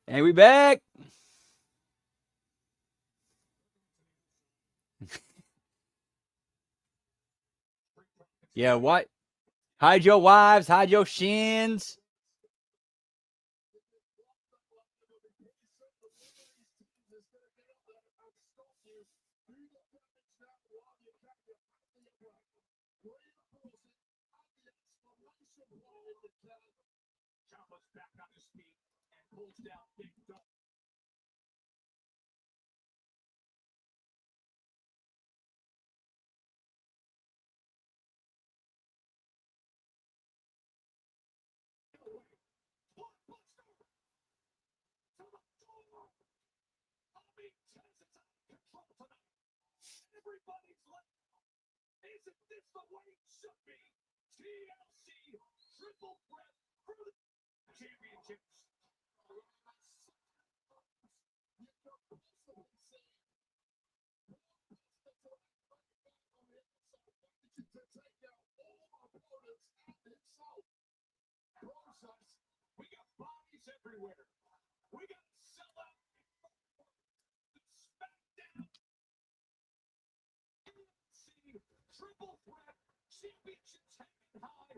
And we back. Yeah, what? Hide your wives, hide your shins. Isn't this the way it should be? TLC triple threat for the championships. We got bodies everywhere. We got sellout. Triple threat championships hanging high.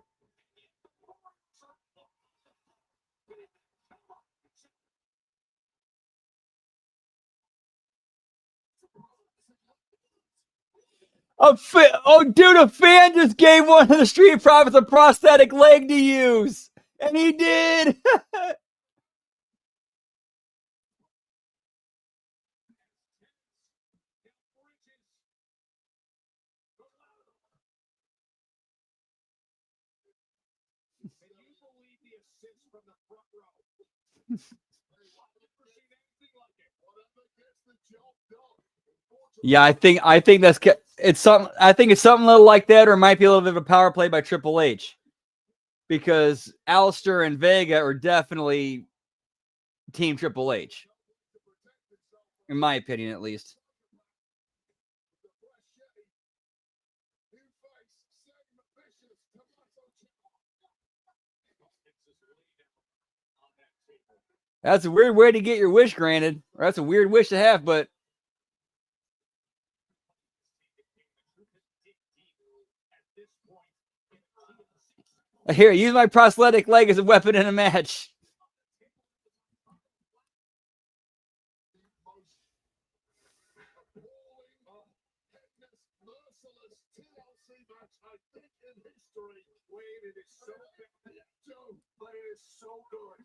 Oh, dude, a fan just gave one of the Street Profits a prosthetic leg to use. And he did. Yeah, I think it's something. I think it's something a little like that, or it might be a little bit of a power play by Triple H, because Alistair and Vega are definitely Team Triple H, in my opinion, at least. That's a weird way to get your wish granted. Or that's a weird wish to have, but here, use my prosthetic leg as a weapon in a match. Wayne, it is so bad, but it is so good.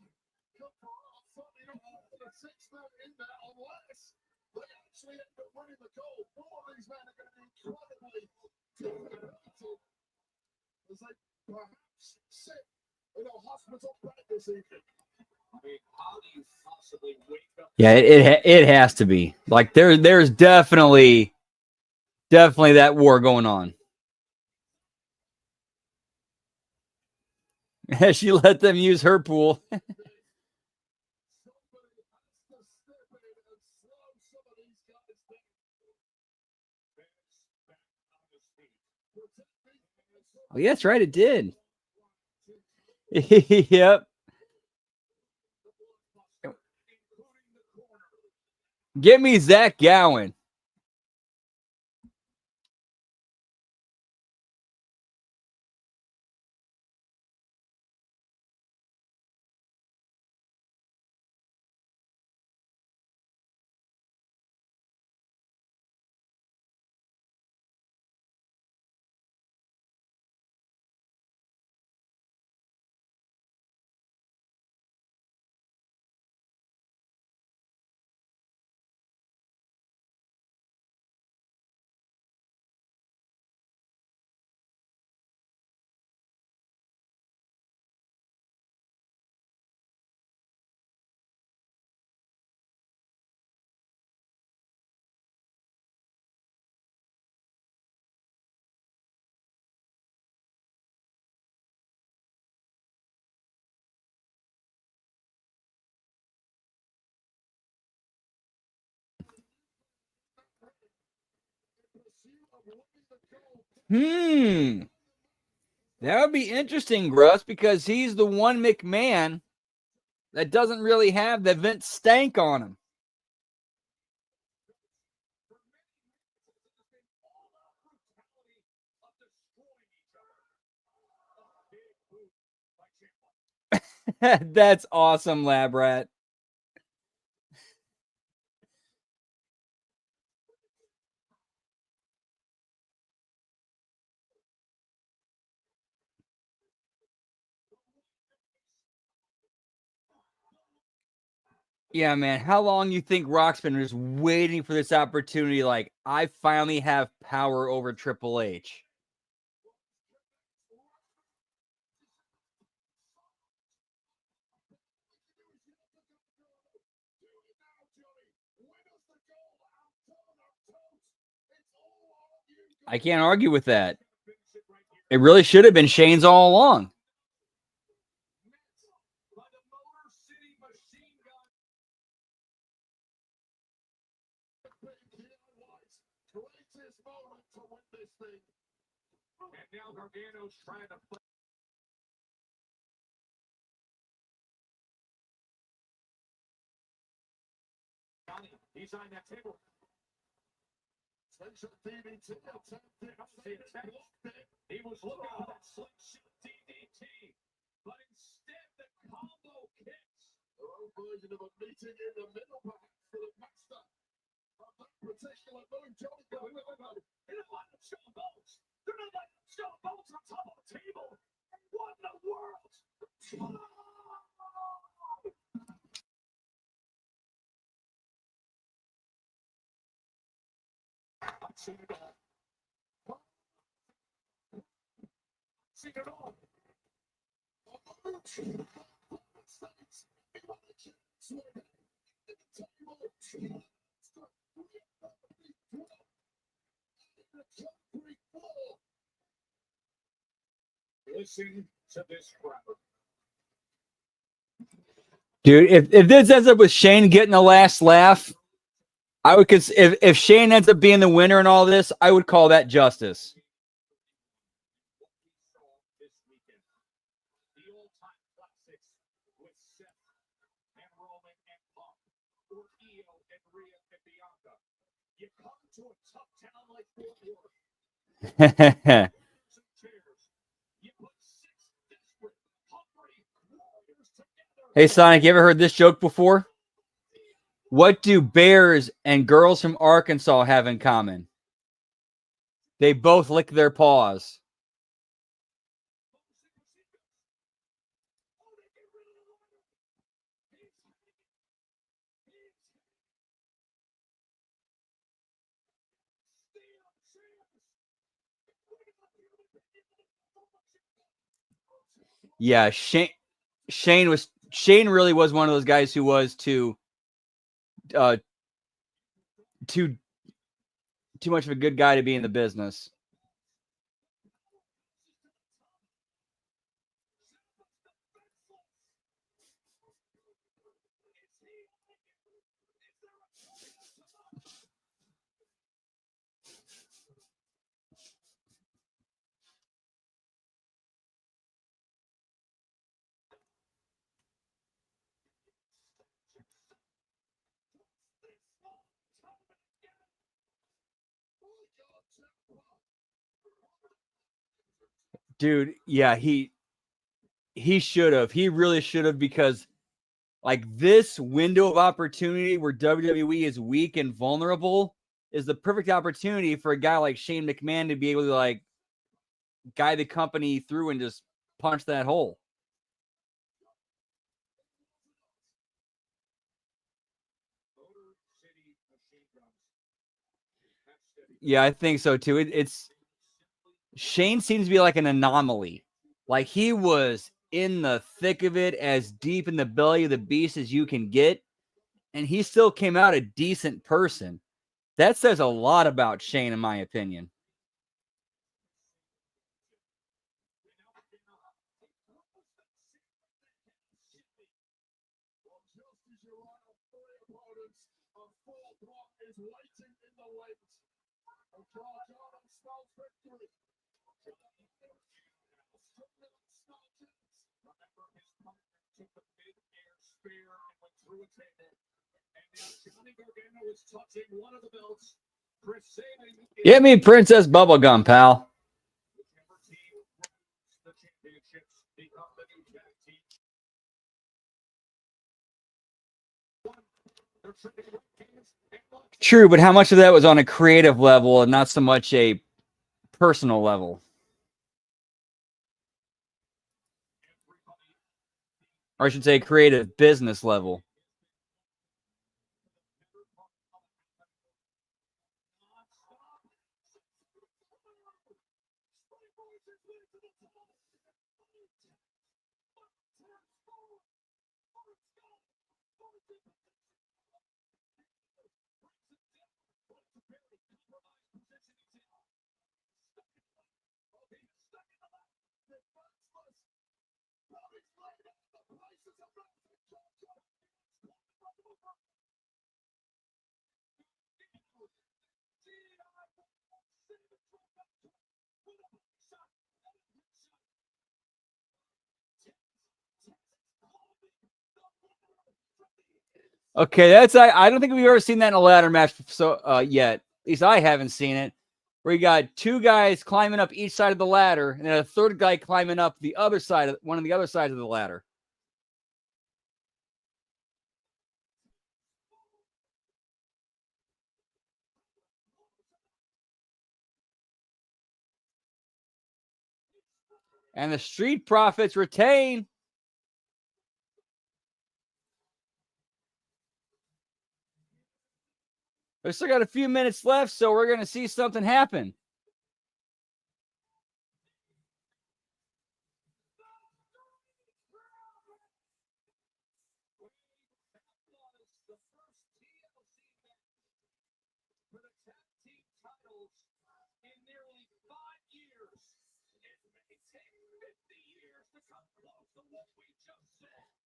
Six-man in there unless they actually end up winning the gold. All of these men are going to be incredibly talented as they perhaps sit in a hospital bed this evening. I mean, how do you possibly wake up? Yeah, it has to be. Like there's definitely that war going on. She let them use her pool. Oh, yeah, that's right. It did. Yep. Get me Zach Gowen. That would be interesting, Russ, because he's the one McMahon that doesn't really have the Vince stank on him. That's awesome, Lab Rat. Yeah, man. How long you think Rock's been just waiting for this opportunity? Like, I finally have power over Triple H. I can't argue with that. It really should have been Shane's all along. And now Gargano's trying to play. He's on that table. He was looking for that slingshot DDT, but instead the combo kicks. Their own version of a meeting in the middle, perhaps, for the master of that particular move. Johnny, go. They don't like them showing bolts. They're not like them showing bolts on top of a table. What in the world? I've seen it all. Seen it all. Listen to this crowd. Dude, if this ends up with Shane getting the last laugh, I would if Shane ends up being the winner in all this, I would call that justice. You come to a tough town like Fort Worth. Hey, Sonic, you ever heard this joke before? What do bears and girls from Arkansas have in common? They both lick their paws. Yeah, Shane really was one of those guys who was too much of a good guy to be in the business. Dude, yeah, he should have. He really should have, because like this window of opportunity where WWE is weak and vulnerable is the perfect opportunity for a guy like Shane McMahon to be able to like guide the company through and just punch that hole. Yeah, I think so too. It's Shane seems to be like an anomaly. Like he was in the thick of it, as deep in the belly of the beast as you can get, and he still came out a decent person. That says a lot about Shane, in my opinion. fair and went through a table. And now Johnny Gargano is touching one of the belts. Chris Sabin is Get me Princess Bubblegum, pal. whichever team wins the championships become the new tag team. They're trading hands and lots. True, but how much of that was on a creative level and not so much a personal level? Or I should say creative business level. Okay, that's I don't think we've ever seen that in a ladder match yet. At least I haven't seen it. Where you got two guys climbing up each side of the ladder, and then a third guy climbing up the other side of one of the other sides of the ladder. And the Street Profits retain. We still got a few minutes left, so we're going to see something happen.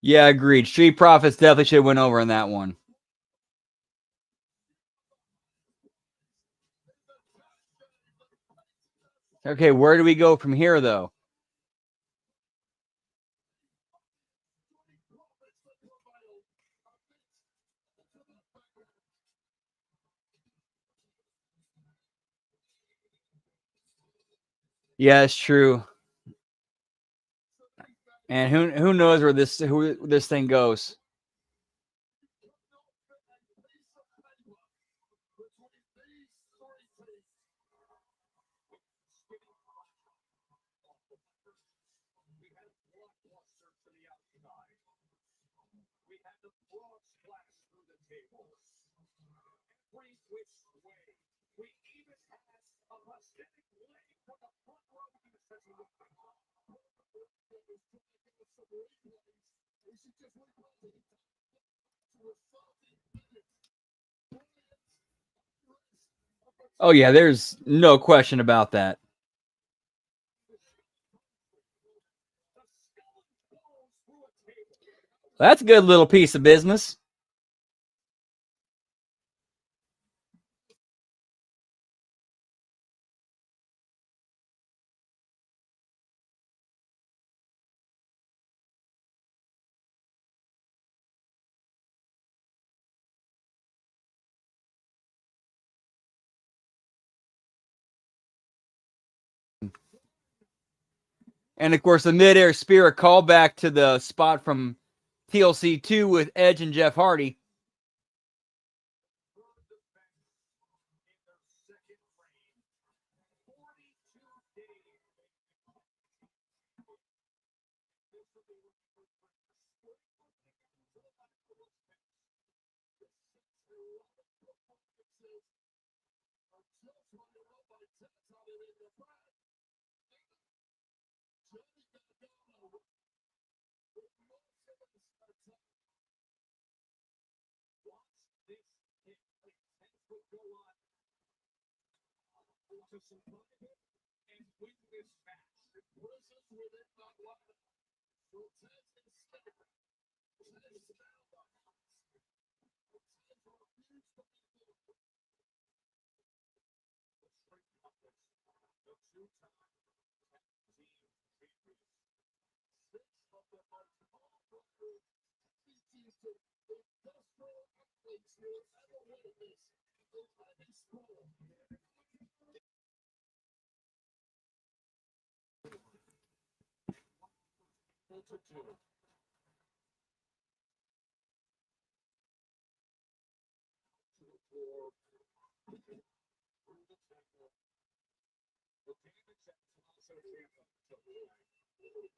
Yeah, agreed. Street Profits definitely should have went over in that one. Okay, where do we go from here, though? Yeah, it's true. And who knows where this thing goes? Oh yeah, there's no question about that. That's a good little piece of business. And of course, the midair spirit callback to the spot from TLC 2 with Edge and Jeff Hardy.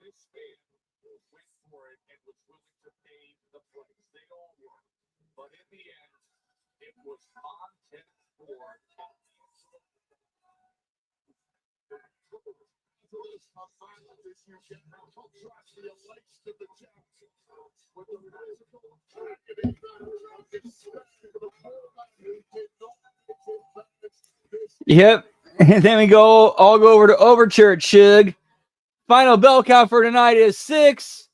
This man went for it and was willing to pay the price. They all were. But in the end, it was Montez Ford. Yep. And then we all go over to Overchurch, Shug. Final bell count for tonight is 6.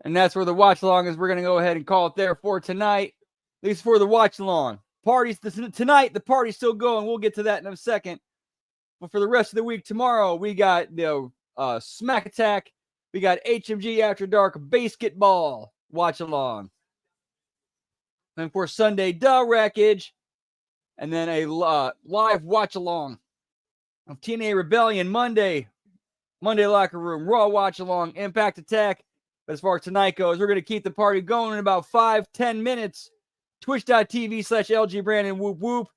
And that's where the watch along is. We're going to go ahead and call it there for tonight. At least for the watch along. Parties tonight, the party's still going. We'll get to that in a second. But for the rest of the week, tomorrow, we got the Smack Attack. We got HMG After Dark Basketball watch along. And for Sunday, Wreckage. And then a live watch along of TNA Rebellion Monday Locker Room, Raw watch along, Impact Attack. But as far as tonight goes, we're going to keep the party going in about 5-10 minutes. Twitch.tv/LG Brandon whoop whoop.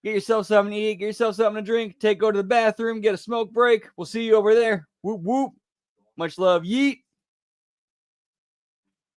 Get yourself something to eat, get yourself something to drink, go to the bathroom, get a smoke break. We'll see you over there. Whoop whoop. Much love. Yeet.